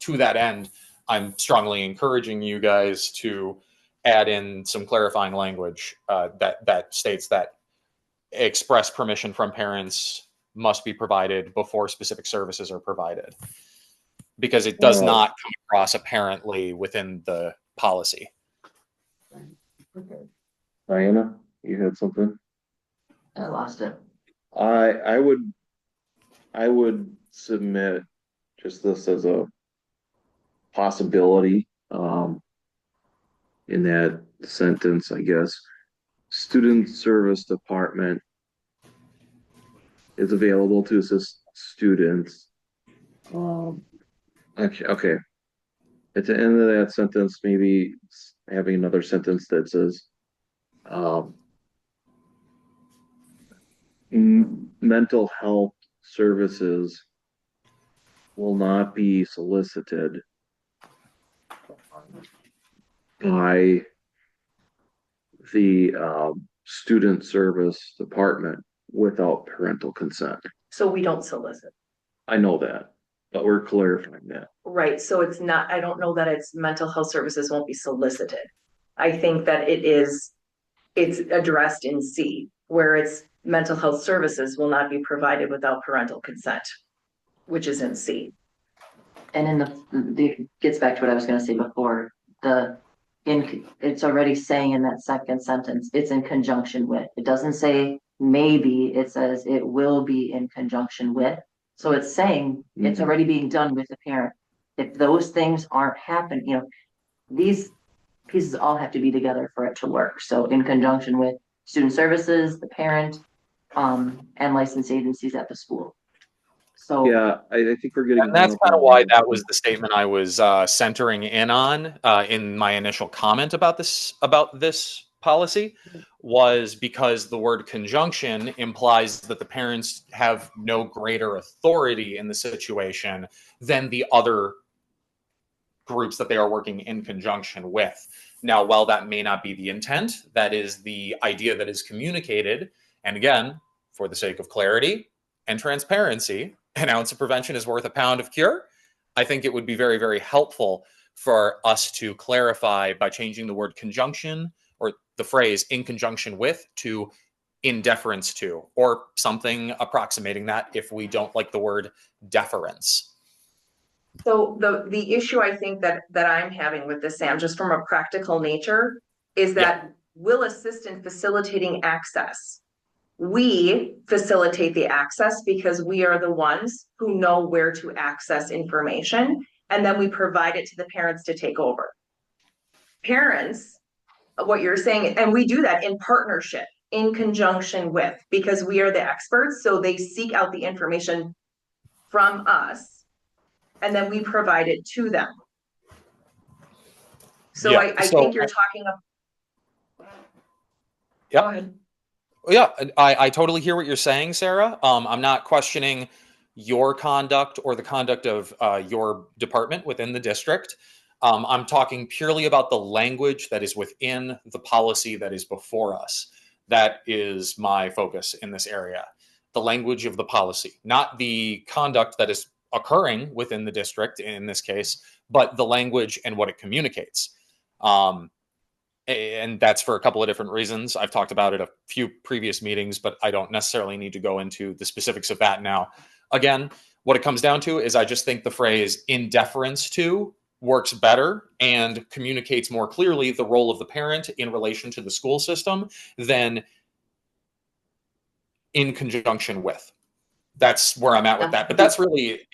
to that end, I'm strongly encouraging you guys to add in some clarifying language that states that express permission from parents must be provided before specific services are provided, because it does not come across apparently within the policy. Diana, you had something? I lost it. I would submit just this as a possibility, in that sentence, I guess. Student service department is available to assist students. Okay. At the end of that sentence, maybe having another sentence that says, mental health services will not be solicited by the student service department without parental consent. So we don't solicit. I know that, but we're clarifying that. Right, so it's not, I don't know that it's mental health services won't be solicited. I think that it's addressed in C, where it's mental health services will not be provided without parental consent, which is in C. And in it gets back to what I was gonna say before, it's already saying in that second sentence, it's in conjunction with. It doesn't say maybe, it says it will be in conjunction with. So it's saying it's already being done with the parent. If those things aren't happening, these pieces all have to be together for it to work. So in conjunction with student services, the parent, and licensed agencies at the school. So Yeah, I think we're getting. And that's kind of why that was the statement I was centering in on in my initial comment about this policy, was because the word conjunction implies that the parents have no greater authority in the situation than the other groups that they are working in conjunction with. Now, while that may not be the intent, that is the idea that is communicated. And again, for the sake of clarity and transparency, an ounce of prevention is worth a pound of cure. I think it would be very, very helpful for us to clarify by changing the word conjunction, or the phrase in conjunction with, to in deference to, or something approximating that if we don't like the word deference. So the issue I think that I'm having with this, Sam, just from a practical nature, is that will assist in facilitating access. We facilitate the access because we are the ones who know where to access information, and then we provide it to the parents to take over. Parents, what you're saying, and we do that in partnership, in conjunction with, because we are the experts, so they seek out the information from us, and then we provide it to them. So Yeah, I think you're talking about. Yeah. Yeah, I totally hear what you're saying, Sarah. I'm not questioning your conduct or the conduct of your department within the district. I'm talking purely about the language that is within the policy that is before us. That is my focus in this area. The language of the policy, not the conduct that is occurring within the district in this case, but the language and what it communicates. And that's for a couple of different reasons. I've talked about it a few previous meetings, but I don't necessarily need to go into the specifics of that now. Again, what it comes down to is I just think the phrase "in deference to" works better and communicates more clearly the role of the parent in relation to the school system than "in conjunction with." That's where I'm at with that. But that's really,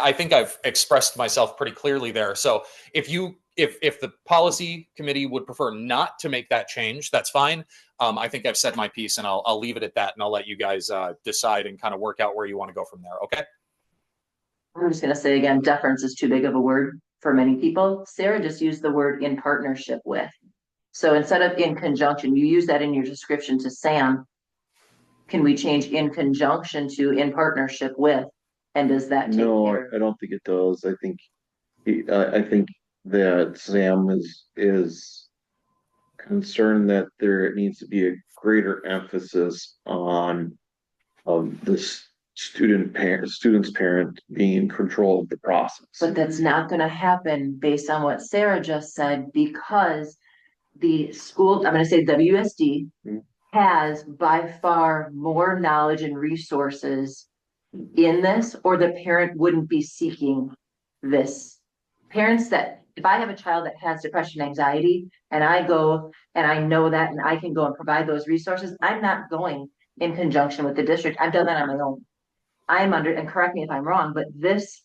I think I've expressed myself pretty clearly there. So if the policy committee would prefer not to make that change, that's fine. I think I've said my piece, and I'll leave it at that, and I'll let you guys decide and kind of work out where you want to go from there. Okay. I'm just gonna say again, deference is too big of a word for many people. Sarah just used the word "in partnership with." So instead of "in conjunction," you use that in your description to Sam. Can we change "in conjunction to" "in partnership with"? And does that take No, care? I don't think it does. I think that Sam is concerned that there needs to be a greater emphasis on this student's parent being in control of the process. But that's not gonna happen based on what Sarah just said, because the school, I'm gonna say WSD, has by far more knowledge and resources in this, or the parent wouldn't be seeking this. Parents that, if I have a child that has depression, anxiety, and I go and I know that, and I can go and provide those resources, I'm not going in conjunction with the district. I've done that on my own. I'm under, and correct me if I'm wrong, but this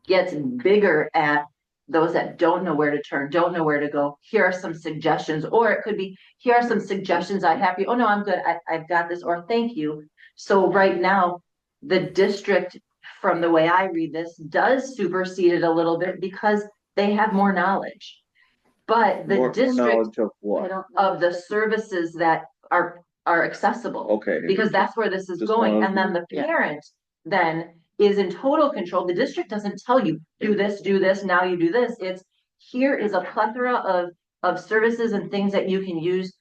gets bigger at those that don't know where to turn, don't know where to go. Here are some suggestions, or it could be, here are some suggestions I have. Oh no, I'm good. I've got this, or thank you. So right now, the district, from the way I read this, does supersede it a little bit because they have more knowledge. But the More district knowledge of what? of the services that are accessible. Okay. Because that's where this is Just going. wanted And then the to- parent then is in total control. The district doesn't tell you, do this, now you do this. It's, here is a plethora of services and things that you can use.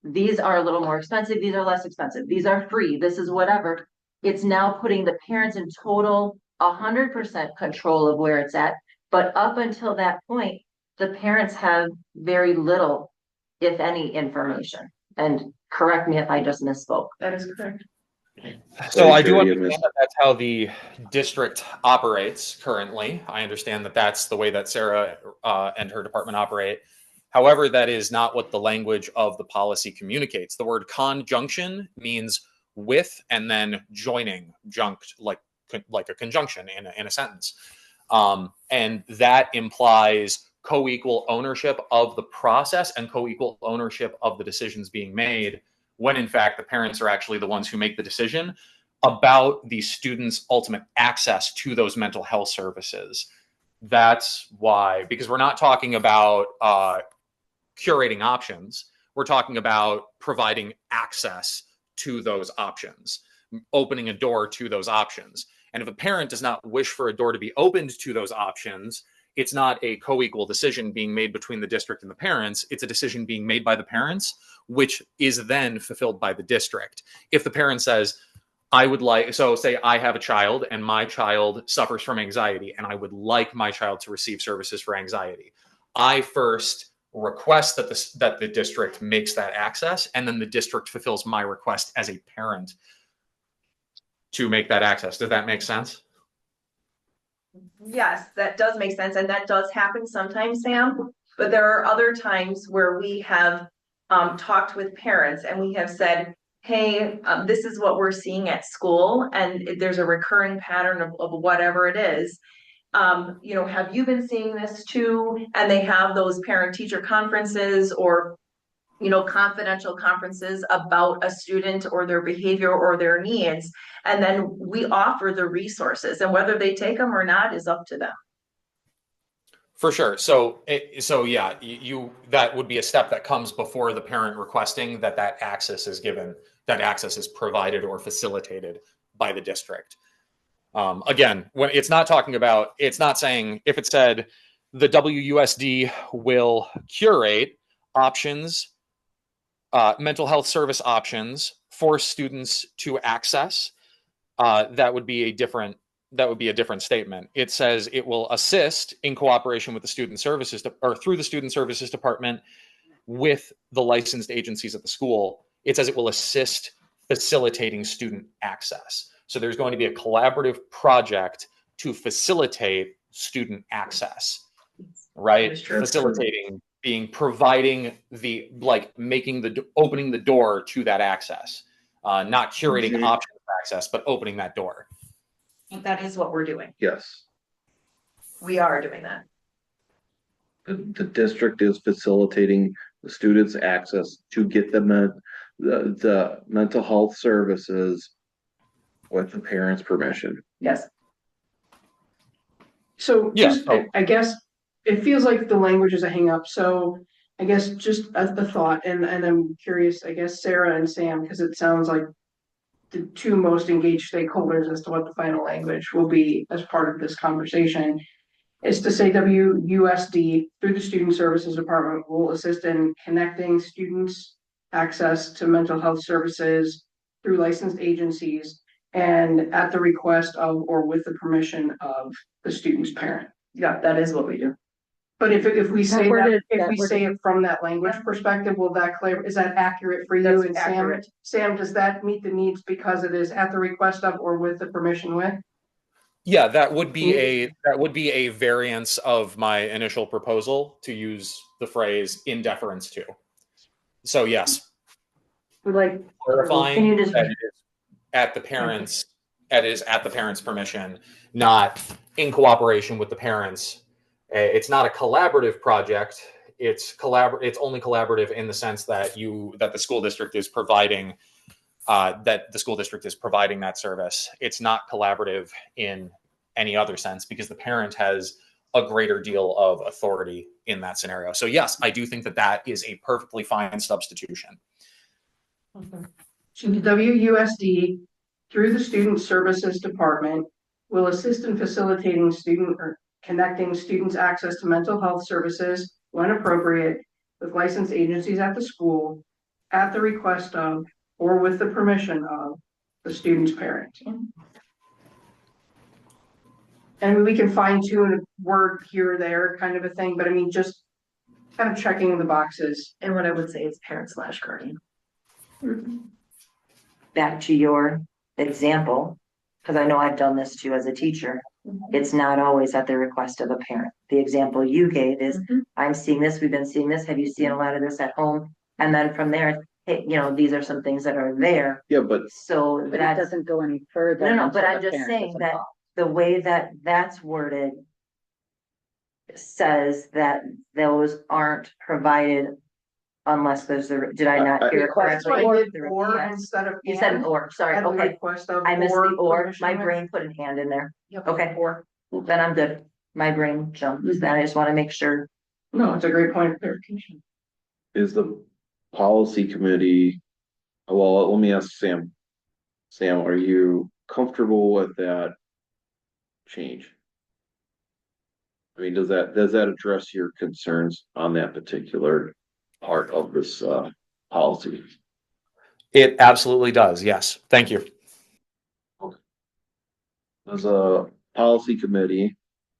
These are a little more expensive, these are less expensive, these are free, this is whatever. It's now putting the parents in total 100% control of where it's at. But up until that point, the parents have very little, if any, information. And correct me if I just misspoke. That is correct. So I do Very good, understand that that's how the district operates currently. I understand that that's the way that Sarah and her department operate. However, that is not what the language of the policy communicates. The word conjunction means with and then joining, junct, like a conjunction in a sentence. And that implies co-equal ownership of the process and co-equal ownership of the decisions being made, when in fact the parents are actually the ones who make the decision about the student's ultimate access to those mental health services. That's why, because we're not talking about curating options, we're talking about providing access to those options, opening a door to those options. And if a parent does not wish for a door to be opened to those options, it's not a co-equal decision being made between the district and the parents. It's a decision being made by the parents, which is then fulfilled by the district. If the parent says, I would like, so say I have a child and my child suffers from anxiety and I would like my child to receive services for anxiety, I first request that the district makes that access, and then the district fulfills my request as a parent to make that access. Does that make sense? Yes, that does make sense, and that does happen sometimes, Sam. But there are other times where we have talked with parents and we have said, hey, this is what we're seeing at school, and there's a recurring pattern of whatever it is. You know, have you been seeing this too? And they have those parent-teacher conferences or, you know, confidential conferences about a student or their behavior or their needs. And then we offer the resources, and whether they take them or not is up to them. For sure. So yeah, that would be a step that comes before the parent requesting that access is given, that access is provided or facilitated by the district. Again, when it's not talking about, it's not saying if it said the WUSD will curate options, mental health service options for students to access, that would be a different statement. It says it will assist in cooperation with the student services or through the student services department with the licensed agencies at the school. It says it will assist facilitating student access. So there's going to be a collaborative project to facilitate student access, right? Facilitating being providing the, like, making the opening the door to that access, not curating options of access, but opening that door. That is what we're doing. Yes. We are doing that. The district is facilitating the students' access to get the mental health services with the parents' permission. Yes. So Yeah. just, I guess, it feels like the language is a hang up. So I guess just a thought, and I'm curious, I guess, Sarah and Sam, because it sounds like the two most engaged stakeholders as to what the final language will be as part of this conversation, is to say WUSD through the Student Services Department will assist in connecting students' access to mental health services through licensed agencies and at the request of or with the permission of the student's parent. Yeah, that is what we do. But if we say worded- that, if that we worded- say it from that language perspective, will that clear, is that accurate for you? That's And Sam, accurate. Sam, does that meet the needs because it is at the request of or with the permission with? Yeah, that would be a variance of my initial proposal to use the phrase in deference to. So yes, Like, clarifying Can you just- that it is at the parents, it is at the parents' permission, not in cooperation with the parents. It's not a collaborative project. It's only collaborative in the sense that the school district is providing that service. It's not collaborative in any other sense because the parent has a greater deal of authority in that scenario. So yes, I do think that is a perfectly fine substitution. So the WUSD through the Student Services Department will assist in facilitating student or connecting students' access to mental health services when appropriate with licensed agencies at the school at the request of or with the permission of the student's parent. And we can fine tune a word here or there kind of a thing, but I mean, just kind of checking the boxes. And what I would say is parent/guardian. back to your example, because I know I've done this too as a teacher. It's not always at the request of a parent. The example you gave is, I'm seeing this, we've been seeing this, have you seen a lot of this at home? And then from there, hey, these are some things that are there, Yeah, but so But it that, doesn't go any further. no, but until I'm the just parent saying is that involved. the way that that's worded says that those aren't provided unless there's did I not hear it That's correctly? why I did The or yes. instead of You said an and, or, sorry, at the okay, request of I missed the or, permission my with. brain put an and in there, Yep. okay, then I'm good. My brain jumped, then I just wanna make sure. No, it's a great point of clarification. is the policy committee, well, let me ask Sam. Sam, are you comfortable with that change? I mean, does that address your concerns on that particular part of this policy? It absolutely does. Yes. Thank you. Does a policy committee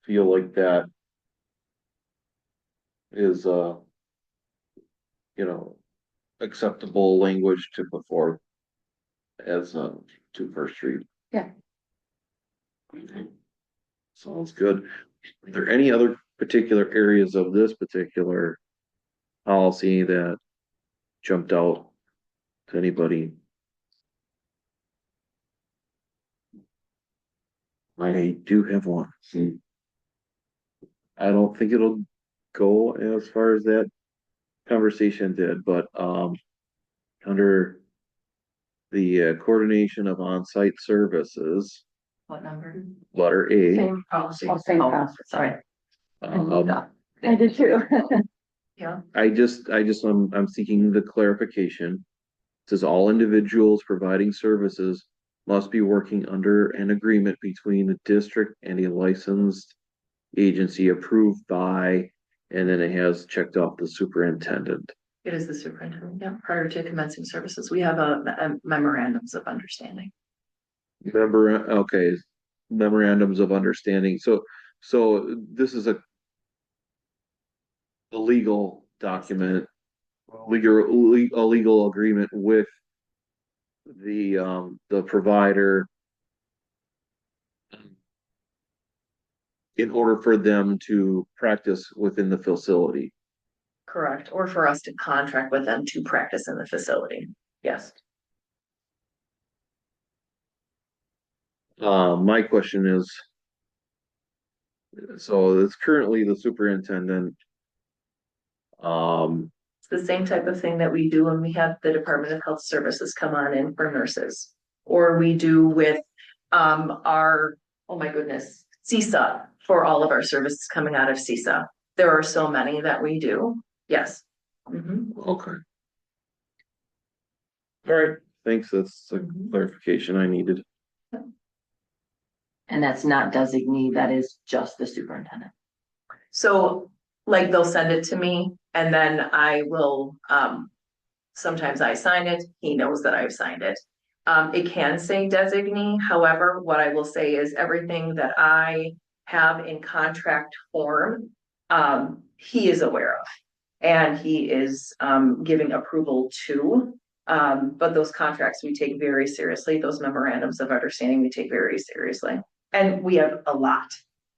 feel like that is acceptable language to put forward as to first read? Yeah. Okay. Sounds good. Are there any other particular areas of this particular policy that jumped out to anybody? I do have one. I don't think it'll go as far as that conversation did, but under the coordination of on-site services, What number? letter A. Same policy. Oh, same Oh, path. sorry. I did too. I'm seeking the clarification. It says all individuals providing services must be working under an agreement between the district and a licensed agency approved by, and then it has checked off the superintendent. It is the superintendent, yeah, prior to commencing services, we have a memorandums of understanding. Okay, memorandums of understanding. So this is a legal document, a legal agreement with the provider in order for them to practice within the facility. Correct, or for us to contract with them to practice in the facility, yes. My question is, so it's currently the superintendent. It's the same type of thing that we do when we have the Department of Health Services come on in for nurses. Or we do with our, oh my goodness, CISA, for all of our services coming out of CISA. There are so many that we do, yes. Okay. All right, thanks. That's a clarification I needed. And that's not designee, that is just the superintendent. So like they'll send it to me and then I will, sometimes I sign it, he knows that I've signed it. It can say designee, however, what I will say is everything that I have in contract form, he is aware of. And he is giving approval to, but those contracts we take very seriously, those memorandums of understanding we take very seriously. And we have a lot,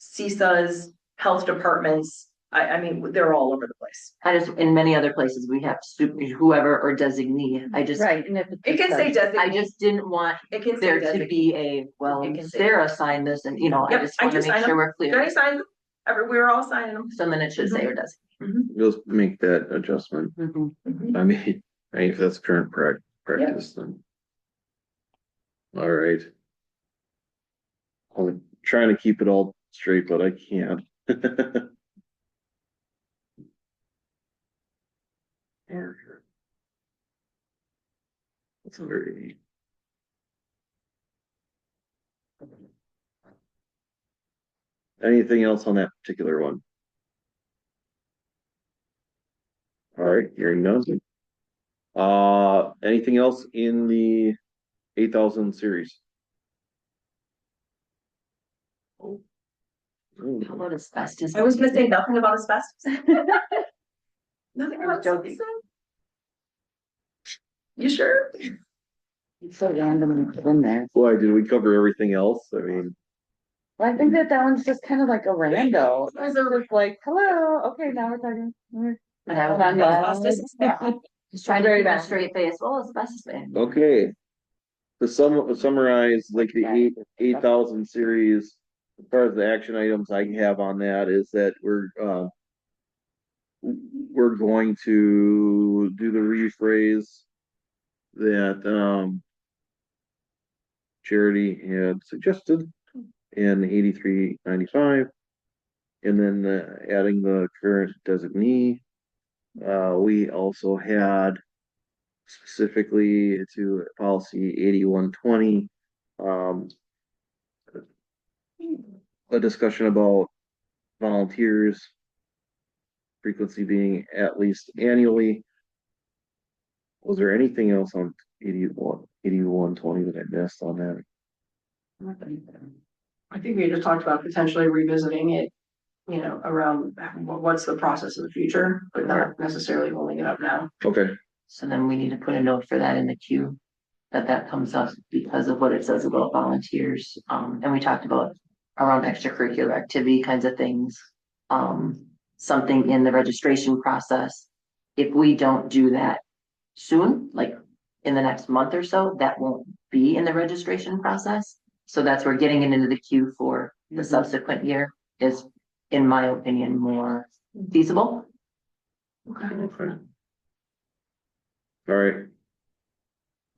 CISAs, health departments, I mean, they're all over the place. I just, in many other places, we have whoever or designee, I just. Right, and if It can say designee. I just didn't want It can say there to designee. be a, well, It can say Sarah signed this and, I Yep, just I want to just make signed sure them. we're clear. Johnny signed them, we're all signing them. So then it should say or designee. Just make that adjustment. Mhm. I mean, if that's current practice, then. All right. I'm trying to keep it all straight, but I can't. That's very. Anything else on that particular one? All right, hearing none. Anything else in the 8,000 series? Oh. How about asbestos? I was gonna say nothing about asbestos. Nothing I was about joking. asbestos. You sure? It's so random to put in there. Why, did we cover everything else? I mean, Well, I think that one's just kind of like a rando. It's just like, hello, okay, now we're talking. And I was Hold on, Asbestos is bad. just trying to Very keep a bad. straight face. Well, asbestos man. okay. To summarize, like the 8,000 series, as far as the action items I have on that is that we're going to do the rephrase that Charity had suggested in 8395, and then adding the current designee. We also had specifically to policy 8120 a discussion about volunteers frequency being at least annually. Was there anything else on 8120 that I missed on that? I think we just talked about potentially revisiting it, around what's the process of the future, but not necessarily holding it up now. Okay, So then we need to put a note for that in the queue. That comes up because of what it says about volunteers. And we talked about around extracurricular activity kinds of things. Something in the registration process. If we don't do that soon, like in the next month or so, that won't be in the registration process. So that's where getting it into the queue for the subsequent year is, in my opinion, more feasible. okay. All right.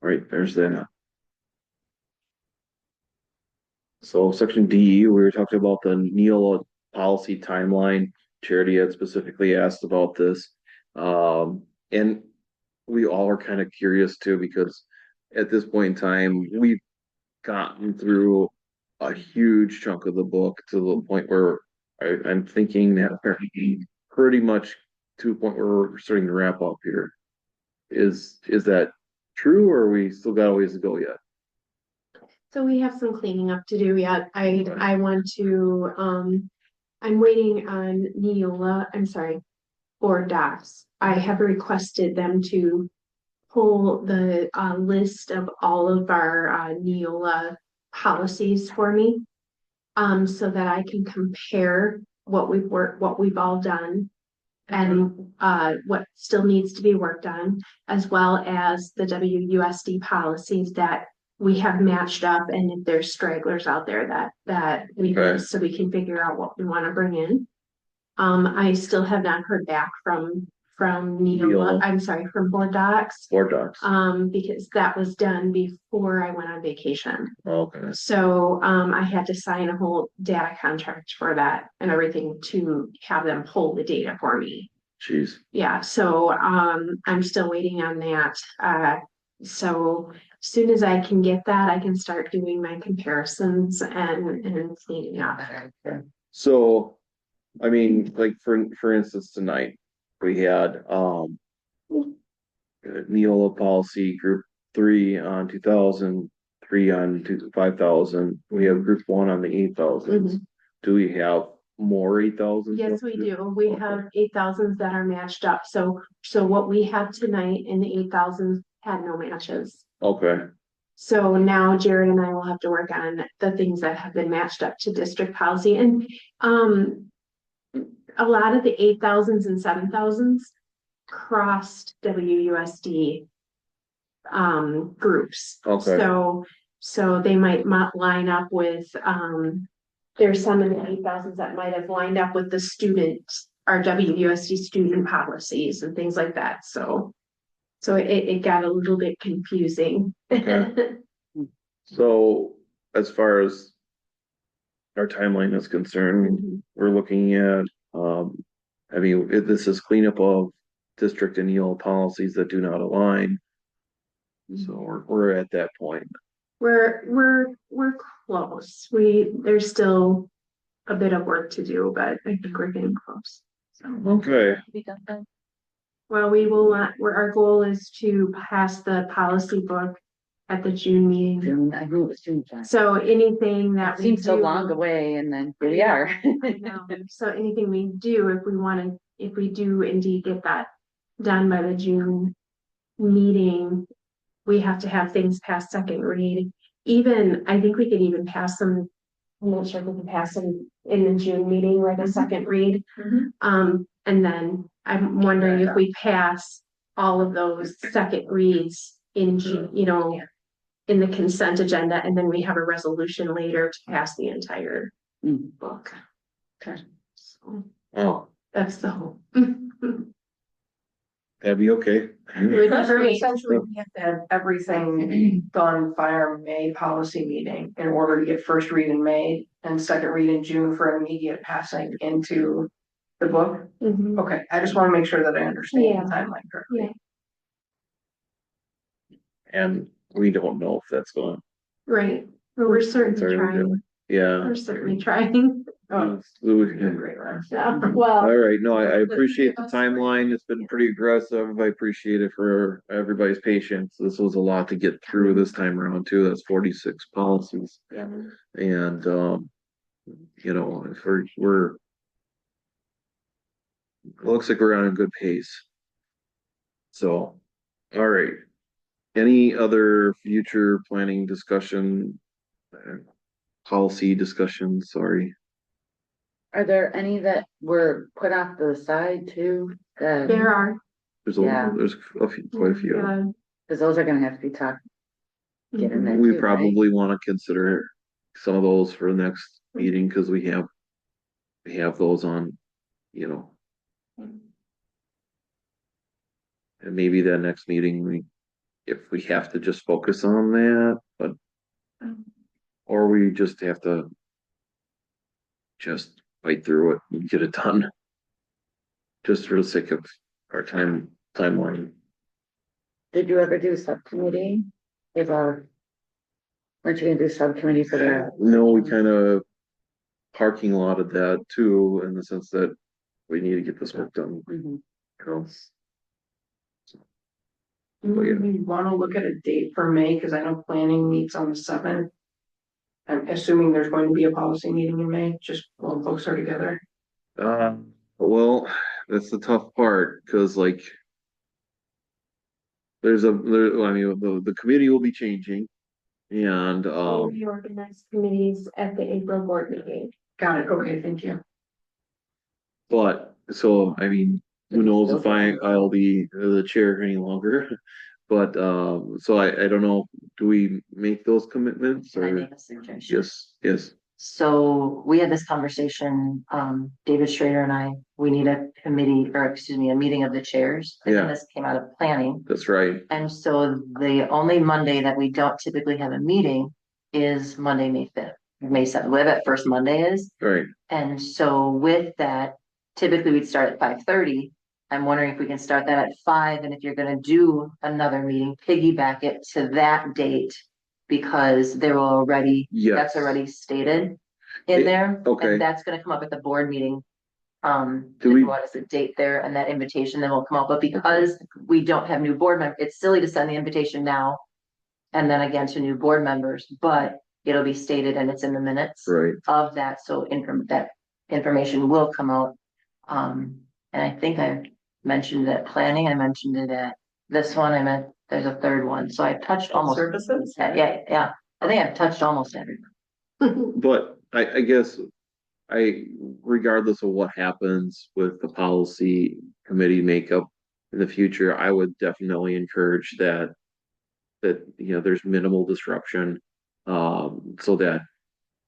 All right, there's that. So section D, we were talking about the Neola policy timeline. Charity had specifically asked about this. And we all are kind of curious too, because at this point in time, we've gotten through a huge chunk of the book to the point where I'm thinking that we're pretty much to a point where we're starting to wrap up here. Is that true, or we still got a ways to go yet? So we have some cleaning up to do yet. I want to, I'm waiting on Neola, I'm sorry, board docs. I have requested them to pull the, list of all of our, Neola policies for me. So that I can compare what we've worked, what we've all done. And, what still needs to be worked on, as well as the WUSD policies that we have matched up, and if there's stragglers out there that we, Okay. so we can figure out what we want to bring in. I still have not heard back from Neola, Neola. I'm sorry, from board docs. Board docs. Because that was done before I went on vacation. Okay. So, I had to sign a whole data contract for that and everything to have them pull the data for me. Jeez. Yeah, so, I'm still waiting on that. So as soon as I can get that, I can start doing my comparisons and cleaning up. So, I mean, like for instance, tonight we had Neola policy group 3 on 2000, 3 on 5000. We have group 1 on the 8000s. Do we have more 8000s? Yes, we do. We have 8000s that are matched up. So what we have tonight in the 8000s had no matches. Okay. So now Jared and I will have to work on the things that have been matched up to district policy. And a lot of the 8000s and 7000s crossed WUSD groups. Okay. So they might line up with there's some in the 8000s that might have lined up with the students, our WUSD student policies and things like that. So it got a little bit confusing. Okay. So as far as our timeline is concerned, we're looking at, I mean, this is cleanup of district and Neola policies that do not align. So we're at that point. We're close. There's still a bit of work to do, but I think we're getting close. So, Okay. well, we will not, our goal is to pass the policy book at the June meeting. June, I knew it was June. So anything that It we seems so do- long away, and then here we are. I know. So anything we do, if we do indeed get that done by the June meeting, we have to have things past second read. Even, I think we could even pass them, I'm not sure if we can pass them in the June meeting, like a second read. And then I'm wondering if we pass all of those second reads in June, in the consent agenda, and then we have a resolution later to pass the entire book. Okay. So Oh, that's the hope. that'd be okay. Essentially, we have to have everything done by our May policy meeting in order to get first read in May and second read in June for immediate passing into the book. Mhm. Okay, I just want to make sure that I understand Yeah. the timeline correctly. Yeah. And we don't know if that's going. Right, but we're certainly Sorry, trying. Yeah. We're certainly trying. Oh, All great, Ryan. Well, right, no, I appreciate the timeline. It's been pretty aggressive. I appreciate it for everybody's patience. This was a lot to get through this time around too. That's 46 policies. yeah. And if we're looks like we're on a good pace. So, all right. Any other future planning discussion, policy discussion, sorry. Are there any that were put off to the side too? There are. Yeah. There's quite a few. Yeah. Because those are gonna have to be talked. Get in there We too, right? probably want to consider some of those for the next meeting because we have those on, and maybe that next meeting if we have to just focus on that, but or we just have to just fight through it and get it done. Just for the sake of our timeline. Did you ever do subcommittee with our Weren't you gonna do subcommittee for that? No, we kind of parking a lot of that too, in the sense that we need to get this work done. Mhm. You know? Do we wanna look at a date for May, cause I know planning meets on the 7th. I'm assuming there's going to be a policy meeting in May, just while folks are together. Well, that's the tough part, cause like. I mean, the committee will be changing. And, We'll reorganize committees at the April board meeting. Got it, okay, thank you. but, so, I mean, who knows if I'll be the chair any longer? But, so I don't know, do we make those commitments Can I or? make a suggestion? Yes, So we had this conversation, David Schrader and I, we need a committee, or excuse me, a meeting of the chairs. I think Yeah. this came out of planning. that's right, And so the only Monday that we don't typically have a meeting is Monday, May 5th, May 7th, whatever that first Monday is. right, And so with that, typically we'd start at 5:30. I'm wondering if we can start that at 5, and if you're gonna do another meeting, piggyback it to that date. Because there will already, yes. that's already stated in there. okay. And that's gonna come up at the board meeting. Do we- What is the date there, and that invitation then will come up, but because we don't have new board members, it's silly to send the invitation now. And then again to new board members, but it'll be stated and it's in the minutes Right, of that, so that information will come out. And I think I mentioned it at planning, I mentioned it at this one, I meant, there's a third one, so I've touched almost. Services? Yeah, I think I've touched almost every. but I guess. Regardless of what happens with the policy committee makeup in the future, I would definitely encourage that. There's minimal disruption, so that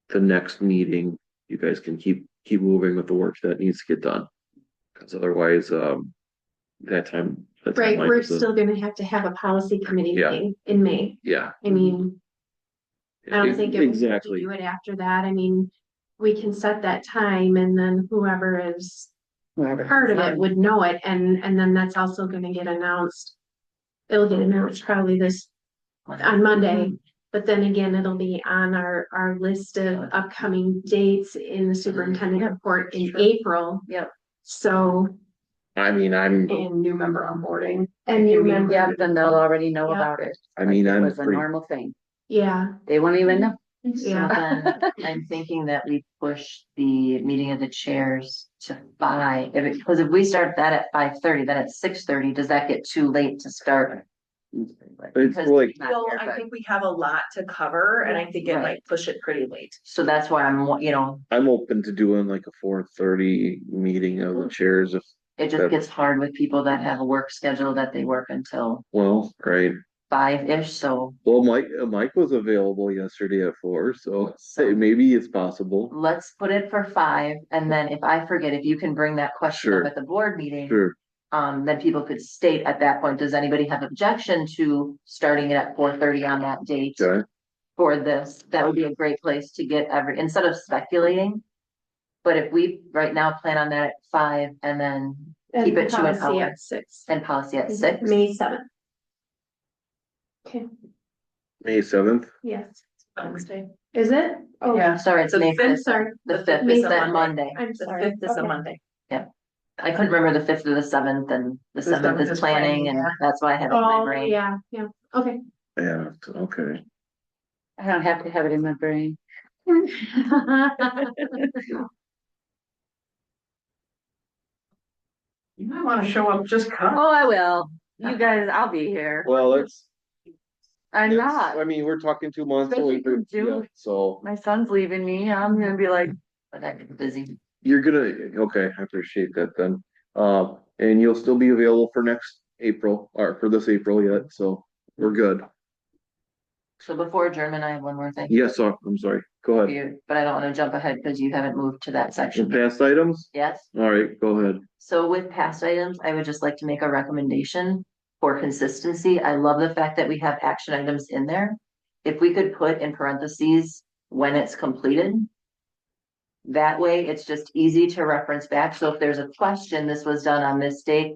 the next meeting, you guys can keep moving with the work that needs to get done. Cause otherwise, that time. Right, we're still gonna have to have a policy committee Yeah. meeting in May. Yeah. I mean, I don't think it was good to Exactly, do it after that. I mean, we can set that time and then whoever is part of it would know it, and then that's also gonna get announced. It'll get announced probably on Monday, but then again, it'll be on our list of upcoming dates in the superintendent report in April. Yep. So, I mean, And new member onboarding. and you remember, Yeah, then they'll already know Yeah. about it. I'm It was a pretty, normal thing. yeah, They won't even know. So yeah. then I'm thinking that we push the meeting of the chairs to 5, because if we start that at 5:30, then at 6:30, does that get too late to start? it's Because like, not Well, here, I but- think we have a lot to cover, and I think it Right. might push it pretty late. So that's why I'm I'm open to doing like a 4:30 meeting of the chairs if, it just gets hard with people that have a work schedule that they work until well, right. 5-ish, so Well, Mike was available yesterday at 4, so say maybe it's possible. let's put it for 5, and then if I forget, if you can bring that question up Sure. at the board meeting. Sure, Then people could state at that point, does anybody have objection to starting it at 4:30 on that date? okay, For this? That would be a great place to get instead of speculating. But if we right now plan on that at 5 and then keep And it to an policy hour at 6. and policy at 6. May 7th. Okay, May 7th. yes. Wednesday. Is it? Oh, Yeah. Sorry, it's So May the I'm 5th, sorry. the 5th May is that 7th. Monday. I'm The sorry. 5th is a Okay. Monday. I couldn't remember the 5th or the 7th, and the 7th is planning, and yeah. that's why I have it in my Oh, brain. yeah, okay. Yeah, okay. I don't have to have it in my brain. You might wanna show up, just come. Oh, I will. You guys, I'll be here. Well, I'm not. I mean, we're talking 2 months away Especially from June. yeah, so My son's leaving me. I'm gonna be like, But I'm busy. you're okay, I appreciate that then. And you'll still be available for next April, or for this April yet, so we're good. So before adjournment, I have one more thing. Yes, I'm sorry, go for ahead. you, but I don't want to jump ahead because you haven't moved to that section. Past items? Yes? All right, go ahead. So with past items, I would just like to make a recommendation for consistency. I love the fact that we have action items in there. If we could put in parentheses when it's completed. That way, it's just easy to reference back. So if there's a question, this was done on this date.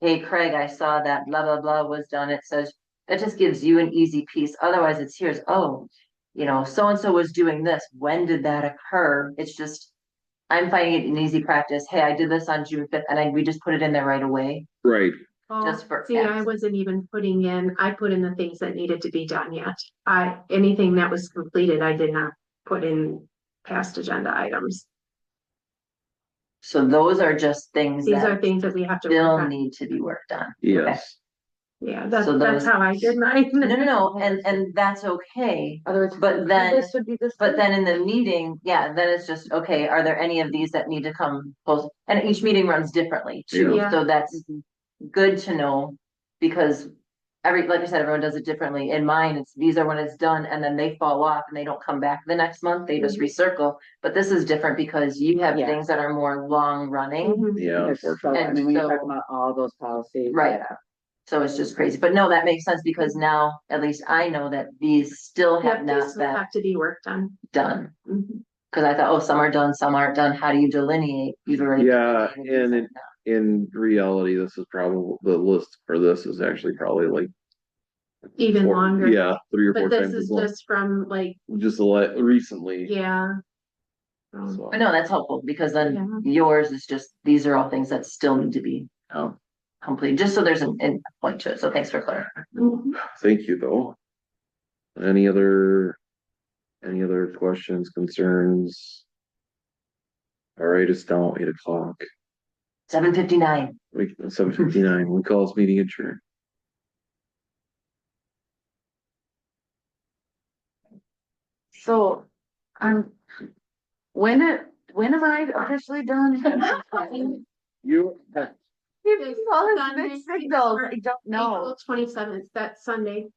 Hey, Craig, I saw that blah, blah, blah was done. It says, that just gives you an easy piece. Otherwise, it's here's, oh, you know, so-and-so was doing this, when did that occur? It's just, I'm finding it an easy practice. Hey, I did this on June 5th, and we just put it in there right away, Right, just for. See, I wasn't even putting in, I put in the things that needed to be done yet. Anything that was completed, I did not put in past agenda items. So those are just things These are that things that we have to work still on. need to be worked on. yes. Yeah, So that's those- how I did mine. No, and that's okay, Otherwise, but then, this would be this. but then in the meeting, yeah, then it's just, okay, are there any of these that need to come post? And each meeting runs differently too, Yeah. so that's good to know. Because like I said, everyone does it differently. In mine, it's, these are when it's done, and then they fall off and they don't come back the next month, they just recircle. But this is different because you have Yeah. things that are more long running, Mhm. Yeah, unfortunately. I mean, when you're so- talking about all those policies. Right. yeah. so it's just crazy. But no, that makes sense, because now, at least I know that these still have Yep, not these been have to be worked on. done. Mhm. Cause I thought, oh, some are done, some aren't done. How do you delineate? You've already. Yeah, delineated and these, in reality, this is probably, the list for this is actually probably like. Even longer. Yeah, 3 or 4 But this times is as long, just from like, just recently. yeah. So, But no, that's helpful, because Yeah. then yours is just, these are all things that still need to be complete, just so there's a point to it. So thanks for clarifying. Mhm. thank you though. Any other questions, concerns? All right, it's now 8:00. 7:59. 7:59, we call this meeting adjourned. So, when am I officially done? You, All these mixed signals, I don't know. April 27th, that Sunday.